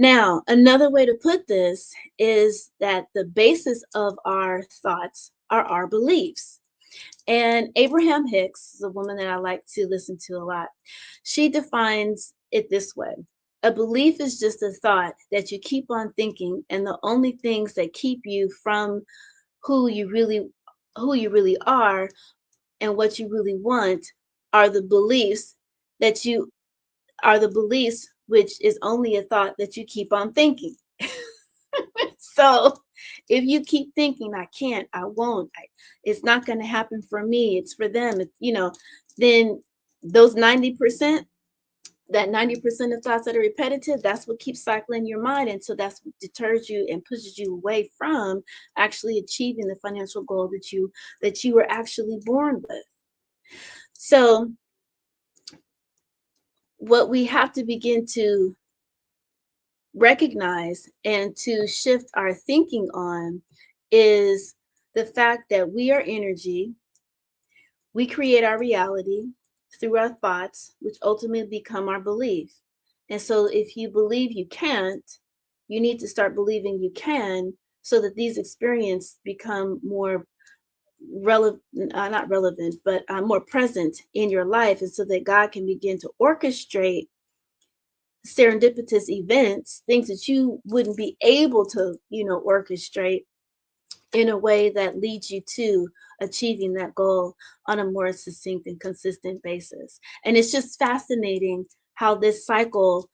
Now, another way to put this is that the basis of our thoughts are our beliefs. And Abraham Hicks is a woman that I like to listen to a lot. She defines it this way: a belief is just a thought that you keep on thinking, and the only things that keep you from who you really are and what you really want are the beliefs which is only a thought that you keep on thinking. So if you keep thinking, I can't, I won't, it's not going to happen for me, it's for them, then those 90%, that 90% of thoughts that are repetitive, that's what keeps cycling your mind. And so that's what deters you and pushes you away from actually achieving the financial goal that you were actually born with. So what we have to begin to recognize and to shift our thinking on is the fact that we are energy. We create our reality through our thoughts, which ultimately become our belief. And so if you believe you can't, you need to start believing you can, so that these experiences become more relevant, not relevant, but more present in your life, and so that God can begin to orchestrate serendipitous events, things that you wouldn't be able to, orchestrate in a way that leads you to achieving that goal on a more succinct and consistent basis. And it's just fascinating how this cycle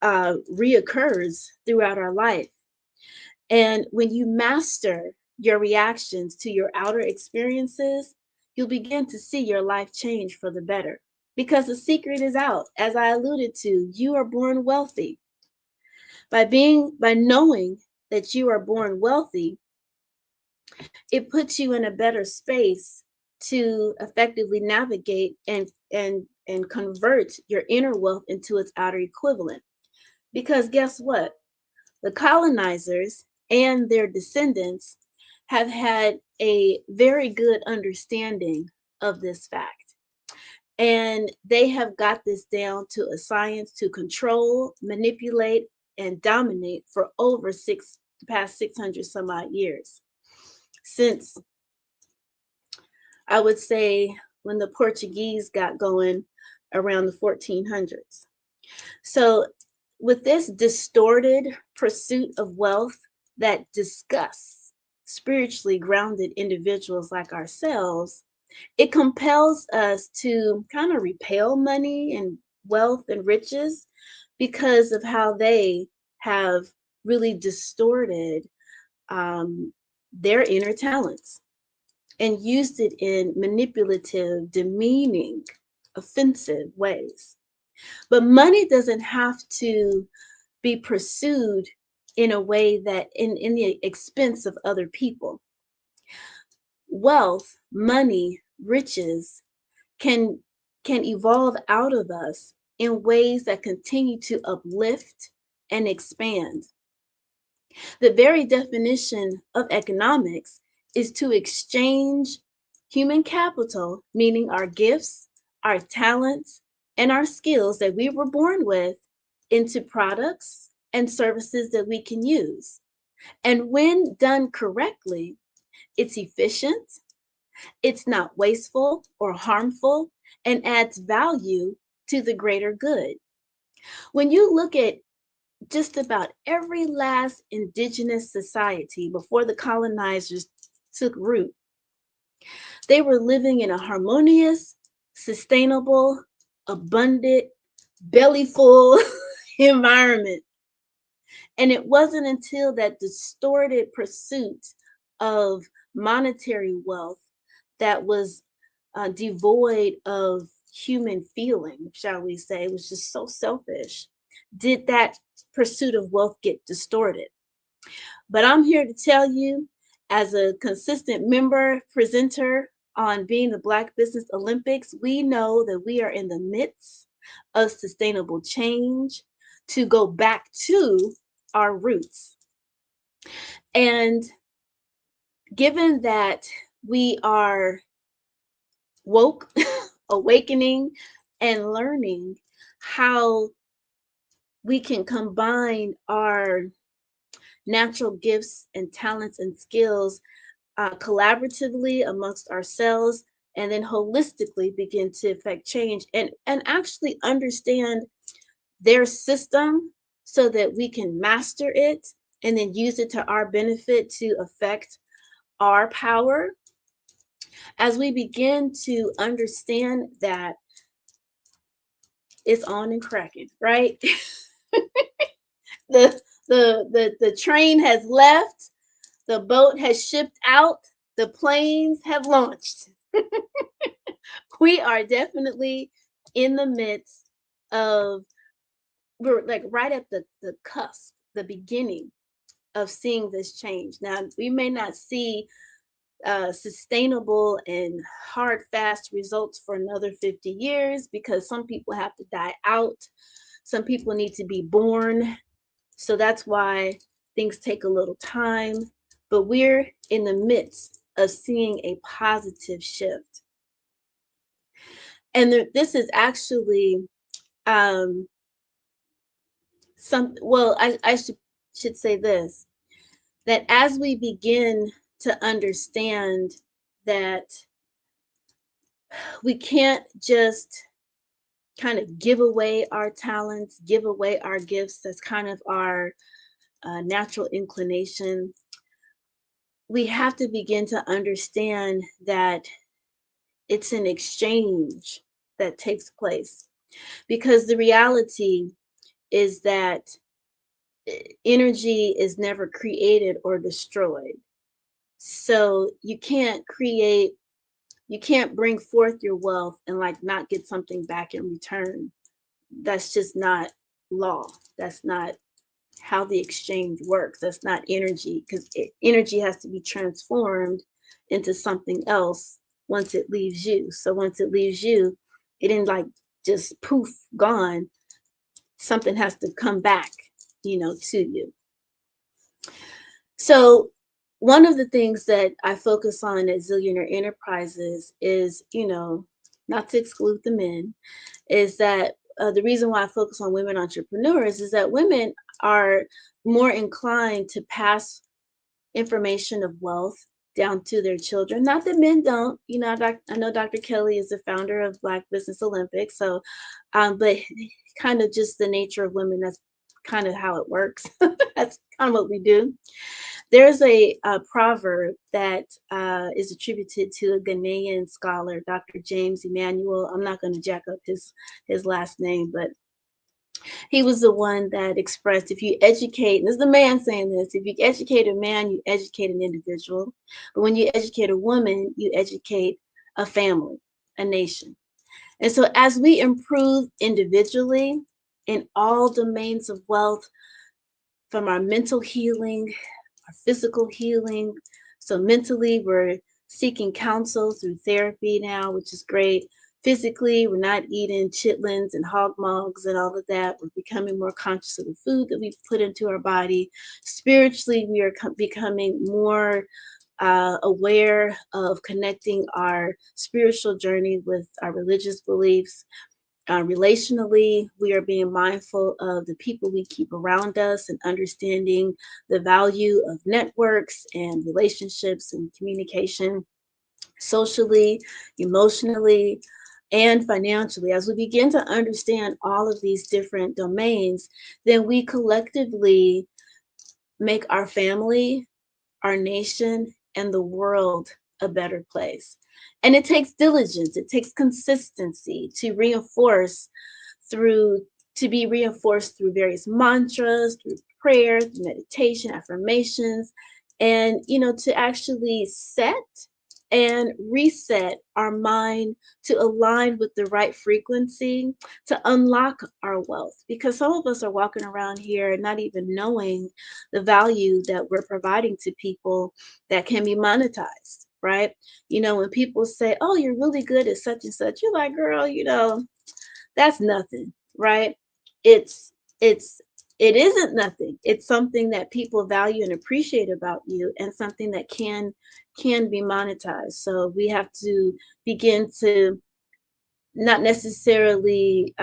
reoccurs throughout our life. And when you master your reactions to your outer experiences, you'll begin to see your life change for the better. Because the secret is out. As I alluded to, you are born wealthy. By knowing that you are born wealthy, it puts you in a better space to effectively navigate and convert your inner wealth into its outer equivalent. Because guess what? The colonizers and their descendants have had a very good understanding of this fact. And they have got this down to a science to control, manipulate, and dominate for over the past 600 some odd years. Since, I would say, when the Portuguese got going around the 1400s. So with this distorted pursuit of wealth that disgusts spiritually grounded individuals like ourselves, it compels us to kind of repel money and wealth and riches because of how they have really distorted their inner talents and used it in manipulative, demeaning, offensive ways. But money doesn't have to be pursued in a way that in the expense of other people. Wealth, money, riches can evolve out of us in ways that continue to uplift and expand. The very definition of economics is to exchange human capital, meaning our gifts, our talents, and our skills that we were born with, into products and services that we can use. And when done correctly, it's efficient, it's not wasteful or harmful, and adds value to the greater good. When you look at just about every last indigenous society before the colonizers took root, they were living in a harmonious, sustainable, abundant, bellyful environment. And it wasn't until that distorted pursuit of monetary wealth that was devoid of human feeling, shall we say, it was just so selfish, did that pursuit of wealth get distorted. But I'm here to tell you, as a consistent member presenter on Being the Black Business Olympics, we know that we are in the midst of sustainable change to go back to our roots. And given that we are woke, awakening, and learning how we can combine our natural gifts and talents and skills collaboratively amongst ourselves, and then holistically begin to affect change and actually understand their system so that we can master it and then use it to our benefit to affect our power. As we begin to understand that, it's on and cracking, right? The train has left, the boat has shipped out, the planes have launched. We are definitely in the midst of, we're like right at the cusp, the beginning of seeing this change. Now, we may not see sustainable and hard, fast results for another 50 years because some people have to die out. Some people need to be born. So that's why things take a little time. But we're in the midst of seeing a positive shift. And this is actually I should say this, that as we begin to understand that we can't just kind of give away our talents, give away our gifts, that's kind of our natural inclination. We have to begin to understand that it's an exchange that takes place, because the reality is that energy is never created or destroyed. So you can't bring forth your wealth and like not get something back in return. That's just not law. That's not how the exchange works. That's not energy, because energy has to be transformed into something else once it leaves you. So once it leaves you, it didn't like just poof, gone. Something has to come back, to you. So one of the things that I focus on at Zillionaire Enterprises is, not to exclude the men, is that the reason why I focus on women entrepreneurs is that women are more inclined to pass information of wealth down to their children. Not that men don't, I know Dr. Kelly is the founder of Black Business Olympics. So, but kind of just the nature of women, that's kind of how it works. That's kind of what we do. There's a proverb that is attributed to a Ghanaian scholar, Dr. James Emmanuel. I'm not going to jack up his last name, but he was the one that expressed, if you educate, and this is the man saying this, if you educate a man, you educate an individual. But when you educate a woman, you educate a family, a nation. And so as we improve individually in all domains of wealth, from our mental healing, our physical healing. So mentally, we're seeking counsel through therapy now, which is great. Physically, we're not eating chitlins and hog mugs and all of that. We're becoming more conscious of the food that we put into our body. Spiritually, we are becoming more aware of connecting our spiritual journey with our religious beliefs. Relationally, we are being mindful of the people we keep around us and understanding the value of networks and relationships and communication. Socially, emotionally, and financially, as we begin to understand all of these different domains, then we collectively make our family, our nation, and the world a better place. And it takes diligence, it takes consistency to be reinforced through various mantras, through prayer, through meditation, affirmations, and to actually set and reset our mind to align with the right frequency to unlock our wealth. Because some of us are walking around here not even knowing the value that we're providing to people that can be monetized, right? When people say, oh, you're really good at such and such, you're like, girl, that's nothing, right? It isn't nothing. It's something that people value and appreciate about you, and something that can be monetized. So we have to begin to not necessarily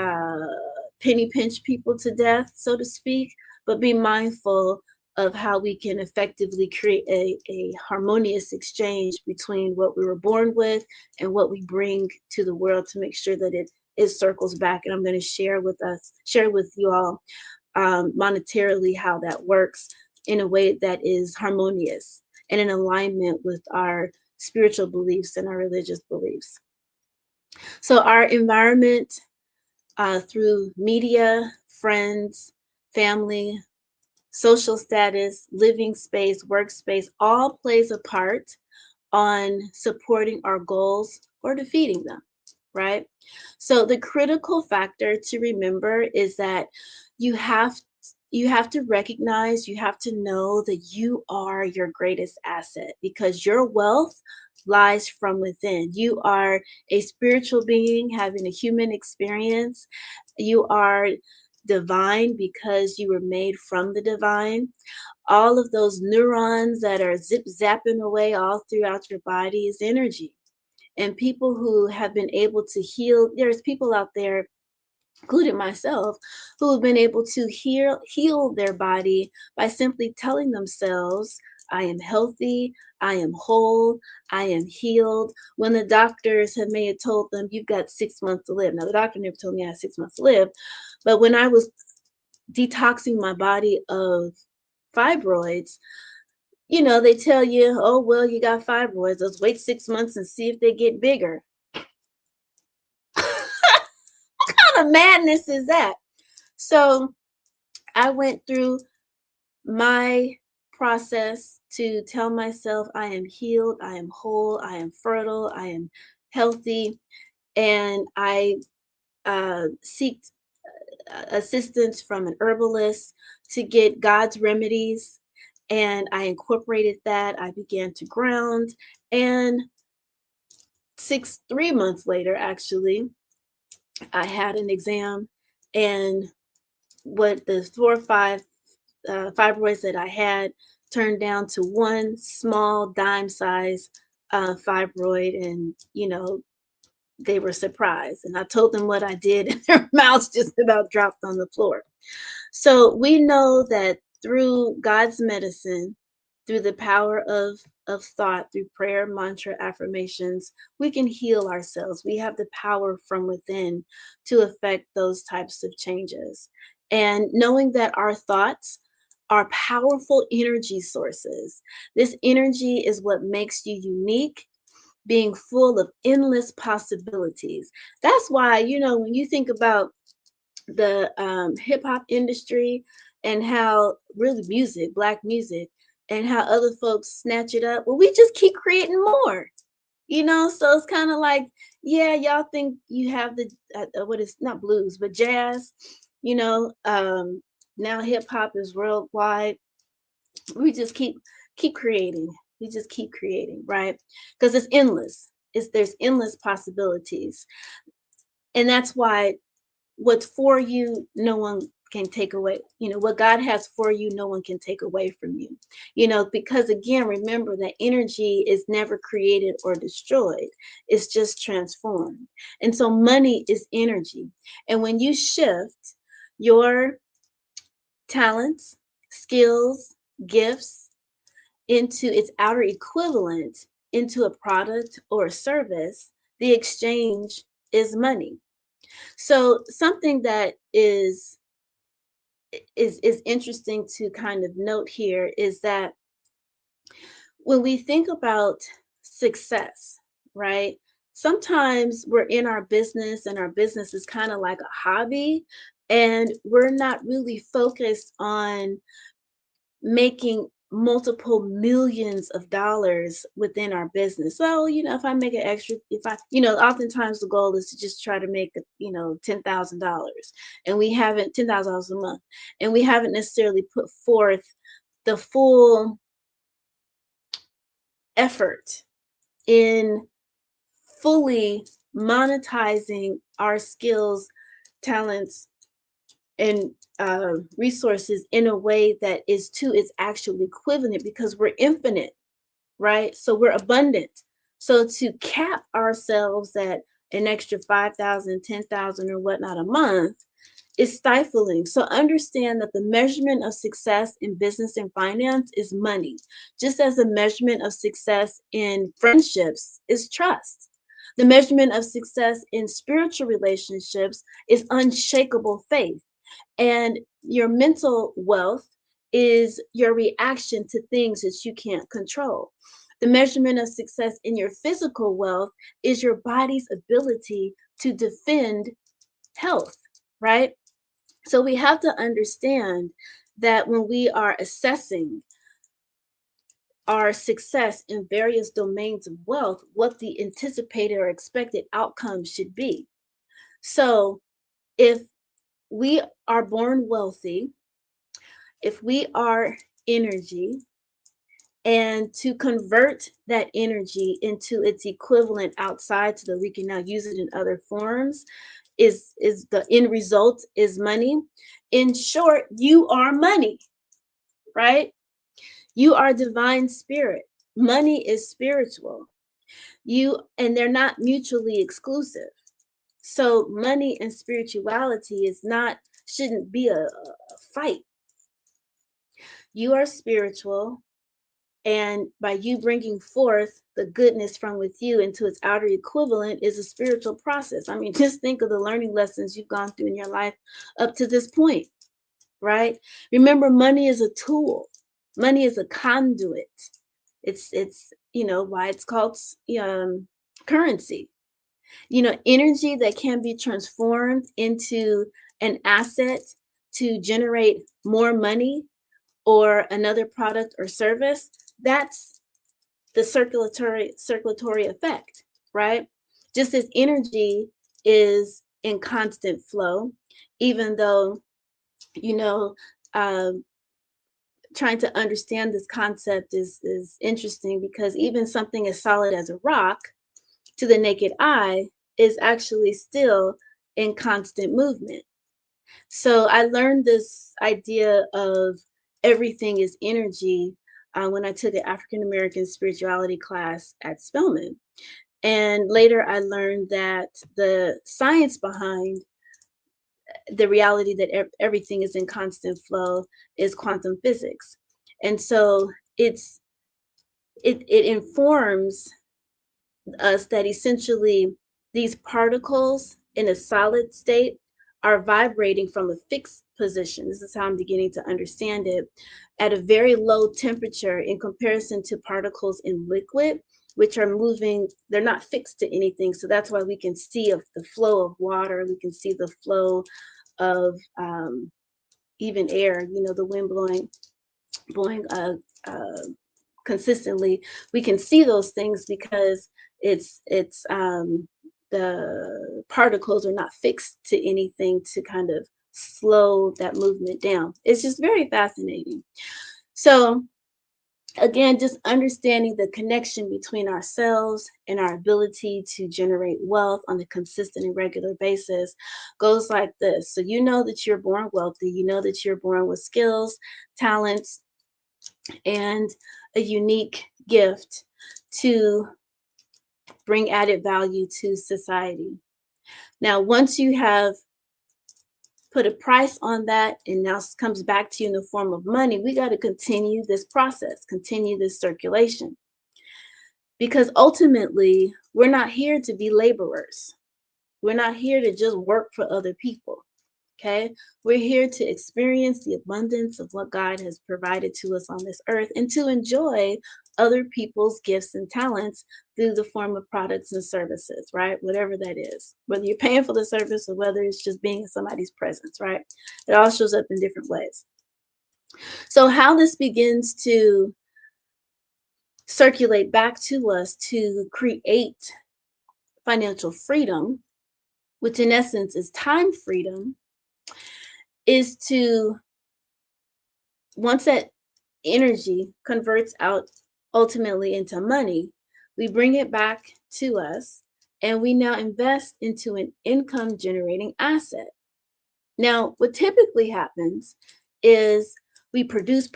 penny pinch people to death, so to speak, but be mindful of how we can effectively create a harmonious exchange between what we were born with and what we bring to the world, to make sure that it circles back. And I'm going to share with you all monetarily how that works in a way that is harmonious and in alignment with our spiritual beliefs and our religious beliefs. So our environment, through media, friends, family, social status, living space, workspace, all plays a part on supporting our goals or defeating them, right? So the critical factor to remember is that you have to recognize, you have to know that you are your greatest asset, because your wealth lies from within. You are a spiritual being having a human experience. You are divine because you were made from the divine. All of those neurons that are zip zapping away all throughout your body is energy. And people who have been able to heal, there's people out there including myself, who have been able to heal their body by simply telling themselves, I am healthy, I am whole, I am healed. When the doctors may have told them, you've got 6 months to live. Now, the doctor never told me I had 6 months to live, but when I was detoxing my body of fibroids, they tell you, oh, well, you got fibroids. Let's wait 6 months and see if they get bigger. What kind of madness is that? So I went through my process to tell myself I am healed, I am whole, I am fertile, I am healthy, and I seek assistance from an herbalist to get God's remedies. And I incorporated that. I began to ground, and 3 months later, actually, I had an exam, and what the 4 or 5 fibroids that I had turned down to one small dime size fibroid, and they were surprised. And I told them what I did, and their mouths just about dropped on the floor. So we know that through God's medicine, through the power of thought, through prayer, mantra, affirmations, we can heal ourselves. We have the power from within to affect those types of changes. And knowing that our thoughts are powerful energy sources. This energy is what makes you unique, being full of endless possibilities. That's why, when you think about the hip hop industry and how really music, Black music, and how other folks snatch it up. Well, we just keep creating more, so it's kind of like, yeah, y'all think you have the, what is not blues, but jazz, now hip hop is worldwide. We just keep creating. We just keep creating, right? Because it's endless. There's endless possibilities. And that's why what's for you, no one can take away. What God has for you, no one can take away from you. Because again, remember that energy is never created or destroyed. It's just transformed. And so money is energy. And when you shift your talents, skills, gifts into its outer equivalent, into a product or a service, the exchange is money. So something that is interesting to kind of note here is that when we think about success, right? Sometimes we're in our business and our business is kind of like a hobby, and we're not really focused on making multiple millions of dollars within our business. So, if I make an extra, oftentimes the goal is to just try to make, $10,000, and we haven't $10,000 a month, and we haven't necessarily put forth the full effort in fully monetizing our skills, talents, and resources in a way that is to its actual equivalent, because we're infinite, right? So we're abundant. So to cap ourselves at an extra 5,000, 10,000 or whatnot a month is stifling. So understand that the measurement of success in business and finance is money, just as the measurement of success in friendships is trust. The measurement of success in spiritual relationships is unshakable faith. And your mental wealth is your reaction to things that you can't control. The measurement of success in your physical wealth is your body's ability to defend health, right? So we have to understand that when we are assessing our success in various domains of wealth, what the anticipated or expected outcome should be. So if we are born wealthy, if we are energy, and to convert that energy into its equivalent outside so that we can now use it in other forms, is the end result is money. In short, you are money, right? You are divine spirit. Money is spiritual. And they're not mutually exclusive. So money and spirituality shouldn't be a fight. You are spiritual, and by you bringing forth the goodness from with you into its outer equivalent is a spiritual process. I mean, just think of the learning lessons you've gone through in your life up to this point, right? Remember, money is a tool. Money is a conduit. It's why it's called currency. Energy that can be transformed into an asset to generate more money or another product or service. That's the circulatory effect, right? Just as energy is in constant flow, even though, trying to understand this concept is interesting, because even something as solid as a rock to the naked eye is actually still in constant movement. So I learned this idea of everything is energy when I took an African American spirituality class at Spelman. And later I learned that the science behind the reality that everything is in constant flow is quantum physics. And so it informs us that essentially these particles in a solid state are vibrating from a fixed position. This is how I'm beginning to understand it, at a very low temperature in comparison to particles in liquid, which are moving. They're not fixed to anything. So that's why we can see the flow of water. We can see the flow of even air, the wind blowing consistently. We can see those things because the particles are not fixed to anything to kind of slow that movement down. It's just very fascinating. So again, just understanding the connection between ourselves and our ability to generate wealth on a consistent and regular basis goes like this. So you know that you're born wealthy, you know that you're born with skills, talents, and a unique gift to bring added value to society. Now, once you have put a price on that, and now comes back to you in the form of money, we got to continue this process, continue this circulation. Because ultimately, we're not here to be laborers. We're not here to just work for other people. Okay, we're here to experience the abundance of what God has provided to us on this earth, and to enjoy other people's gifts and talents through the form of products and services, right? Whatever that is, whether you're paying for the service or whether it's just being in somebody's presence, right? It all shows up in different ways. So how this begins to circulate back to us to create financial freedom, which in essence is time freedom, is to, once that energy converts out ultimately into money, we bring it back to us, and we now invest into an income generating asset. Now, what typically happens is we produce,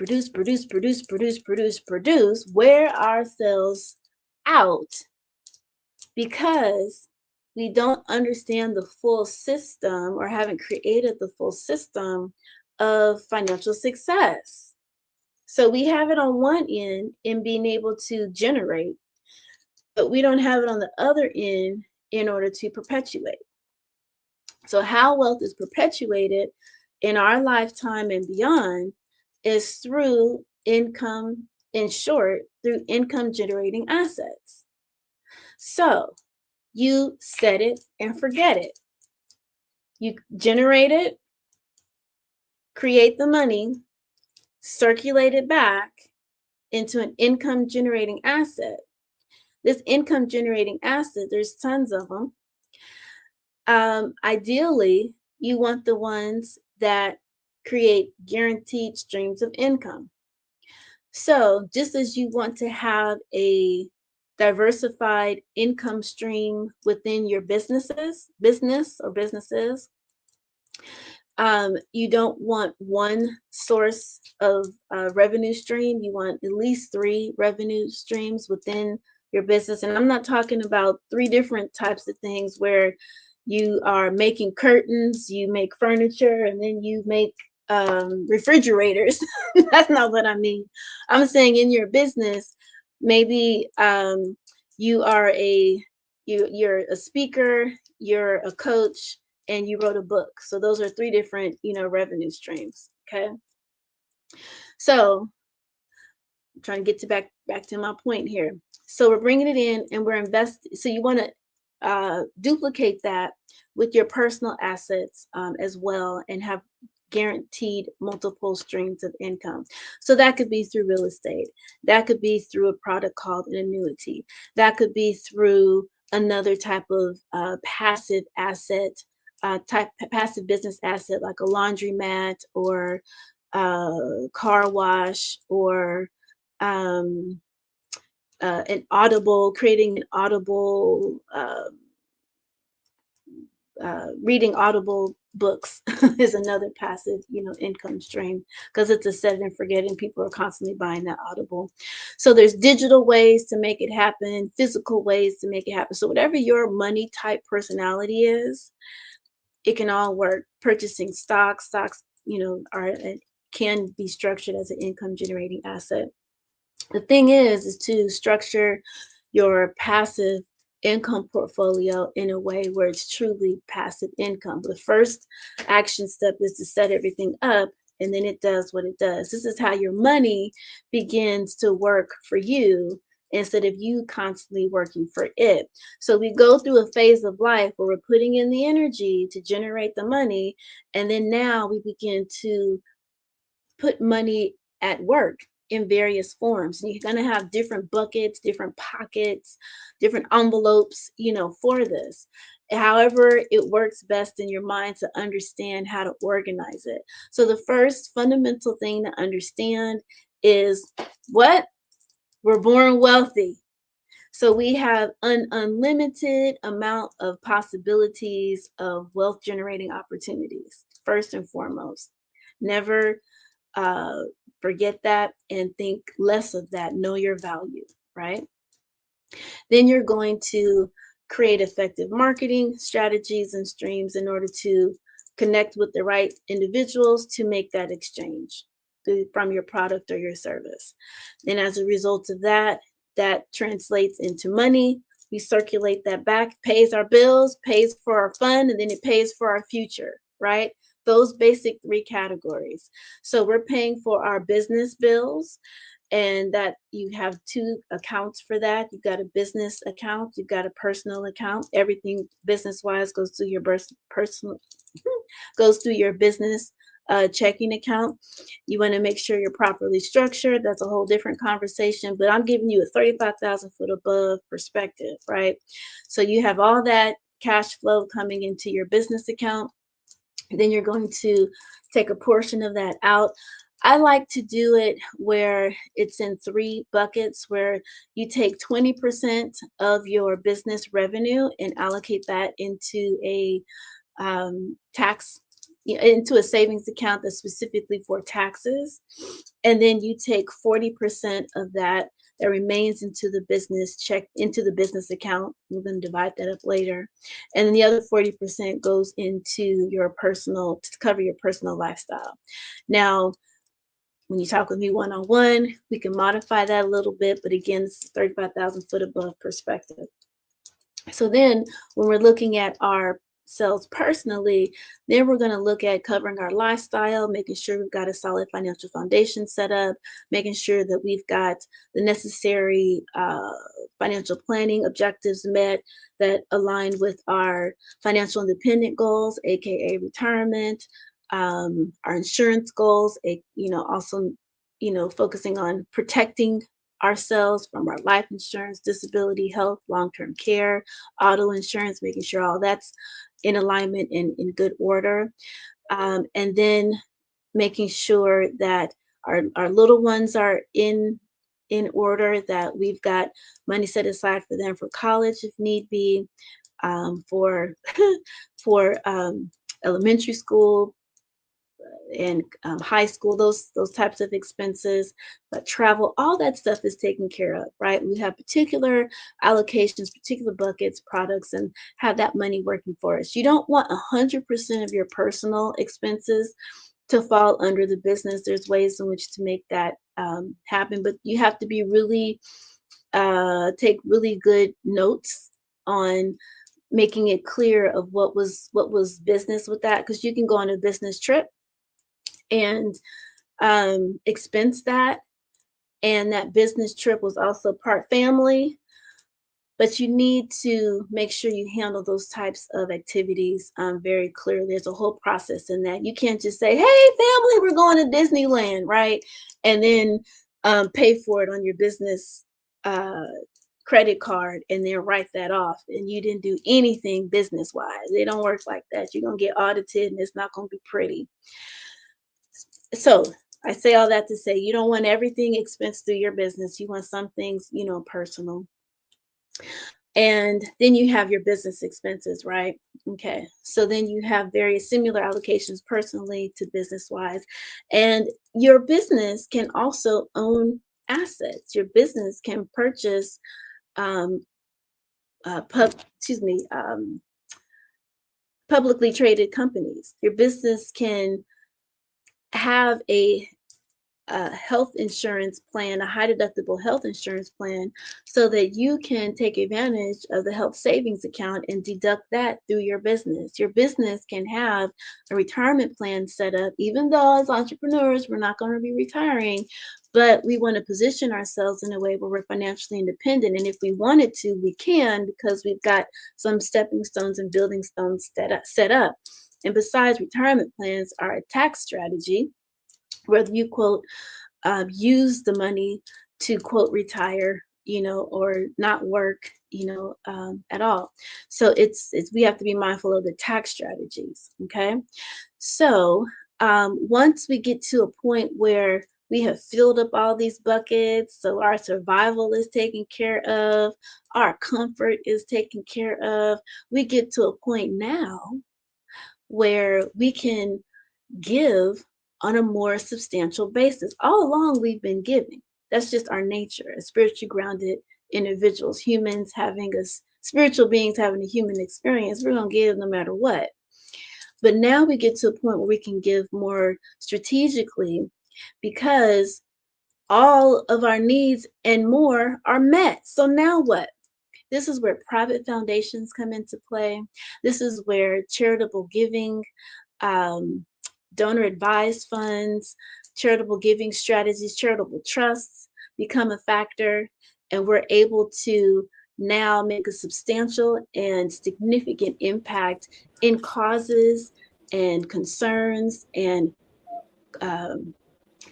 wear ourselves out, because we don't understand the full system, or haven't created the full system of financial success. So we have it on one end in being able to generate, but we don't have it on the other end in order to perpetuate. So how wealth is perpetuated in our lifetime and beyond is through income, in short, through income generating assets. So you set it and forget it. You generate it, create the money, circulate it back into an income generating asset. This income generating asset, there's tons of them. Ideally, you want the ones that create guaranteed streams of income. So just as you want to have a diversified income stream within your business, you don't want one source of revenue stream. You want at least 3 revenue streams within your business. And I'm not talking about 3 different types of things where you are making curtains, you make furniture, and then you make refrigerators. That's not what I mean. I'm saying in your business, maybe you're a speaker, you're a coach, and you wrote a book. So those are three different, revenue streams. Okay. So I'm trying to get back to my point here. So we're bringing it in and we're investing. So you want to duplicate that with your personal assets as well, and have guaranteed multiple streams of income. So that could be through real estate. That could be through a product called an annuity. That could be through another type of passive asset, passive business asset, like a laundromat or car wash, or creating an audible, reading audible books is another passive, income stream, because it's a set and forget, and people are constantly buying that audible. So there's digital ways to make it happen, physical ways to make it happen. So whatever your money type personality is, it can all work. Purchasing stocks, can be structured as an income generating asset. The thing is to structure your passive income portfolio in a way where it's truly passive income. The first action step is to set everything up, and then it does what it does. This is how your money begins to work for you instead of you constantly working for it. So we go through a phase of life where we're putting in the energy to generate the money, and then now we begin to put money at work in various forms. And you're going to have different buckets, different pockets, different envelopes, for this. However, it works best in your mind to understand how to organize it. So the first fundamental thing to understand is what? We're born wealthy. So we have an unlimited amount of possibilities of wealth generating opportunities, first and foremost. Never forget that and think less of that. Know your value, right? Then you're going to create effective marketing strategies and streams in order to connect with the right individuals to make that exchange from your product or your service. And as a result of that, that translates into money. We circulate that back, pays our bills, pays for our fun, and then it pays for our future, right? Those basic three categories. So we're paying for our business bills, and that you have two accounts for that. You've got a business account, you've got a personal account. Everything business-wise goes through your business checking account. You want to make sure you're properly structured. That's a whole different conversation, but I'm giving you a 35,000 foot above perspective, right? So you have all that cash flow coming into your business account. Then you're going to take a portion of that out. I like to do it where it's in three buckets, where you take 20% of your business revenue and allocate that into a into a savings account that's specifically for taxes. And then you take 40% of that remains into the business account. We're going to divide that up later. And then the other 40% goes into your to cover your personal lifestyle. Now, when you talk with me one-on-one, we can modify that a little bit, but again, this is 35,000 foot above perspective. So then when we're looking at ourselves personally, then we're going to look at covering our lifestyle, making sure we've got a solid financial foundation set up, making sure that we've got the necessary financial planning objectives met that align with our financial independent goals, aka retirement, our insurance goals, also, focusing on protecting ourselves from our life insurance, disability, health, long-term care, auto insurance, making sure all that's in alignment and in good order. And then making sure that our little ones are in order, that we've got money set aside for them for college if need be, for elementary school, and high school, those types of expenses, but travel, all that stuff is taken care of, right? We have particular allocations, particular buckets, products, and have that money working for us. You don't want 100% of your personal expenses to fall under the business. There's ways in which to make that happen, but you have to be really take really good notes on making it clear of what was business with that, because you can go on a business trip and expense that, and that business trip was also part family, but you need to make sure you handle those types of activities very clearly. There's a whole process in that. You can't just say, hey family, we're going to Disneyland, right? And then pay for it on your business credit card and then write that off, and you didn't do anything business wise. They don't work like that. You're gonna get audited and it's not gonna be pretty. So I say all that to say you don't want everything expensed through your business. You want some things, personal. And then you have your business expenses, right? Okay, so then you have various similar allocations personally to business wise, and your business can also own assets. Your business can purchase publicly traded companies. Your business can have a health insurance plan, a high deductible health insurance plan, so that you can take advantage of the health savings account and deduct that through your business. Your business can have a retirement plan set up, even though as entrepreneurs, we're not going to be retiring, but we want to position ourselves in a way where we're financially independent. And if we wanted to, we can, because we've got some stepping stones and building stones set up. And besides, retirement plans are a tax strategy, whether you quote use the money to quote retire, or not work, at all. So it's we have to be mindful of the tax strategies. Okay, so once we get to a point where we have filled up all these buckets, so our survival is taken care of, our comfort is taken care of, we get to a point now where we can give on a more substantial basis. All along we've been giving. That's just our nature as spiritually grounded individuals, humans having spiritual beings having a human experience. We're going to give no matter what. But now we get to a point where we can give more strategically, because all of our needs and more are met. So now what? This is where private foundations come into play. This is where charitable giving, donor advised funds, charitable giving strategies, charitable trusts become a factor, and we're able to now make a substantial and significant impact in causes and concerns and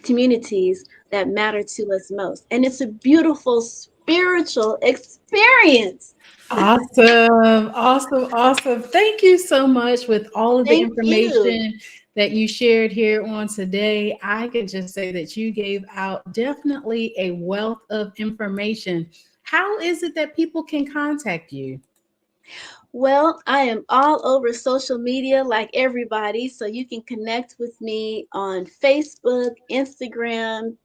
communities that matter to us most. And it's a beautiful spiritual experience. Awesome. Thank you so much with all of the Thank information you. that you shared here on today. I can just say that you gave out definitely a wealth of information. How is it that people can contact you? Well, I am all over social media like everybody, so you can connect with me on Facebook, Instagram.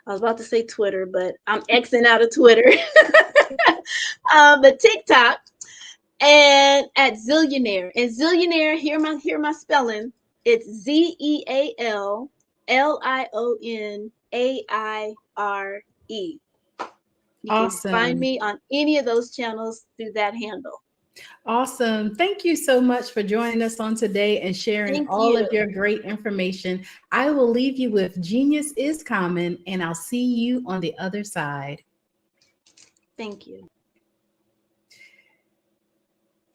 I was about to say Twitter, but I'm Xing out of Twitter. But TikTok, and at Zillionaire. And Zillionaire, hear my spelling. It's ZEALLIONAIRE. You can find me on any of those channels through that handle. Awesome. Thank you so much for joining us on today and sharing all of your great information. I will leave you with Genius is Common, and I'll see you on the other side. Thank you.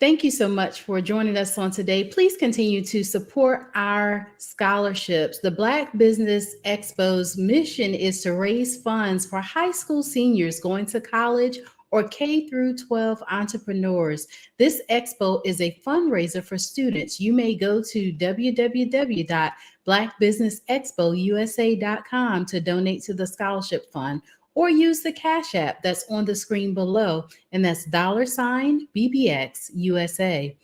Thank you so much for joining us on today. Please continue to support our scholarships. The Black Business Expo's mission is to raise funds for high school seniors going to college or K through 12 entrepreneurs. This expo is a fundraiser for students. You may go to www.blackbusinessexpousa.com to donate to the scholarship fund, or use the Cash App that's on the screen below, and that's $BBX USA.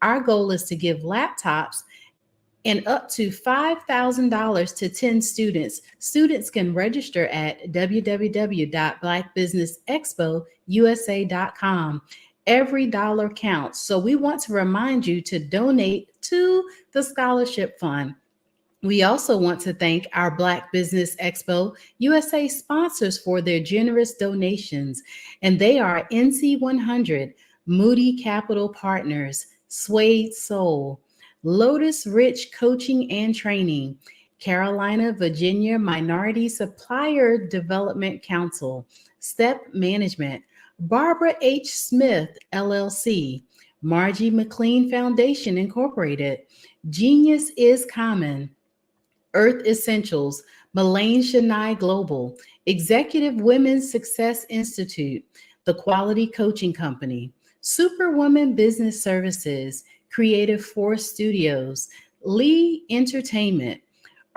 Our goal is to give laptops and up to $5,000 to 10 students. Students can register at www.blackbusinessexpousa.com. Every dollar counts. So we want to remind you to donate to the scholarship fund. We also want to thank our Black Business Expo USA sponsors for their generous donations, and they are NC100, Moody Capital Partners, Suede Soul, Lotus Rich Coaching and Training, Carolina, Virginia Minority Supplier Development Council, Step Management, Barbara H. Smith, LLC, Margie McLean Foundation, Incorporated, Genius is Common, Earth Essentials, Melaine Chennai Global, Executive Women's Success Institute, The Quality Coaching Company, Superwoman Business Services, Creative Force Studios, Lee Entertainment,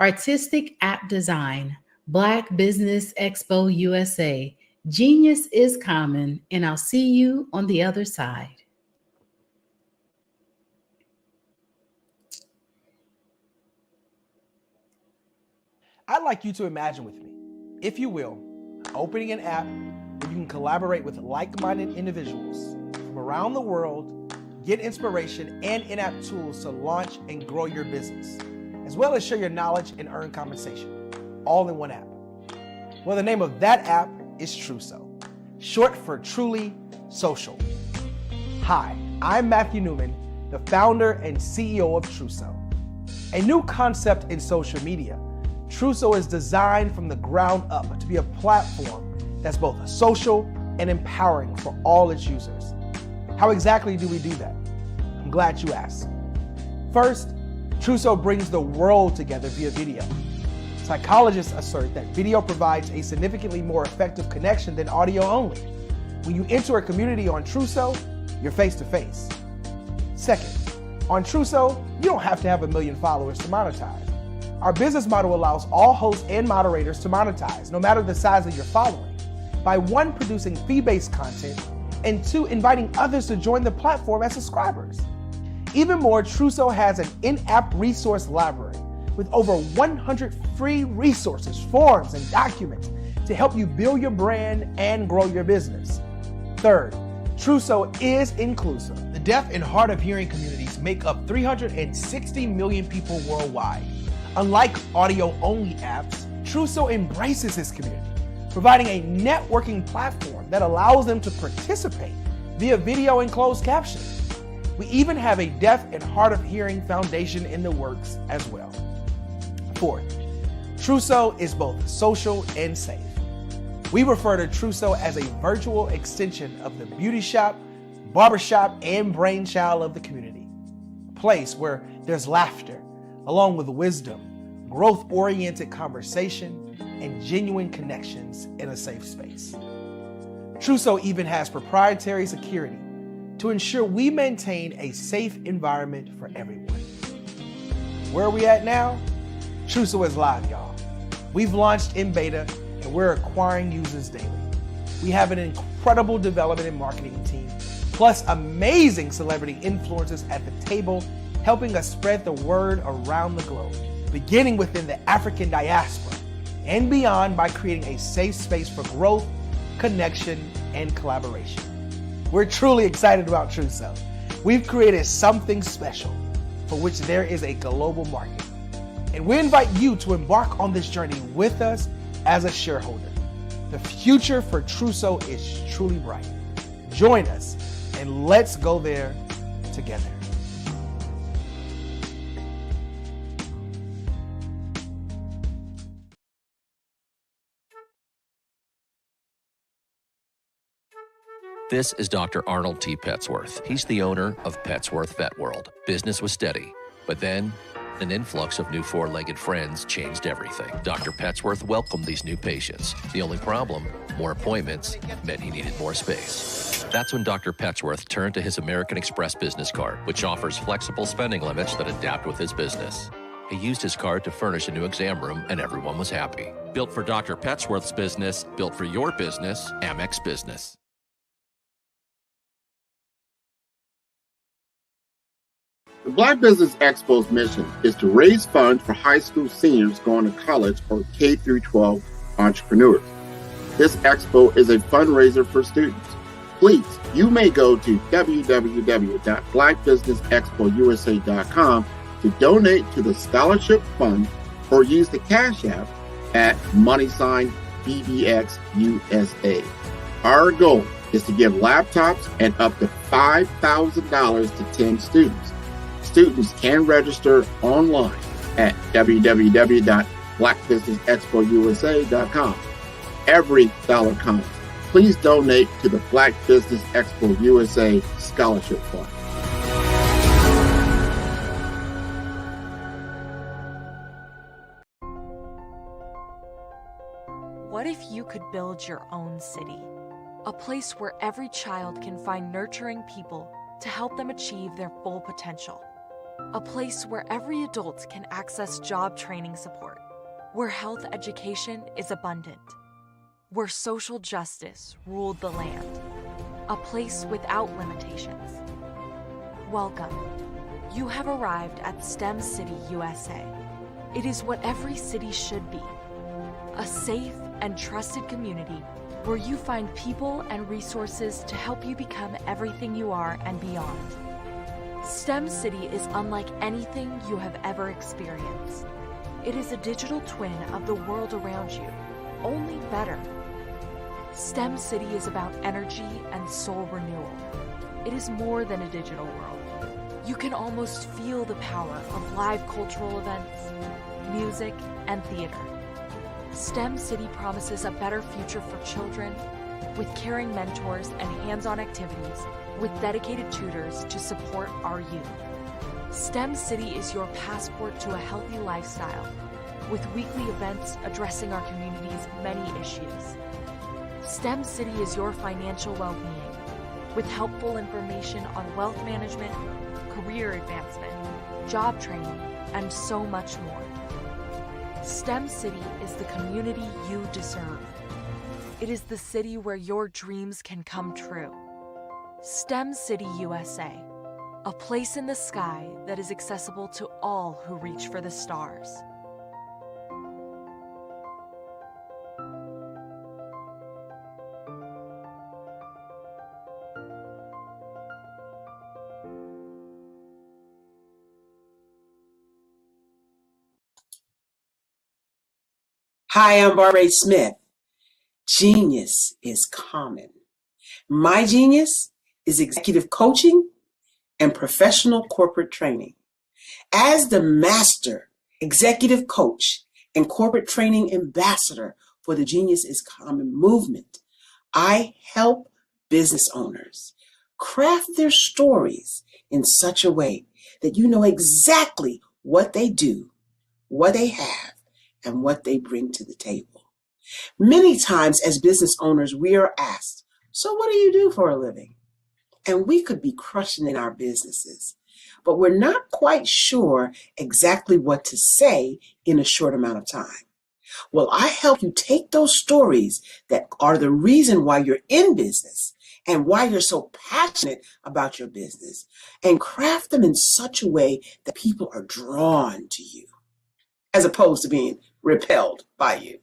Artistic App Design, Black Business Expo USA, Genius is Common, and I'll see you on the other side. I'd like you to imagine with me, if you will, opening an app where you can collaborate with like-minded individuals from around the world, get inspiration and in-app tools to launch and grow your business, as well as share your knowledge and earn compensation, all in one app. Well, the name of that app is Truso, short for Truly Social. Hi, I'm Matthew Newman, the founder and CEO of Truso, a new concept in social media. Truso is designed from the ground up to be a platform that's both social and empowering for all its users. How exactly do we do that? I'm glad you asked. First, Truso brings the world together via video. Psychologists assert that video provides a significantly more effective connection than audio only. When you enter a community on Truso, you're face to face. Second, on Truso, you don't have to have 1 million followers to monetize. Our business model allows all hosts and moderators to monetize, no matter the size of your following, by 1, producing fee-based content, and 2, inviting others to join the platform as subscribers. Even more, Truso has an in-app resource library with over 100 free resources, forms, and documents to help you build your brand and grow your business. Third, Truso is inclusive. The deaf and hard of hearing communities make up 360 million people worldwide. Unlike audio-only apps, Truso embraces this community, providing a networking platform that allows them to participate via video and closed captioning. We even have a deaf and hard of hearing foundation in the works as well. Fourth, Truso is both social and safe. We refer to Truso as a virtual extension of the beauty shop, barbershop, and brainchild of the community. A place where there's laughter, along with wisdom, growth-oriented conversation, and genuine connections in a safe space. Truso even has proprietary security to ensure we maintain a safe environment for everyone. Where are we at now? Truso is live, y'all. We've launched in beta, and we're acquiring users daily. We have an incredible development and marketing team, plus amazing celebrity influencers at the table, helping us spread the word around the globe, beginning within the African diaspora and beyond by creating a safe space for growth, connection, and collaboration. We're truly excited about Truso. We've created something special for which there is a global market. And we invite you to embark on this journey with us as a shareholder. The future for Truso is truly bright. Join us and let's go there together. This is Dr. Arnold T. Petsworth. He's the owner of Petsworth Vet World. Business was steady, but then an influx of new four-legged friends changed everything. Dr. Petsworth welcomed these new patients. The only problem, more appointments, meant he needed more space. That's when Dr. Petsworth turned to his American Express business card, which offers flexible spending limits that adapt with his business. He used his card to furnish a new exam room, and everyone was happy. Built for Dr. Petsworth's business, built for your business, Amex Business. The Black Business Expo's mission is to raise funds for high school seniors going to college or K-12 entrepreneurs. This expo is a fundraiser for students. Please, you may go to www.blackbusinessexpousa.com to donate to the scholarship fund or use the Cash App at $BBXUSA. Our goal is to give laptops and up to $5,000 to 10 students. Students can register online at www.blackbusinessexpousa.com. Every dollar counts. Please donate to the Black Business Expo USA Scholarship Fund. What if you could build your own city? A place where every child can find nurturing people to help them achieve their full potential. A place where every adult can access job training support. Where health education is abundant. Where social justice ruled the land. A place without limitations. Welcome. You have arrived at STEM City USA. It is what every city should be. A safe and trusted community where you find people and resources to help you become everything you are and beyond. STEM City is unlike anything you have ever experienced. It is a digital twin of the world around you, only better. STEM City is about energy and soul renewal. It is more than a digital world. You can almost feel the power of live cultural events, music, and theater. STEM City promises a better future for children with caring mentors and hands-on activities with dedicated tutors to support our youth. STEM City is your passport to a healthy lifestyle with weekly events addressing our community's many issues. STEM City is your financial well-being with helpful information on wealth management, career advancement, job training, and so much more. STEM City is the community you deserve. It is the city where your dreams can come true. STEM City USA, a place in the sky that is accessible to all who reach for the stars. Hi, I'm Barbara Smith. Genius is common. My genius is executive coaching and professional corporate training. As the master executive coach and corporate training ambassador for the Genius is Common movement, I help business owners craft their stories in such a way that you know exactly what they do, what they have, and what they bring to the table. Many times as business owners, we are asked, so what do you do for a living? And we could be crushing in our businesses, but we're not quite sure exactly what to say in a short amount of time. Well, I help you take those stories that are the reason why you're in business and why you're so passionate about your business and craft them in such a way that people are drawn to you, as opposed to being repelled by you.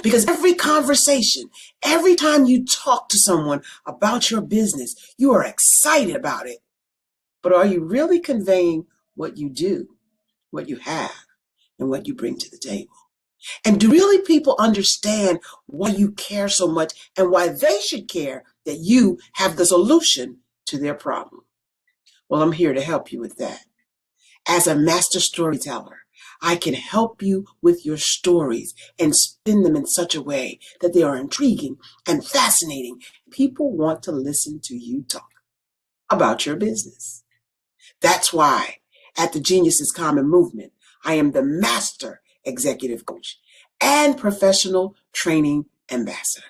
Because every conversation, every time you talk to someone about your business, you are excited about it. But are you really conveying what you do, what you have, and what you bring to the table? And do really people understand why you care so much and why they should care that you have the solution to their problem? Well, I'm here to help you with that. As a master storyteller, I can help you with your stories and spin them in such a way that they are intriguing and fascinating. People want to listen to you talk about your business. That's why at the Genius is Common movement, I am the master executive coach and professional training ambassador.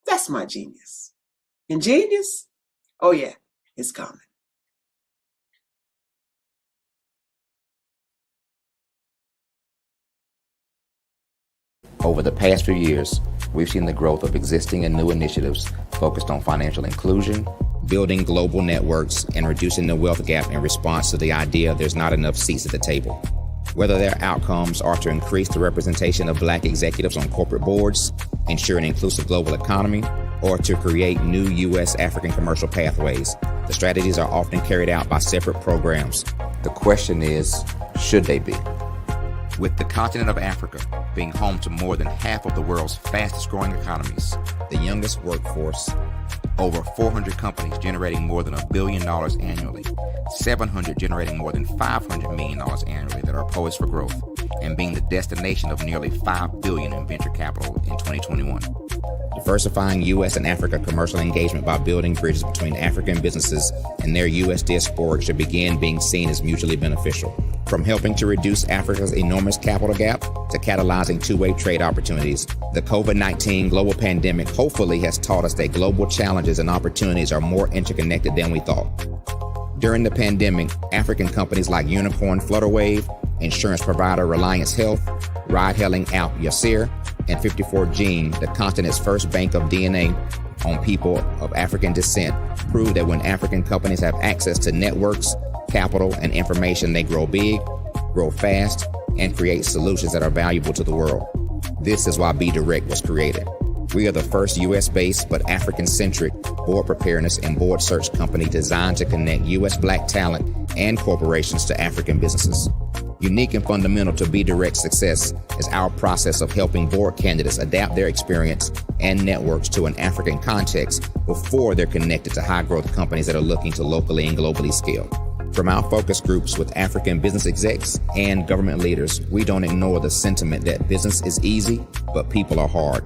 That's my genius. And genius? Oh yeah, it's common. Over the past few years, we've seen the growth of existing and new initiatives focused on financial inclusion, building global networks, and reducing the wealth gap in response to the idea there's not enough seats at the table. Whether their outcomes are to increase the representation of Black executives on corporate boards, ensure an inclusive global economy, or to create new U.S. African commercial pathways, the strategies are often carried out by separate programs. The question is, should they be? With the continent of Africa being home to more than half of the world's fastest growing economies, the youngest workforce, over 400 companies generating more than $1 billion annually, 700 generating more than $500 million annually that are poised for growth, and being the destination of nearly $5 billion in venture capital in 2021. Diversifying U.S. and Africa commercial engagement by building bridges between African businesses and their U.S. diaspora should begin being seen as mutually beneficial. From helping to reduce Africa's enormous capital gap to catalyzing two-way trade opportunities, the COVID-19 global pandemic hopefully has taught us that global challenges and opportunities are more interconnected than we thought. During the pandemic, African companies like Unicorn Flutterwave, insurance provider Reliance Health, ride-hailing app Yasir, and 54Gene, the continent's first bank of DNA on people of African descent, proved that when African companies have access to networks, capital, and information, they grow big, grow fast, and create solutions that are valuable to the world. This is why Be Direct was created. We are the first U.S.-based but African-centric board preparedness and board search company designed to connect U.S. Black talent and corporations to African businesses. Unique and fundamental to Be Direct's success is our process of helping board candidates adapt their experience and networks to an African context before they're connected to high-growth companies that are looking to locally and globally scale. From our focus groups with African business execs and government leaders, we don't ignore the sentiment that business is easy, but people are hard.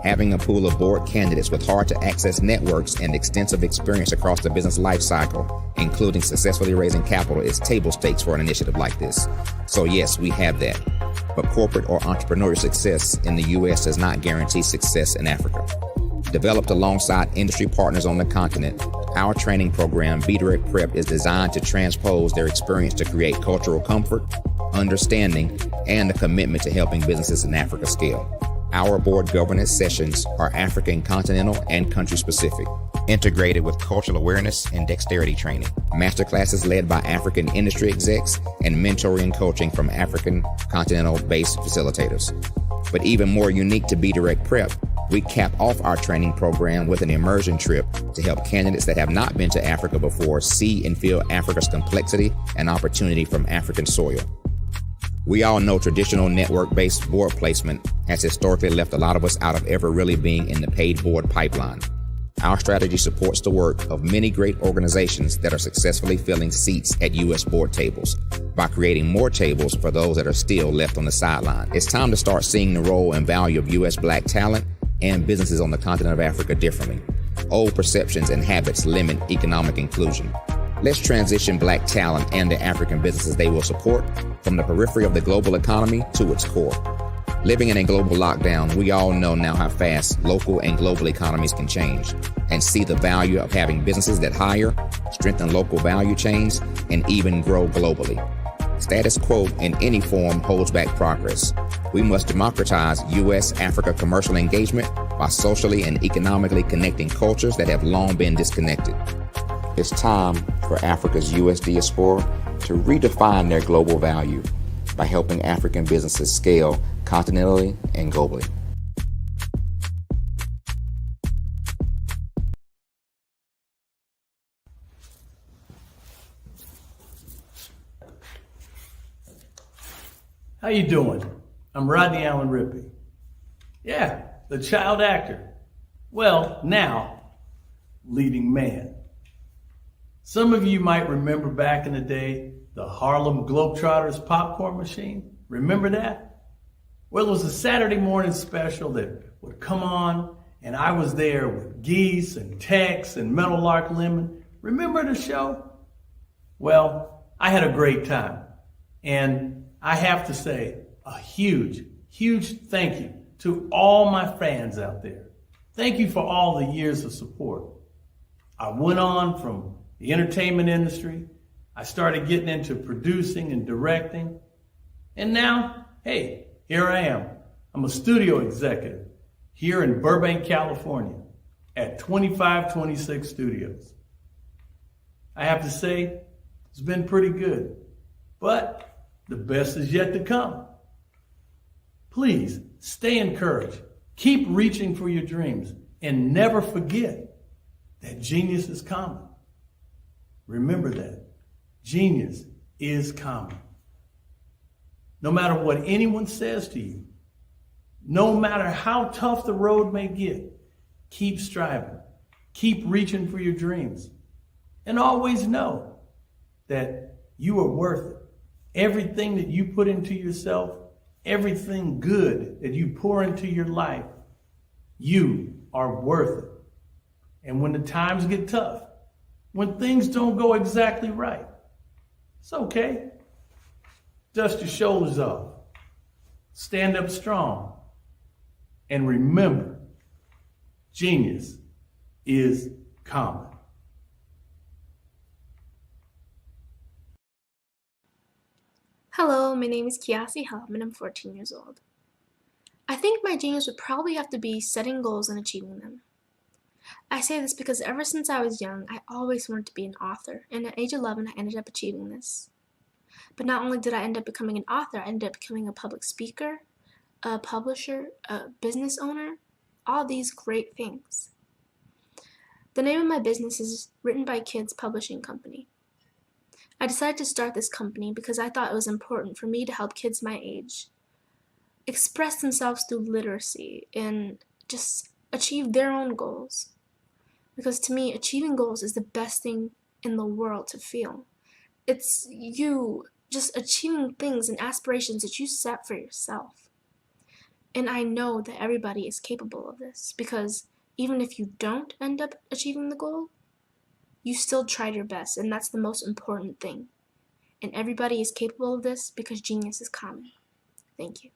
Having a pool of board candidates with hard-to-access networks and extensive experience across the business lifecycle, including successfully raising capital, is table stakes for an initiative like this. So yes, we have that. But corporate or entrepreneurial success in the U.S. does not guarantee success in Africa. Developed alongside industry partners on the continent, our training program, Be Direct Prep, is designed to transpose their experience to create cultural comfort, understanding, and a commitment to helping businesses in Africa scale. Our board governance sessions are African continental and country specific, integrated with cultural awareness and dexterity training, masterclasses led by African industry execs, and mentoring and coaching from African continental-based facilitators. But even more unique to Be Direct Prep, we cap off our training program with an immersion trip to help candidates that have not been to Africa before see and feel Africa's complexity and opportunity from African soil. We all know traditional network-based board placement has historically left a lot of us out of ever really being in the paid board pipeline. Our strategy supports the work of many great organizations that are successfully filling seats at U.S. board tables by creating more tables for those that are still left on the sideline. It's time to start seeing the role and value of U.S. Black talent and businesses on the continent of Africa differently. Old perceptions and habits limit economic inclusion. Let's transition Black talent and the African businesses they will support from the periphery of the global economy to its core. Living in a global lockdown, we all know now how fast local and global economies can change, and see the value of having businesses that hire, strengthen local value chains, and even grow globally. Status quo in any form holds back progress. We must democratize U.S.-Africa commercial engagement by socially and economically connecting cultures that have long been disconnected. It's time for Africa's U.S. diaspora to redefine their global value by helping African businesses scale continentally and globally. How you doing? I'm Rodney Allen Rippey. Yeah, the child actor. Well, now, leading man. Some of you might remember back in the day, the Harlem Globetrotters popcorn machine. Remember that? Well, it was a Saturday morning special that would come on, and I was there with Geese and Tex and Meadowlark Lemon. Remember the show? Well, I had a great time. And I have to say a huge, huge thank you to all my fans out there. Thank you for all the years of support. I went on from the entertainment industry. I started getting into producing and directing. And now, hey, here I am. I'm a studio executive here in Burbank, California at 2526 Studios. I have to say, it's been pretty good. But the best is yet to come. Please stay encouraged. Keep reaching for your dreams and never forget that genius is common. Remember that. Genius is common. No matter what anyone says to you, no matter how tough the road may get, keep striving. Keep reaching for your dreams. And always know that you are worth it. Everything that you put into yourself, everything good that you pour into your life, you are worth it. And when the times get tough, when things don't go exactly right, it's okay. Dust your shoulders off. Stand up strong. And remember, genius is common. Hello, my name is Kiasi Helm and I'm 14 years old. I think my genius would probably have to be setting goals and achieving them. I say this because ever since I was young, I always wanted to be an author, and at age 11, I ended up achieving this. But not only did I end up becoming an author, I ended up becoming a public speaker, a publisher, a business owner, all these great things. The name of my business is Written by Kids Publishing Company. I decided to start this company because I thought it was important for me to help kids my age express themselves through literacy and just achieve their own goals. Because to me, achieving goals is the best thing in the world to feel. It's you just achieving things and aspirations that you set for yourself. And I know that everybody is capable of this because even if you don't end up achieving the goal, you still tried your best, and that's the most important thing. And everybody is capable of this because genius is common. Thank you.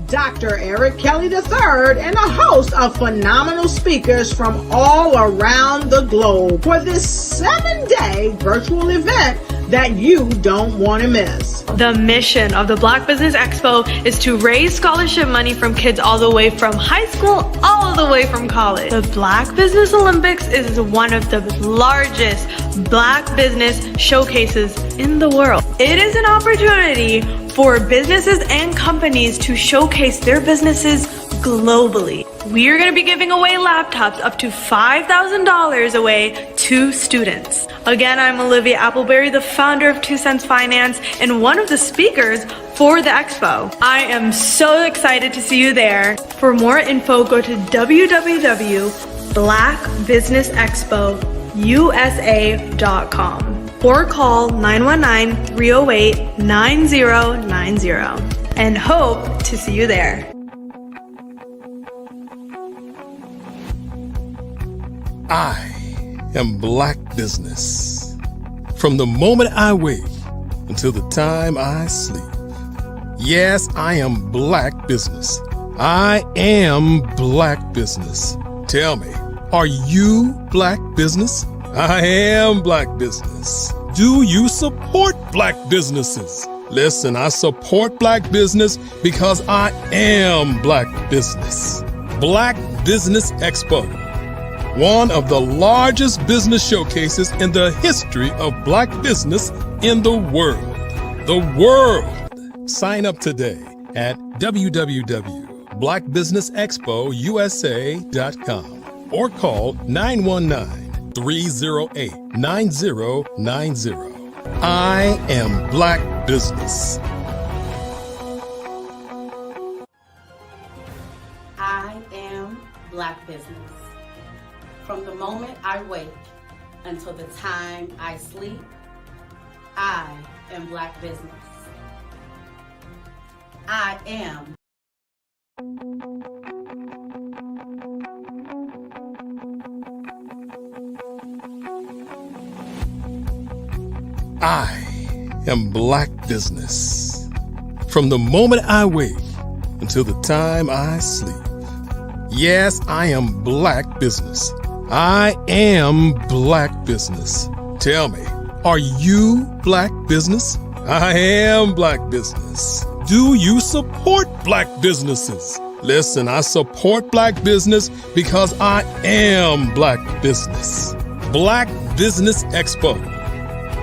Dr. Eric Kelly III and a host of phenomenal speakers from all around the globe for this 7-day virtual event that you don't want to miss. The mission of the Black Business Expo is to raise scholarship money from kids all the way from high school all the way from college. The Black Business Olympics is one of the largest Black business showcases in the world. It is an opportunity for businesses and companies to showcase their businesses globally. We are going to be giving away laptops up to $5,000 away to students. Again, I'm Olivia Appleberry, the founder of 2 Cents Finance and one of the speakers for the expo. I am so excited to see you there. For more info, go to www.blackbusinessexpousa.com or call 919-308-9090 and hope to see you there. I am Black business. From the moment I wake until the time I sleep. Yes, I am Black business. I am Black business. Tell me, are you Black business? I am Black business. Do you support Black businesses? Listen, I support Black business because I am Black business. Black Business Expo, one of the largest business showcases in the history of Black business in the world. The world. Sign up today at www.blackbusinessexpo.com. blackbusinessexpousa.com or call 919-308-9090. I am Black Business. I am Black Business. From the moment I wake until the time I sleep, I am Black Business. I am. I am Black Business. From the moment I wake until the time I sleep. Yes, I am Black Business. I am Black Business. Tell me, are you Black Business? I am Black Business. Do you support Black businesses? Listen, I support Black business because I am Black Business. Black Business Expo,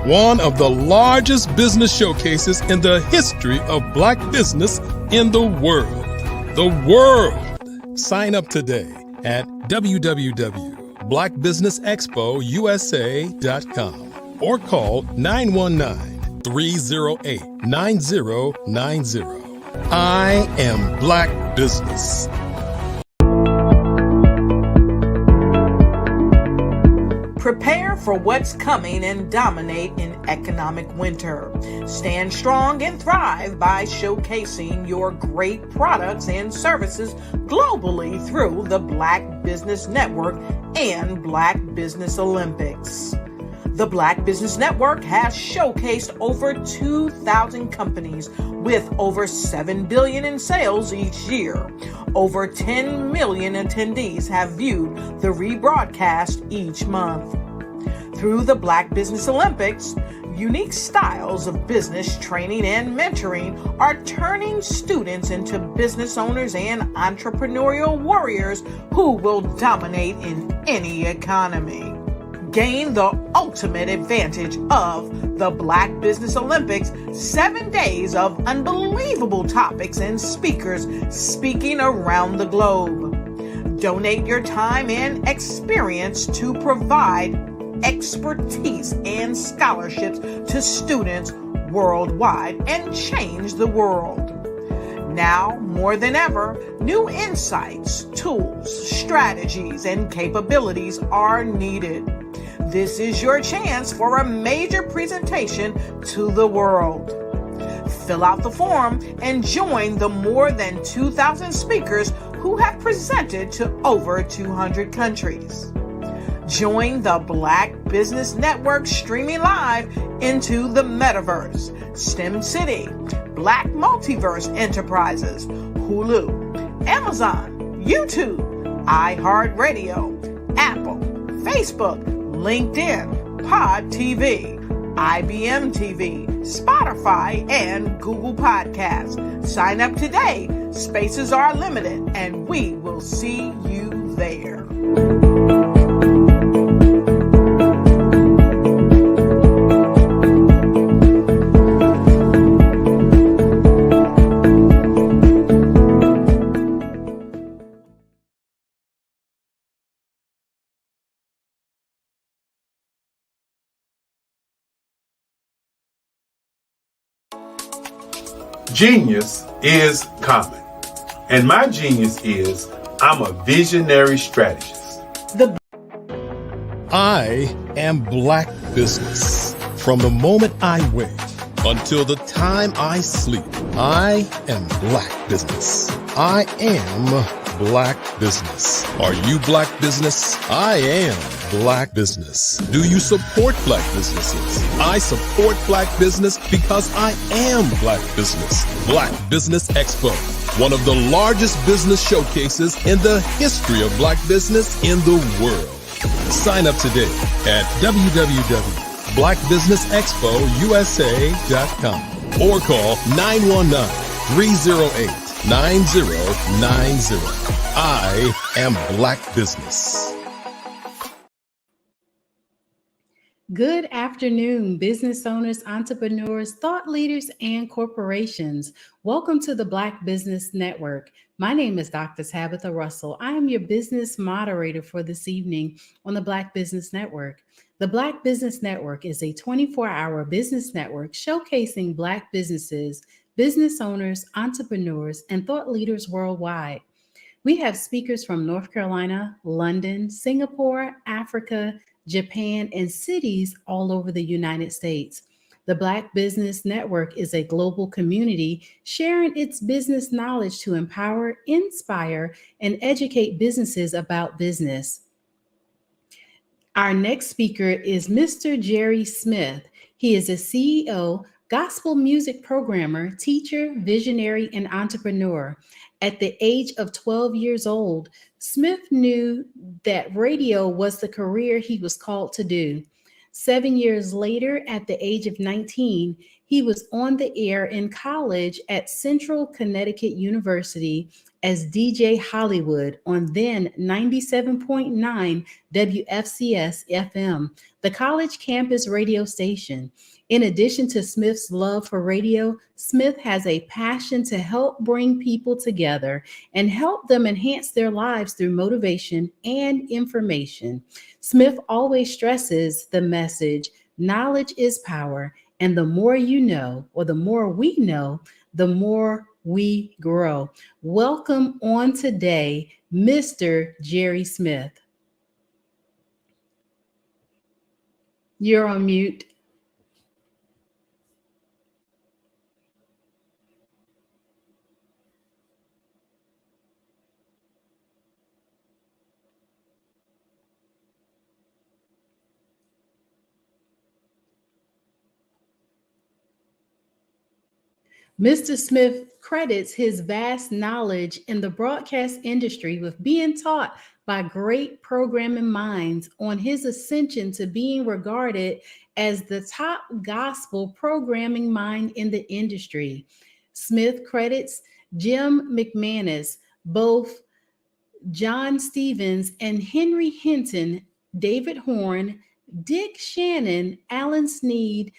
one of the largest business showcases in the history of Black business in the world. The world. Sign up today at www.blackbusinessexpousa.com or call 919-308-9090. I am Black Business. Prepare for what's coming and dominate in economic winter. Stand strong and thrive by showcasing your great products and services globally through the Black Business Network and Black Business Olympics. The Black Business Network has showcased over 2,000 companies with over $7 billion in sales each year. Over 10 million attendees have viewed the rebroadcast each month. Through the Black Business Olympics, unique styles of business training and mentoring are turning students into business owners and entrepreneurial warriors who will dominate in any economy. Gain the ultimate advantage of the Black Business Olympics, 7 days of unbelievable topics and speakers speaking around the globe. Donate your time and experience to provide expertise and scholarships to students worldwide and change the world. Now, more than ever, new insights, tools, strategies, and capabilities are needed. This is your chance for a major presentation to the world. Fill out the form and join the more than 2,000 speakers who have presented to over 200 countries. Join the Black Business Network streaming live into the Metaverse, STEM City, Black Multiverse Enterprises, Hulu, Amazon, YouTube, iHeartRadio, Apple, Facebook, LinkedIn, Pod TV, IBM TV, Spotify, and Google Podcasts. Sign up today. Spaces are limited, and we will see you there. Genius is common. And my genius is I'm a visionary strategist. I am Black Business. From the moment I wake until the time I sleep, I am Black Business. I am Black Business. Are you Black Business? I am Black Business. Do you support Black businesses? I support Black business because I am Black Business. Black Business Expo, one of the largest business showcases in the history of Black business in the world. Sign up today at www.blackbusinessexpousa.com or call 919-308-9090. I am Black Business. Good afternoon, business owners, entrepreneurs, thought leaders, and corporations. Welcome to the Black Business Network. My name is Dr. Tabitha Russell. I am your business moderator for this evening on the Black Business Network. The Black Business Network is a 24-hour business network showcasing Black businesses, business owners, entrepreneurs, and thought leaders worldwide. We have speakers from North Carolina, London, Singapore, Africa, Japan, and cities all over the United States. The Black Business Network is a global community sharing its business knowledge to empower, inspire, and educate businesses about business. Our next speaker is Mr. Jerry Smith. He is a CEO, gospel music programmer, teacher, visionary, and entrepreneur. At the age of 12 years old, Smith knew that radio was the career he was called to do. 7 years later, at the age of 19, he was on the air in college at Central Connecticut University as DJ Hollywood on then 97.9 WFCS FM, the college campus radio station. In addition to Smith's love for radio, Smith has a passion to help bring people together and help them enhance their lives through motivation and information. Smith always stresses the message, knowledge is power, and the more you know, or the more we know, the more we grow. Welcome on today, Mr. Jerry Smith. You're on mute. Mr. Smith credits his vast knowledge in the broadcast industry with being taught by great programming minds on his ascension to being regarded as the top gospel programming mind in the industry. Smith credits Jim McManus, both John Stevens and Henry Hinton, David Horn, Dick Shannon, Alan Sneed,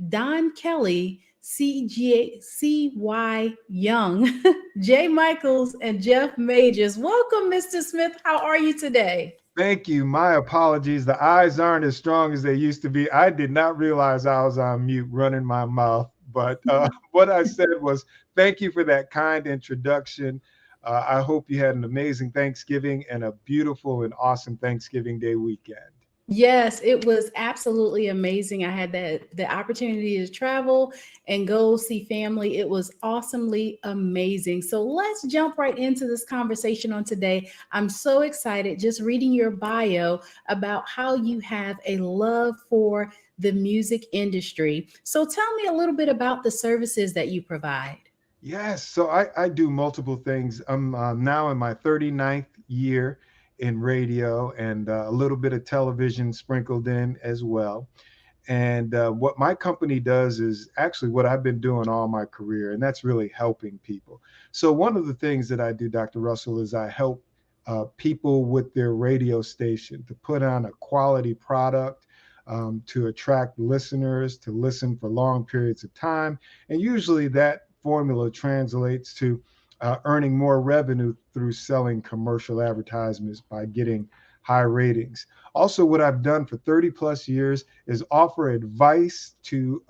Don Kelly, C.Y. Young, Jay Michaels, and Jeff Majors. Welcome, Mr. Smith. How are you today? Thank you. My apologies. The eyes aren't as strong as they used to be. I did not realize I was on mute running my mouth. But what I said was, thank you for that kind introduction. I hope you had an amazing Thanksgiving and a beautiful and awesome Thanksgiving Day weekend. Yes, it was absolutely amazing. I had the opportunity to travel and go see family. It was awesomely amazing. So let's jump right into this conversation on today. I'm so excited just reading your bio about how you have a love for the music industry. So tell me a little bit about the services that you provide. Yes, so I do multiple things. I'm now in my 39th year in radio and a little bit of television sprinkled in as well. And what my company does is actually what I've been doing all my career, and that's really helping people. So one of the things that I do, Dr. Russell, is I help people with their radio station to put on a quality product, to attract listeners, to listen for long periods of time. And usually that formula translates to earning more revenue through selling commercial advertisements by getting high ratings. Also, what I've done for 30 plus years is offer advice to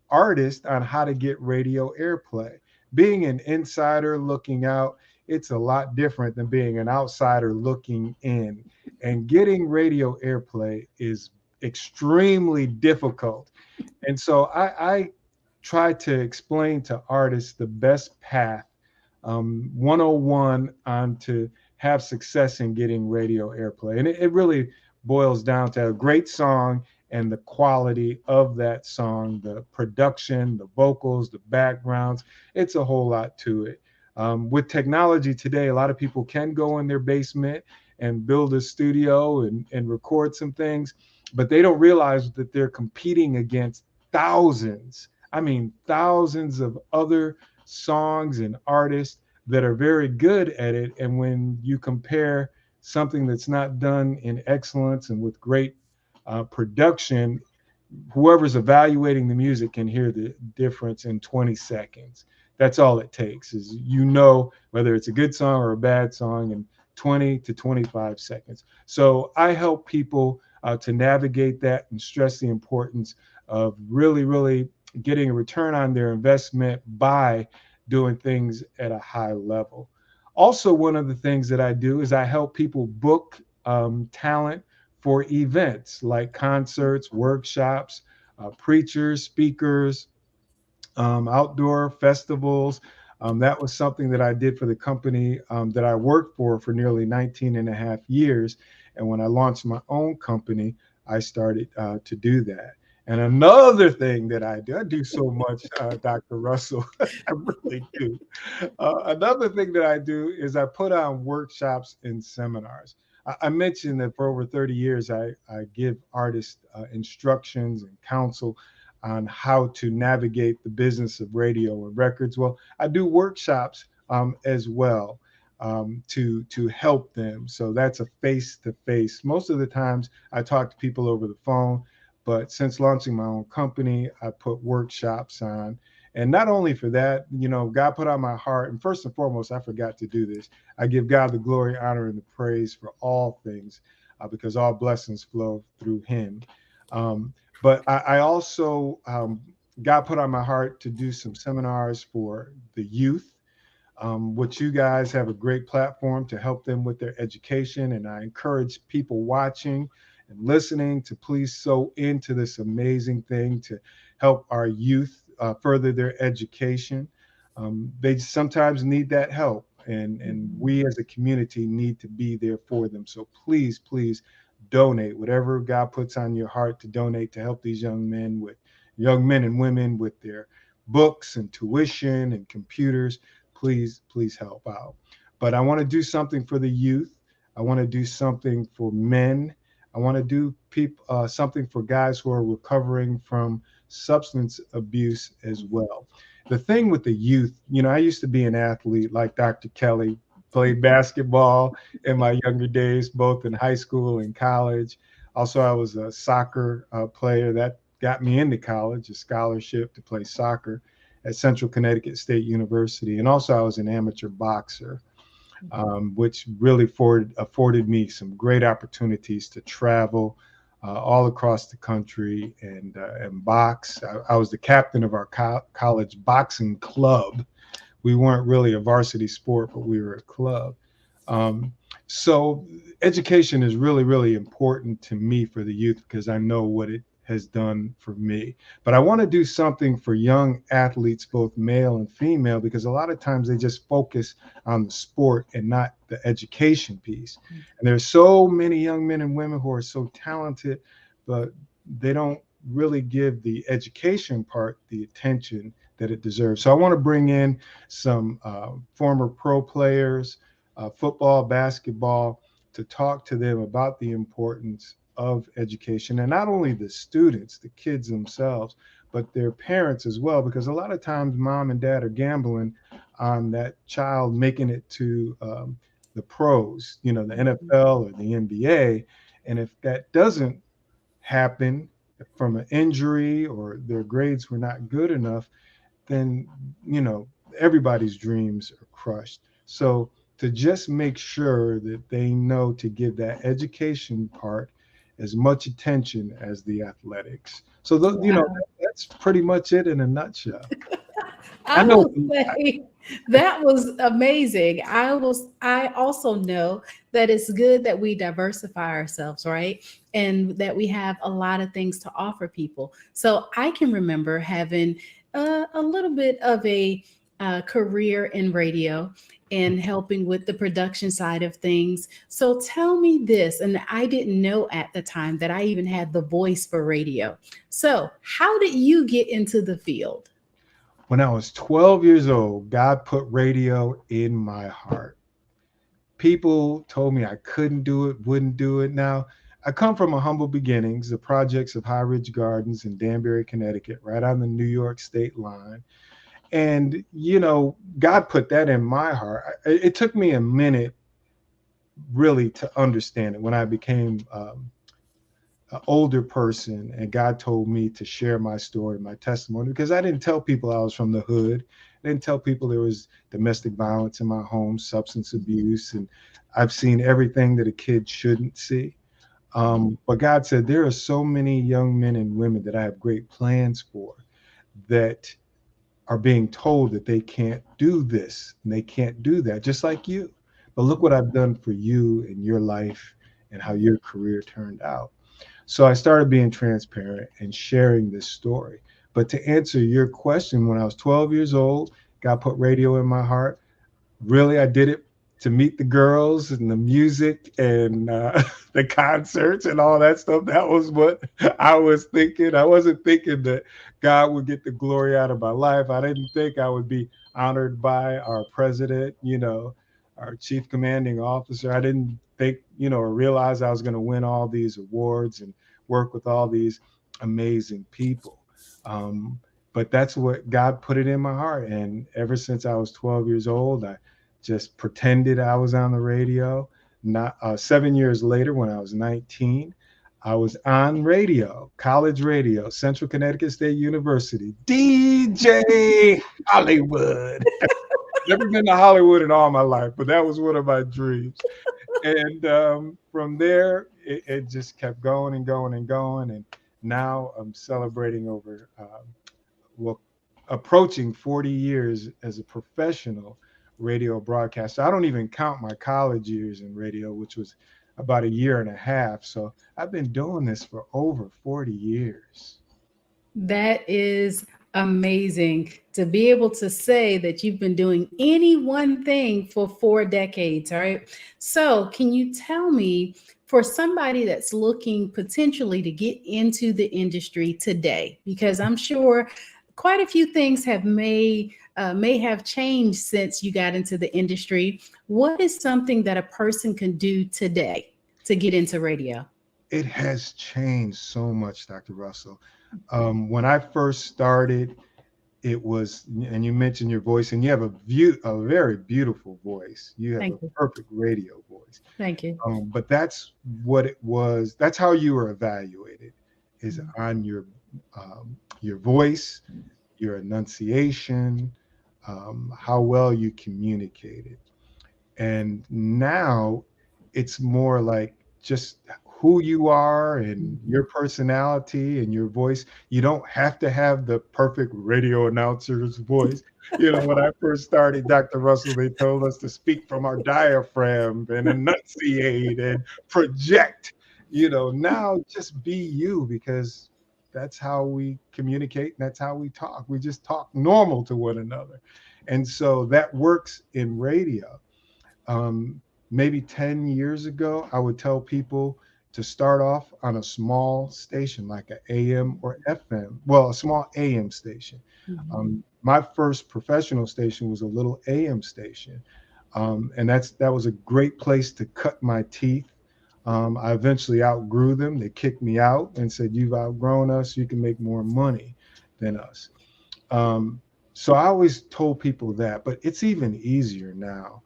artists on how to get radio airplay. Being an insider looking out, it's a lot different than being an outsider looking in. And getting radio airplay is extremely difficult. And so I try to explain to artists the best path 101 on to have success in getting radio airplay. And it really boils down to a great song and the quality of that song, the production, the vocals, the backgrounds. It's a whole lot to it. With technology today, a lot of people can go in their basement and build a studio and record some things, but they don't realize that they're competing against thousands of other songs and artists that are very good at it. And when you compare something that's not done in excellence and with great production, whoever's evaluating the music can hear the difference in 20 seconds. That's all it takes is, you know, whether it's a good song or a bad song in 20 to 25 seconds. So I help people to navigate that and stress the importance of really, really getting a return on their investment by doing things at a high level. Also, one of the things that I do is I help people book talent for events like concerts, workshops, preachers, speakers, outdoor festivals. That was something that I did for the company that I worked for nearly 19 and a half years. And when I launched my own company, I started to do that. And another thing that I do so much, Dr. Russell, I really do. Another thing that I do is I put on workshops and seminars. I mentioned that for over 30 years, I give artists instructions and counsel on how to navigate the business of radio and records. Well, I do workshops as well to help them. So that's a face-to-face. Most of the times I talk to people over the phone, but since launching my own company, I put workshops on. And not only for that, you know, God put on my heart, and first and foremost, I forgot to do this. I give God the glory, honor, and the praise for all things because all blessings flow through him. But I also, God put on my heart to do some seminars for the youth, which you guys have a great platform to help them with their education. And I encourage people watching and listening to please sow into this amazing thing to help our youth further their education. They sometimes need that help. And we as a community need to be there for them. So please, please donate whatever God puts on your heart to donate to help these young men and women with their books and tuition and computers. Please, please help out. But I want to do something for the youth. I want to do something for men. I want to do something for guys who are recovering from substance abuse as well. The thing with the youth, you know, I used to be an athlete like Dr. Kelly, played basketball in my younger days, both in high school and college. Also, I was a soccer player that got me into college, a scholarship to play soccer at Central Connecticut State University. And also, I was an amateur boxer, which really afforded me some great opportunities to travel all across the country and box. I was the captain of our college boxing club. We weren't really a varsity sport, but we were a club. So education is really, really important to me for the youth because I know what it has done for me. But I want to do something for young athletes, both male and female, because a lot of times they just focus on the sport and not the education piece. And there's so many young men and women who are so talented, but they don't really give the education part the attention that it deserves. So I want to bring in some former pro players, football, basketball, to talk to them about the importance of education, and not only the students, the kids themselves, but their parents as well, because a lot of times mom and dad are gambling on that child making it to the pros, you know, the NFL or the NBA. And if that doesn't happen from an injury or their grades were not good enough, then, you know, everybody's dreams are crushed. So to just make sure that they know to give that education part as much attention as the athletics. So, you know, that's pretty much it in a nutshell. I will say that was amazing. I also know that it's good that we diversify ourselves, right? And that we have a lot of things to offer people. So I can remember having a little bit of a career in radio and helping with the production side of things. So tell me this, and I didn't know at the time that I even had the voice for radio. So how did you get into the field? When I was 12 years old, God put radio in my heart. People told me I couldn't do it, wouldn't do it. Now, I come from a humble beginnings, the projects of High Ridge Gardens in Danbury, Connecticut, right on the New York state line. And, you know, God put that in my heart. It took me a minute really to understand it when I became an older person and God told me to share my story, my testimony, because I didn't tell people I was from the hood I didn't tell people there was domestic violence in my home, substance abuse, and I've seen everything that a kid shouldn't see. But God said, there are so many young men and women that I have great plans for that are being told that they can't do this and they can't do that, just like you. But look what I've done for you in your life and how your career turned out. So I started being transparent and sharing this story. But to answer your question, when I was 12 years old, God put radio in my heart. Really, I did it to meet the girls and the music and the concerts and all that stuff. That was what I was thinking. I wasn't thinking that God would get the glory out of my life. I didn't think I would be honored by our president, our chief commanding officer. I didn't think, or realize I was going to win all these awards and work with all these amazing people. But that's what God put it in my heart. And ever since I was 12 years old, I just pretended I was on the radio. Not 7 years later, when I was 19, I was on radio, college radio, Central Connecticut State University, DJ Hollywood. Never been to Hollywood in all my life, but that was one of my dreams. And from there, it just kept going and going and going. And now I'm celebrating over, approaching 40 years as a professional radio broadcaster. I don't even count my college years in radio, which was about a year and a half. So I've been doing this for over 40 years. That is amazing to be able to say that you've been doing any one thing for 4 decades. All right. So can you tell me, for somebody that's looking potentially to get into the industry today, because I'm sure quite a few things may have changed since you got into the industry. What is something that a person can do today to get into radio? It has changed so much, Dr. Russell. When I first started, it was, and you mentioned your voice, and you have a very beautiful voice. You have Thank a you. perfect radio voice. Thank you. But that's what it was. That's how you were evaluated, is on your voice, your enunciation, how well you communicated. And now it's more like just who you are and your personality and your voice. You don't have to have the perfect radio announcer's voice. When I first started, Dr. Russell, they told us to speak from our diaphragm and enunciate and project. Now just be you, because that's how we communicate and that's how we talk. We just talk normal to one another. And so that works in radio. Maybe 10 years ago, I would tell people to start off on a small station like an AM or FM, well, a small AM station. My first professional station was a little AM station. And that was a great place to cut my teeth. I eventually outgrew them. They kicked me out and said, "You've outgrown us. You can make more money than us." So I always told people that, but it's even easier now.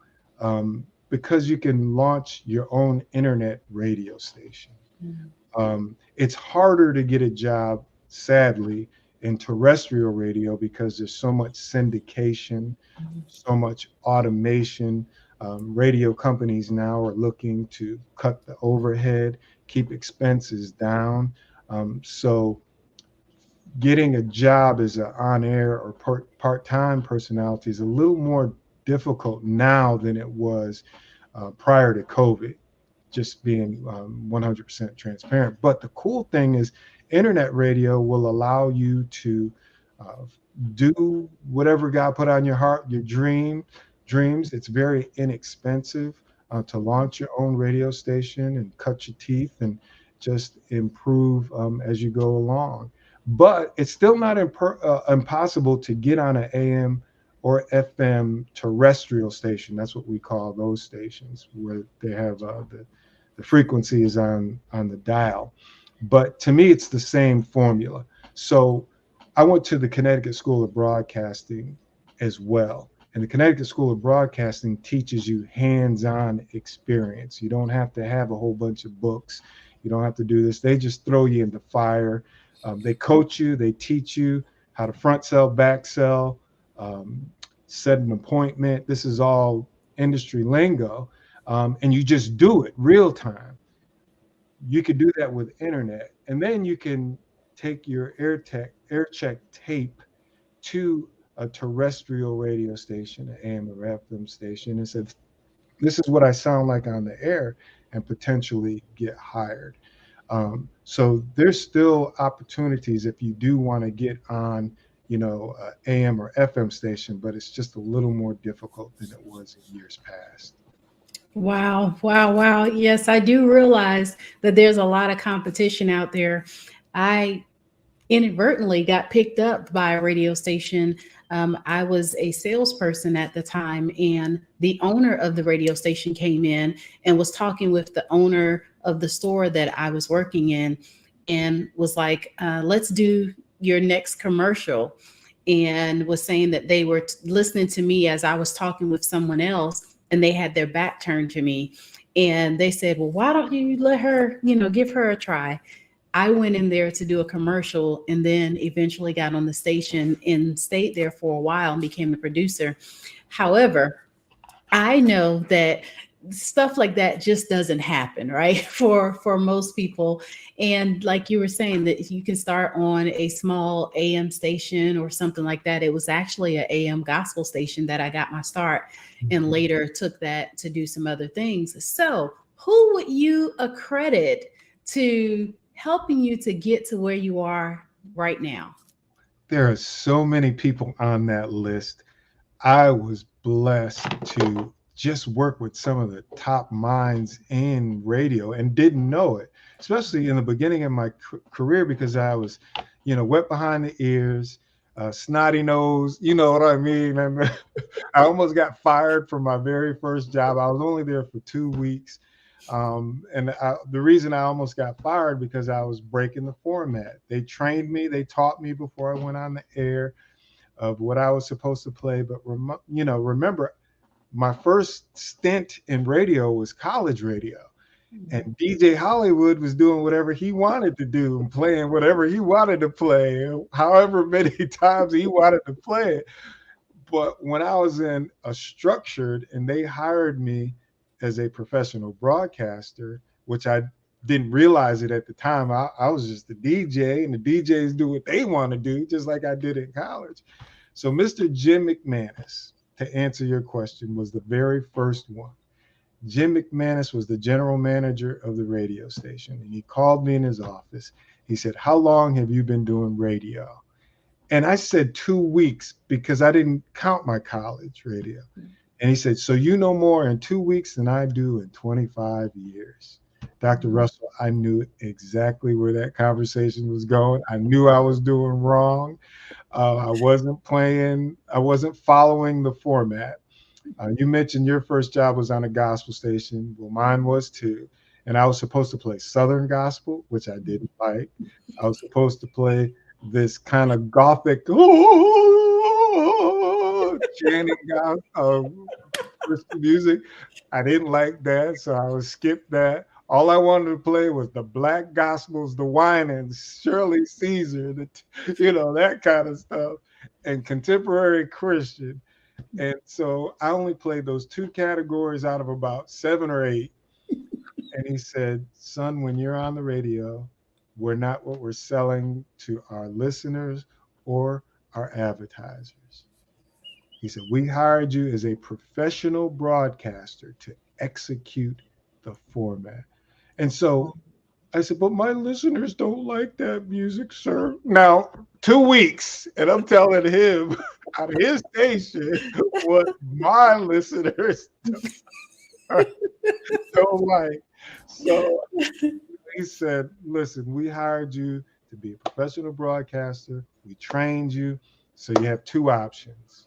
Because you can launch your own internet radio station. It's harder to get a job, sadly, in terrestrial radio because there's so much syndication, so much automation. Radio companies now are looking to cut the overhead, keep expenses down. So getting a job as an on-air or part-time personality is a little more difficult now than it was prior to COVID, just being 100% transparent. But the cool thing is internet radio will allow you to do whatever God put on your heart, your dreams. It's very inexpensive to launch your own radio station and cut your teeth and just improve as you go along. But it's still not impossible to get on an AM or FM terrestrial station. That's what we call those stations, where they have the frequency is on the dial. But to me, it's the same formula. So I went to the Connecticut School of Broadcasting as well. And the Connecticut School of Broadcasting teaches you hands-on experience. You don't have to have a whole bunch of books. You don't have to do this. They just throw you in the fire. They coach you. They teach you how to front sell, back sell, set an appointment. This is all industry lingo. And you just do it real time. You could do that with internet. And then you can take your air check tape to a terrestrial radio station, an AM or FM station, and said, this is what I sound like on the air, and potentially get hired. So there's still opportunities if you do want to get on, AM or FM station, but it's just a little more difficult than it was in years past. Wow, wow, wow. Yes, I do realize that there's a lot of competition out there. I inadvertently got picked up by a radio station. I was a salesperson at the time, and the owner of the radio station came in and was talking with the owner of the store that I was working in, and was like, let's do your next commercial, and was saying that they were listening to me as I was talking with someone else, and they had their back turned to me. And they said, well, why don't you let her, give her a try? I went in there to do a commercial, and then eventually got on the station and stayed there for a while and became the producer. However, I know that stuff like that just doesn't happen, right? For most people. And like you were saying, that you can start on a small AM station or something like that. It was actually an AM gospel station that I got my start, and later took that to do some other things. So who would you accredit to helping you to get to where you are right now? There are so many people on that list. I was blessed to just work with some of the top minds in radio and didn't know it, especially in the beginning of my career, because I was, wet behind the ears, snotty nose, you know what I mean? And I almost got fired from my very first job. I was only there for 2 weeks. The reason I almost got fired, because I was breaking the format. They trained me, they taught me before I went on the air of what I was supposed to play. But remember, my first stint in radio was college radio, and DJ Hollywood was doing whatever he wanted to do and playing whatever he wanted to play, however many times he wanted to play it. But when I was in a structured, and they hired me as a professional broadcaster, which I didn't realize it at the time. I was just a DJ, and the DJs do what they want to do, just like I did in college. So Mr. Jim McManus, to answer your question, was the very first one. Jim McManus was the general manager of the radio station, and he called me in his office. He said, how long have you been doing radio? And I said 2 weeks, because I didn't count my college radio. And he said, so you know more in 2 weeks than I do in 25 years. Dr. Russell, I knew exactly where that conversation was going. I knew I was doing wrong. I wasn't following the format. You mentioned your first job was on a gospel station. Well, mine was too. And I was supposed to play Southern gospel, which I didn't like. I was supposed to play this kind of gothic chanting Christian music. I didn't like that, so I would skip that. All I wanted to play was the black gospels, the whinings, Shirley Caesar, that kind of stuff, and contemporary Christian. And so I only played those 2 categories out of about 7 or 8. And he said, son, when you're on the radio, we're not what we're selling to our listeners or our advertisers. He said, we hired you as a professional broadcaster to execute the format. And so I said, but my listeners don't like that music, sir. Now, 2 weeks, and I'm telling him out of his station what my listeners don't like. So he said, listen, we hired you to be a professional broadcaster. We trained you. So you have 2 options.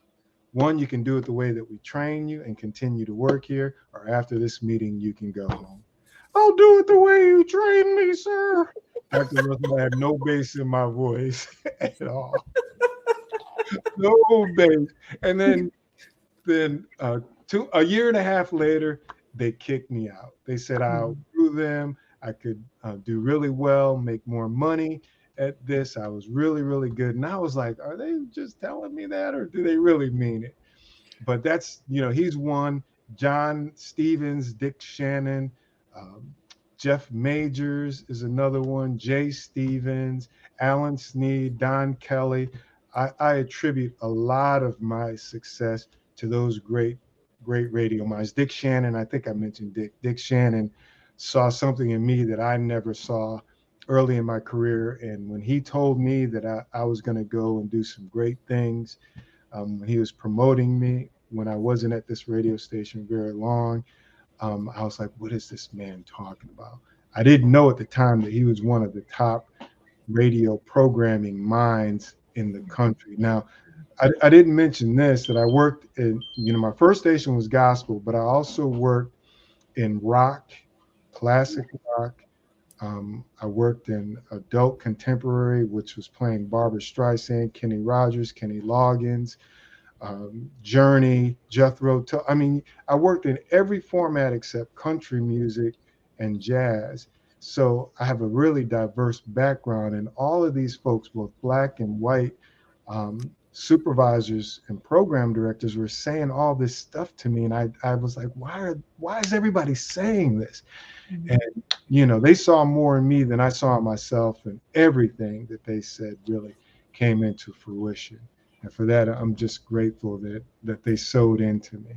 One, you can do it the way that we train you and continue to work here, or after this meeting, you can go home. I'll do it the way you train me, sir. Dr. Russell, I had no bass in my voice at all. No bass. And then a year and a half later, they kicked me out. They said I outgrew them. I could do really well, make more money at this. I was really, really good. And I was like, are they just telling me that, or do they really mean it? But that's, he's one. John Stevens, Dick Shannon, Jeff Majors is another one. Jay Stevens, Alan Sneed, Don Kelly. I attribute a lot of my success to those great radio minds. Dick Shannon, I think I mentioned Dick. Dick Shannon saw something in me that I never saw early in my career. And when he told me that I was going to go and do some great things, when he was promoting me, when I wasn't at this radio station very long, I was like, what is this man talking about? I didn't know at the time that he was one of the top radio programming minds in the country. Now, I didn't mention this, that I worked in, my first station was gospel, but I also worked in rock, classic rock. I worked in adult contemporary, which was playing Barbra Streisand, Kenny Rogers, Kenny Loggins, Journey, Jethro Tull. I mean, I worked in every format except country music and jazz. So I have a really diverse background, and all of these folks, both black and white, supervisors and program directors, were saying all this stuff to me, and I was like, why is everybody saying this? And they saw more in me than I saw in myself, and everything that they said really came into fruition. And for that, I'm just grateful that they sewed into me.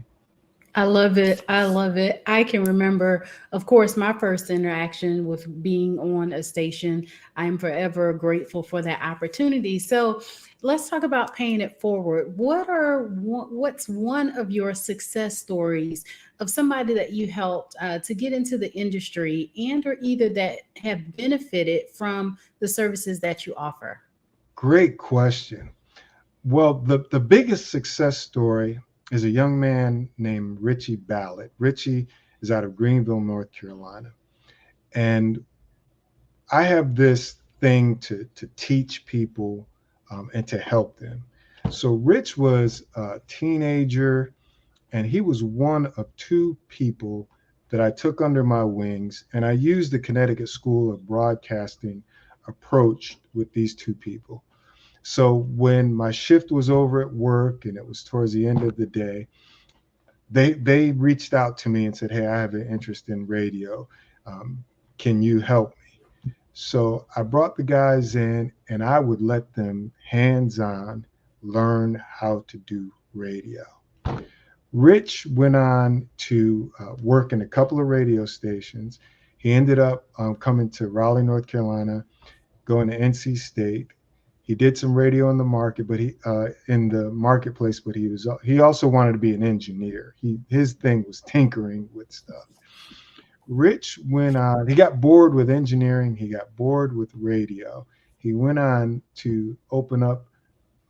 I love it. I love it. I can remember, of course, my first interaction with being on a station. I'm forever grateful for that opportunity. So let's talk about paying it forward. What's one of your success stories of somebody that you helped to get into the industry, and or either that have benefited from the services that you offer? Great question. Well, the biggest success story is a young man named Richie Ballard. Richie is out of Greenville, North Carolina. And I have this thing to teach people and to help them. So Rich was a teenager, and he was one of two people that I took under my wings. And I used the Connecticut School of Broadcasting approach with these two people. So when my shift was over at work and it was towards the end of the day, they reached out to me and said, hey, I have an interest in radio. Can you help me? So I brought the guys in, and I would let them hands-on learn how to do radio. Rich went on to work in a couple of radio stations. He ended up coming to Raleigh, North Carolina, going to NC State. He did some radio in the market, but in the marketplace, but he also wanted to be an engineer. His thing was tinkering with stuff. Rich went on, he got bored with engineering, he got bored with radio. He went on to open up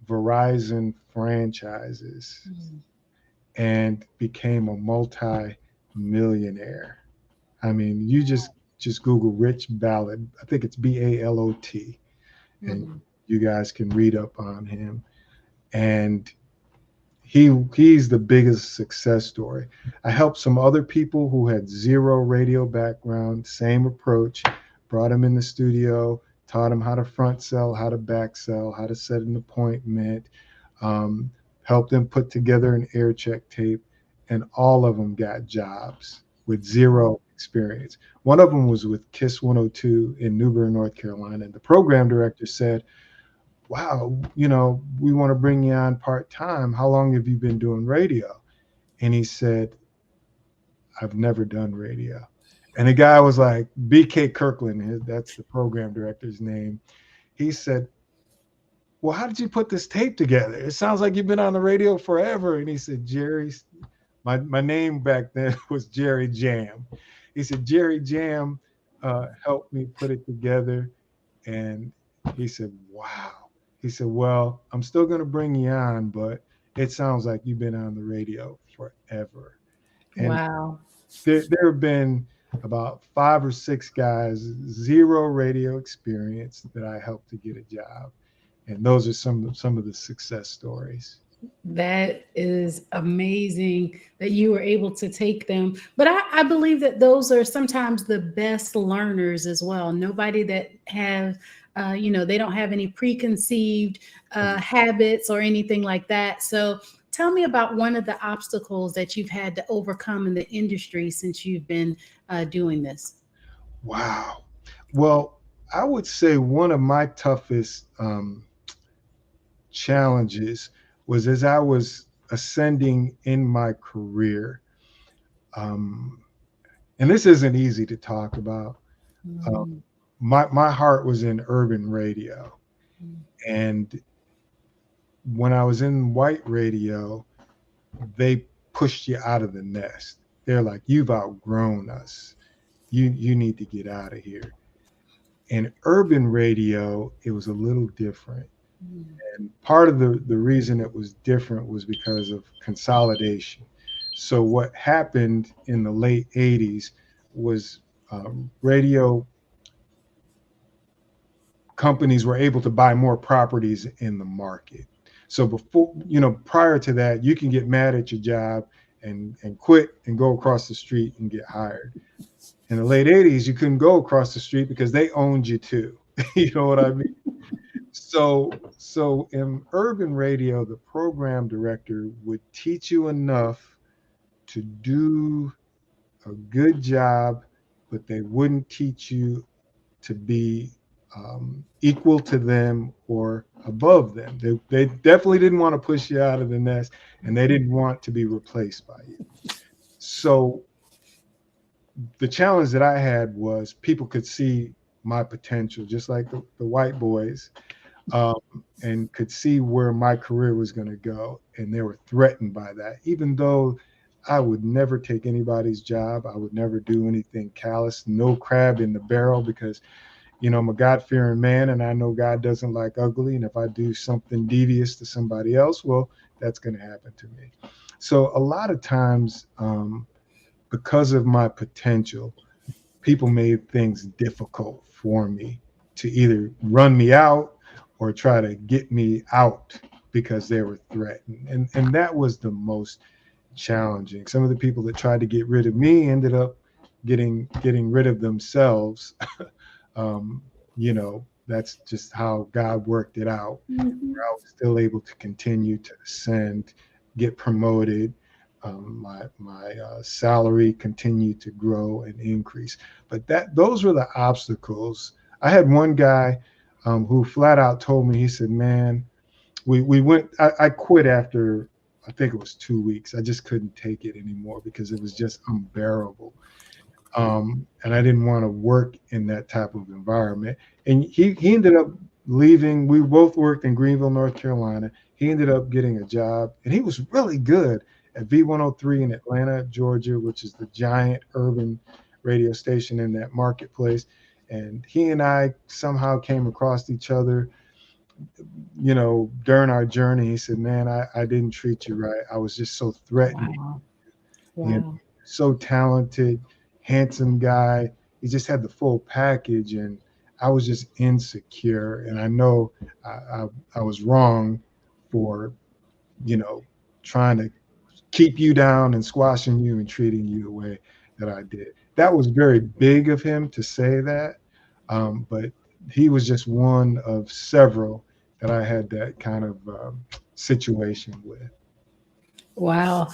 Verizon franchises and became a multi-millionaire. I mean, you just Google Rich Ballard. I think it's Ballot, and you guys can read up on him. And he's the biggest success story. I helped some other people who had zero radio background, same approach, brought them in the studio, taught them how to front sell, how to back sell, how to set an appointment, helped them put together an air check tape, and all of them got jobs with zero experience. One of them was with KISS 102 in Newberry, North Carolina. And the program director said, wow, we want to bring you on part-time. How long have you been doing radio? And he said, I've never done radio. And the guy was like, BK Kirkland, that's the program director's name. He said, well, how did you put this tape together? It sounds like you've been on the radio forever. And he said, Jerry, my name back then was Jerry Jam. He said, Jerry Jam helped me put it together. And he said, wow. He said, well, I'm still going to bring you on, but it sounds like you've been on the radio forever. And wow. There have been about 5 or 6 guys, zero radio experience, that I helped to get a job. And those are some of the success stories. That is amazing that you were able to take them. But I believe that those are sometimes the best learners as well. Nobody that have, they don't have any preconceived habits or anything like that. So tell me about one of the obstacles that you've had to overcome in the industry since you've been doing this. Wow. Well, I would say one of my toughest challenges was as I was ascending in my career. And this isn't easy to talk about. My heart was in urban radio. And when I was in white radio, they pushed you out of the nest. They're like, you've outgrown us. You need to get out of here. In urban radio, it was a little different. And part of the reason it was different was because of consolidation. So what happened in the late 80s was radio companies were able to buy more properties in the market. So before, prior to that, you can get mad at your job and quit and go across the street and get hired. In the late 80s, you couldn't go across the street because they owned you too. You know what I mean? So in urban radio, the program director would teach you enough to do a good job, but they wouldn't teach you to be equal to them or above them. They definitely didn't want to push you out of the nest, and they didn't want to be replaced by you. So the challenge that I had was people could see my potential, just like the white boys, and could see where my career was going to go. And they were threatened by that, even though I would never take anybody's job. I would never do anything callous, no crab in the barrel, because, I'm a God-fearing man and I know God doesn't like ugly. And if I do something devious to somebody else, well, that's going to happen to me. So a lot of times, because of my potential, people made things difficult for me to either run me out or try to get me out because they were threatened. And that was the most challenging. Some of the people that tried to get rid of me ended up getting rid of themselves. That's just how God worked it out. I was still able to continue to ascend, get promoted. My salary continued to grow and increase. But those were the obstacles. I had one guy who flat out told me, he said, man, we went, I quit after, I think it was 2 weeks. I just couldn't take it anymore because it was just unbearable. And I didn't want to work in that type of environment. And he ended up leaving. We both worked in Greenville, North Carolina. He ended up getting a job, and he was really good at V103 in Atlanta, Georgia, which is the giant urban radio station in that marketplace. And he and I somehow came across each other, during our journey. He said, man, I didn't treat you right. I was just so threatened. Wow. So talented, handsome guy. He just had the full package, and I was just insecure. And I know I was wrong for, trying to keep you down and squashing you and treating you the way that I did. That was very big of him to say that. But he was just one of several that I had that kind of situation with. Wow.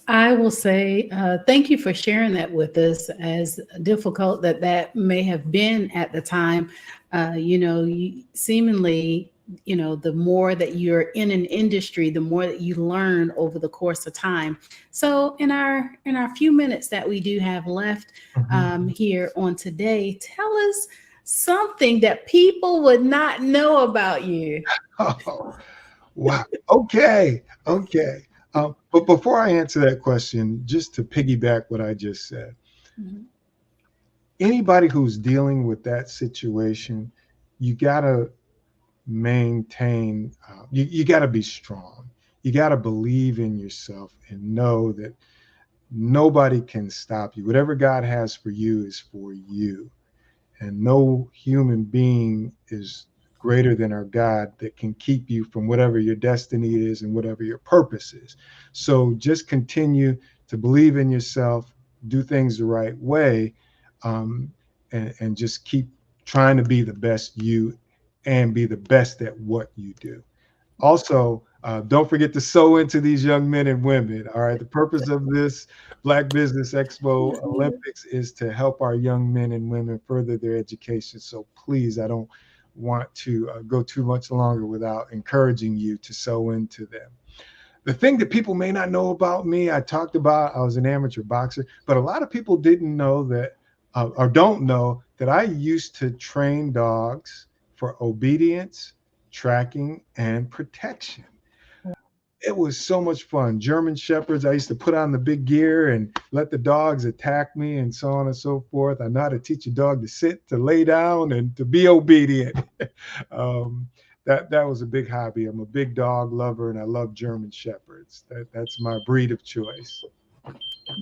I will say thank you for sharing that with us, as difficult that may have been at the time. Seemingly, the more that you're in an industry, the more that you learn over the course of time. So in our few minutes that we do have left here on today, tell us something that people would not know about you. Oh, wow. Okay. But before I answer that question, just to piggyback what I just said, anybody who's dealing with that situation, you got to maintain, you got to be strong. You got to believe in yourself and know that nobody can stop you. Whatever God has for you is for you. And no human being is greater than our God that can keep you from whatever your destiny is and whatever your purpose is. So just continue to believe in yourself, do things the right way, and just keep trying to be the best you and be the best at what you do. Also, Don't forget to sew into these young men and women. All right. The purpose of this Black Business Expo Olympics is to help our young men and women further their education. So please, I don't want to go too much longer without encouraging you to sew into them. The thing that people may not know about me, I talked about I was an amateur boxer, but a lot of people didn't know that or don't know that I used to train dogs for obedience, tracking, and protection. It was so much fun. German Shepherds, I used to put on the big gear and let the dogs attack me and so on and so forth. I know how to teach a dog to sit, to lay down, and to be obedient. That was a big hobby. I'm a big dog lover, and I love German Shepherds. That's my breed of choice.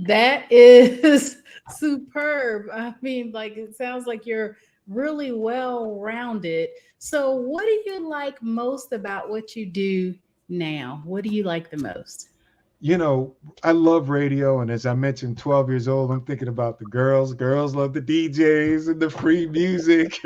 That is superb. I mean, like, it sounds like you're really well rounded. So, what do you like most about what you do now? What do you like the most? You know, I love radio. And as I mentioned, 12 years old, I'm thinking about the girls. Girls love the DJs and the free music,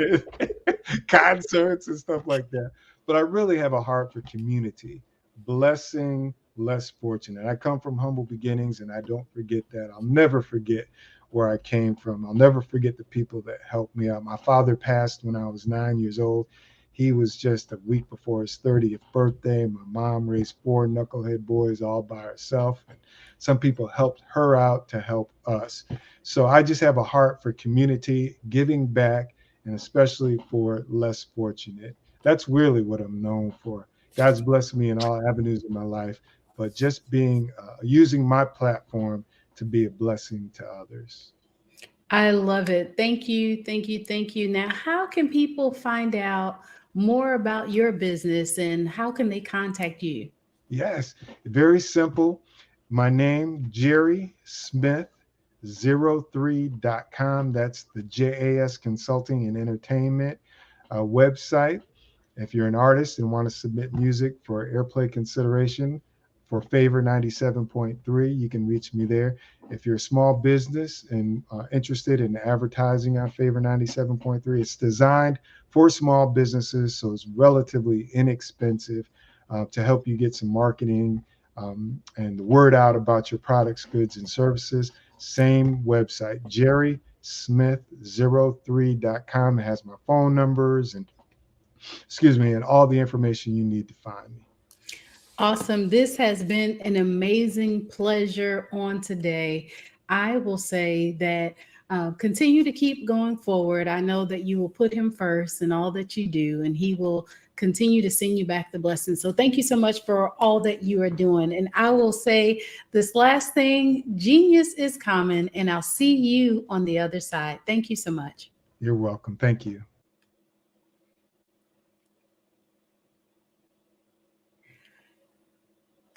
concerts and stuff like that. But I really have a heart for community, blessing less fortunate. I come from humble beginnings, and I don't forget that. I'll never forget where I came from. I'll never forget the people that helped me out. My father passed when I was 9 years old. He was just a week before his 30th birthday. My mom raised 4 knucklehead boys all by herself. And some people helped her out to help us. So I just have a heart for community, giving back, and especially for less fortunate. That's really what I'm known for. God's blessed me in all avenues of my life, but just being, using my platform to be a blessing to others. I love it. Thank you. Thank you. Thank you. Now, how can people find out more about your business and how can they contact you? Yes, very simple. My name, Jerry Smith, 03.com. That's the JAS Consulting and Entertainment website. If you're an artist and want to submit music for airplay consideration for Favor 97.3, you can reach me there. If you're a small business and interested in advertising on Favor 97.3, it's designed for small businesses, so it's relatively inexpensive to help you get some marketing and the word out about your products, goods, and services. Same website, jerrysmith03.com. It has my phone numbers and and all the information you need to find me. Awesome. This has been an amazing pleasure on today. I will say that continue to keep going forward. I know that you will put him first in all that you do, and he will continue to send you back the blessings. So thank you so much for all that you are doing. And I will say this last thing, genius is common, and I'll see you on the other side. Thank you so much. You're welcome. Thank you.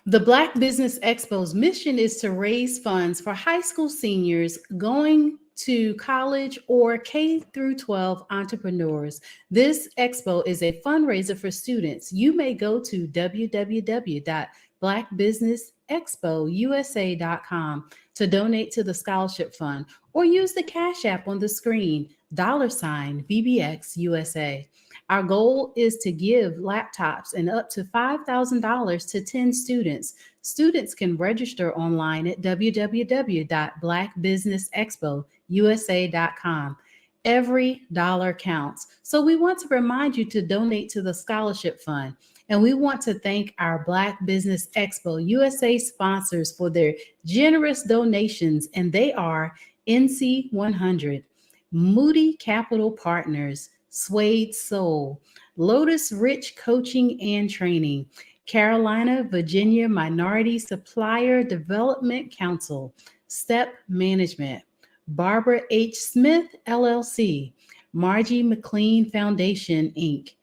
The Black Business Expo's mission is to raise funds for high school seniors going to college or K through 12 entrepreneurs. This expo is a fundraiser for students. You may go to www.blackbusinessexpousa.com to donate to the scholarship fund, or use the Cash App on the screen, $BBXUSA. Our goal is to give laptops and up to $5,000 to 10 students. Students can register online at www.blackbusinessexpousa.com. Every dollar counts. So we want to remind you to donate to the scholarship fund. And we want to thank our Black Business Expo USA sponsors for their generous donations. And they are NC 100, Moody Capital Partners, Suede Soul, Lotus Rich Coaching and Training, Carolina, Virginia Minority Supplier Development Council, Step Management, Barbara H. Smith, LLC, Margie McLean Foundation, Inc.,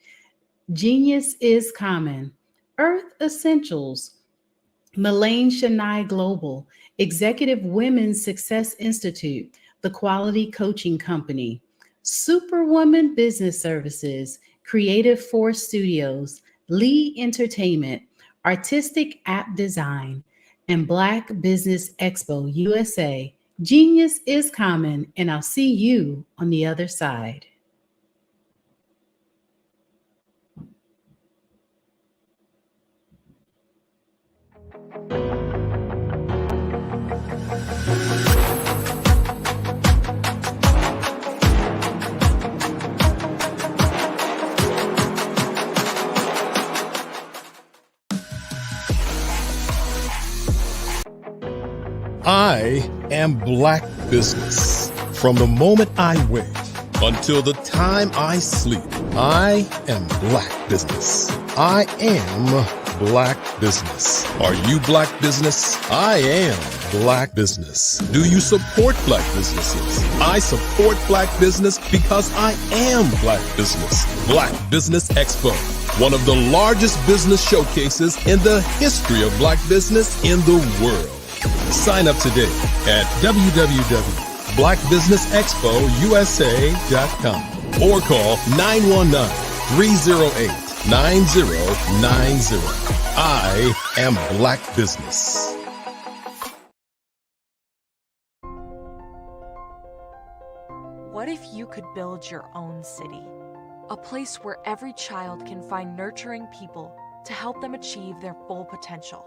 Genius is Common, Earth Essentials, Melaine Shania Global, Executive Women's Success Institute, The Quality Coaching Company, Superwoman Business Services, Creative Force Studios, Lee Entertainment, Artistic App Design, and Black Business Expo USA. Genius is common, and I'll see you on the other side. I am Black business. From the moment I wake until the time I sleep, I am Black business. I am Black business. Are you Black business? I am Black business. Do you support Black businesses? I support Black business because I am Black business. Black Business Expo, one of the largest business showcases in the history of Black business in the world. Sign up today at www.blackbusinessexpousa.com or call 919-308-9090. I am Black business. What if you could build your own city? A place where every child can find nurturing people to help them achieve their full potential.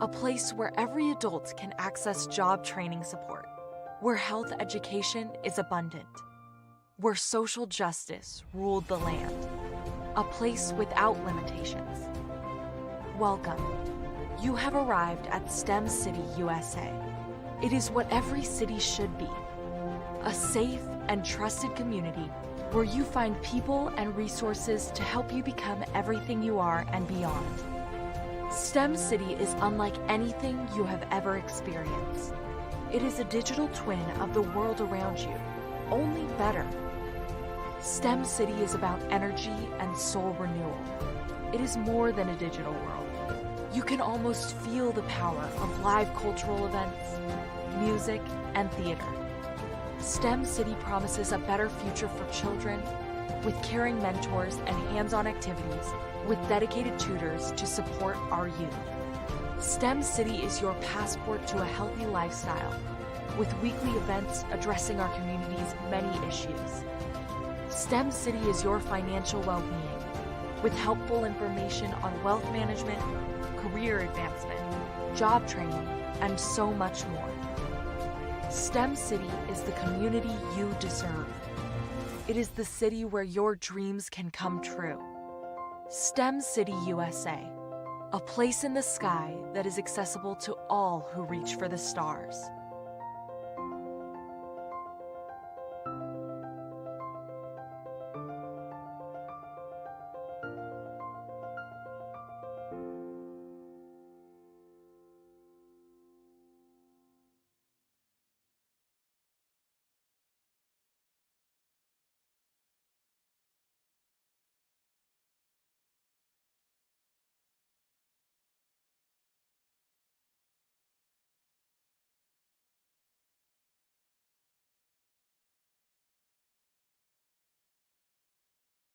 A place where every adult can access job training support, where health education is abundant, where social justice ruled the land. A place without limitations. Welcome. You have arrived at STEM City, USA. It is what every city should be. A safe and trusted community where you find people and resources to help you become everything you are and beyond. STEM City is unlike anything you have ever experienced. It is a digital twin of the world around you, only better. STEM City is about energy and soul renewal. It is more than a digital world. You can almost feel the power of live cultural events, music, and theater. STEM City promises a better future for children with caring mentors and hands-on activities with dedicated tutors to support our youth. STEM City is your passport to a healthy lifestyle with weekly events addressing our community's many issues. STEM City is your financial well-being with helpful information on wealth management, career advancement, job training, and so much more. STEM City is the community you deserve. It is the city where your dreams can come true. STEM City USA, a place in the sky that is accessible to all who reach for the stars.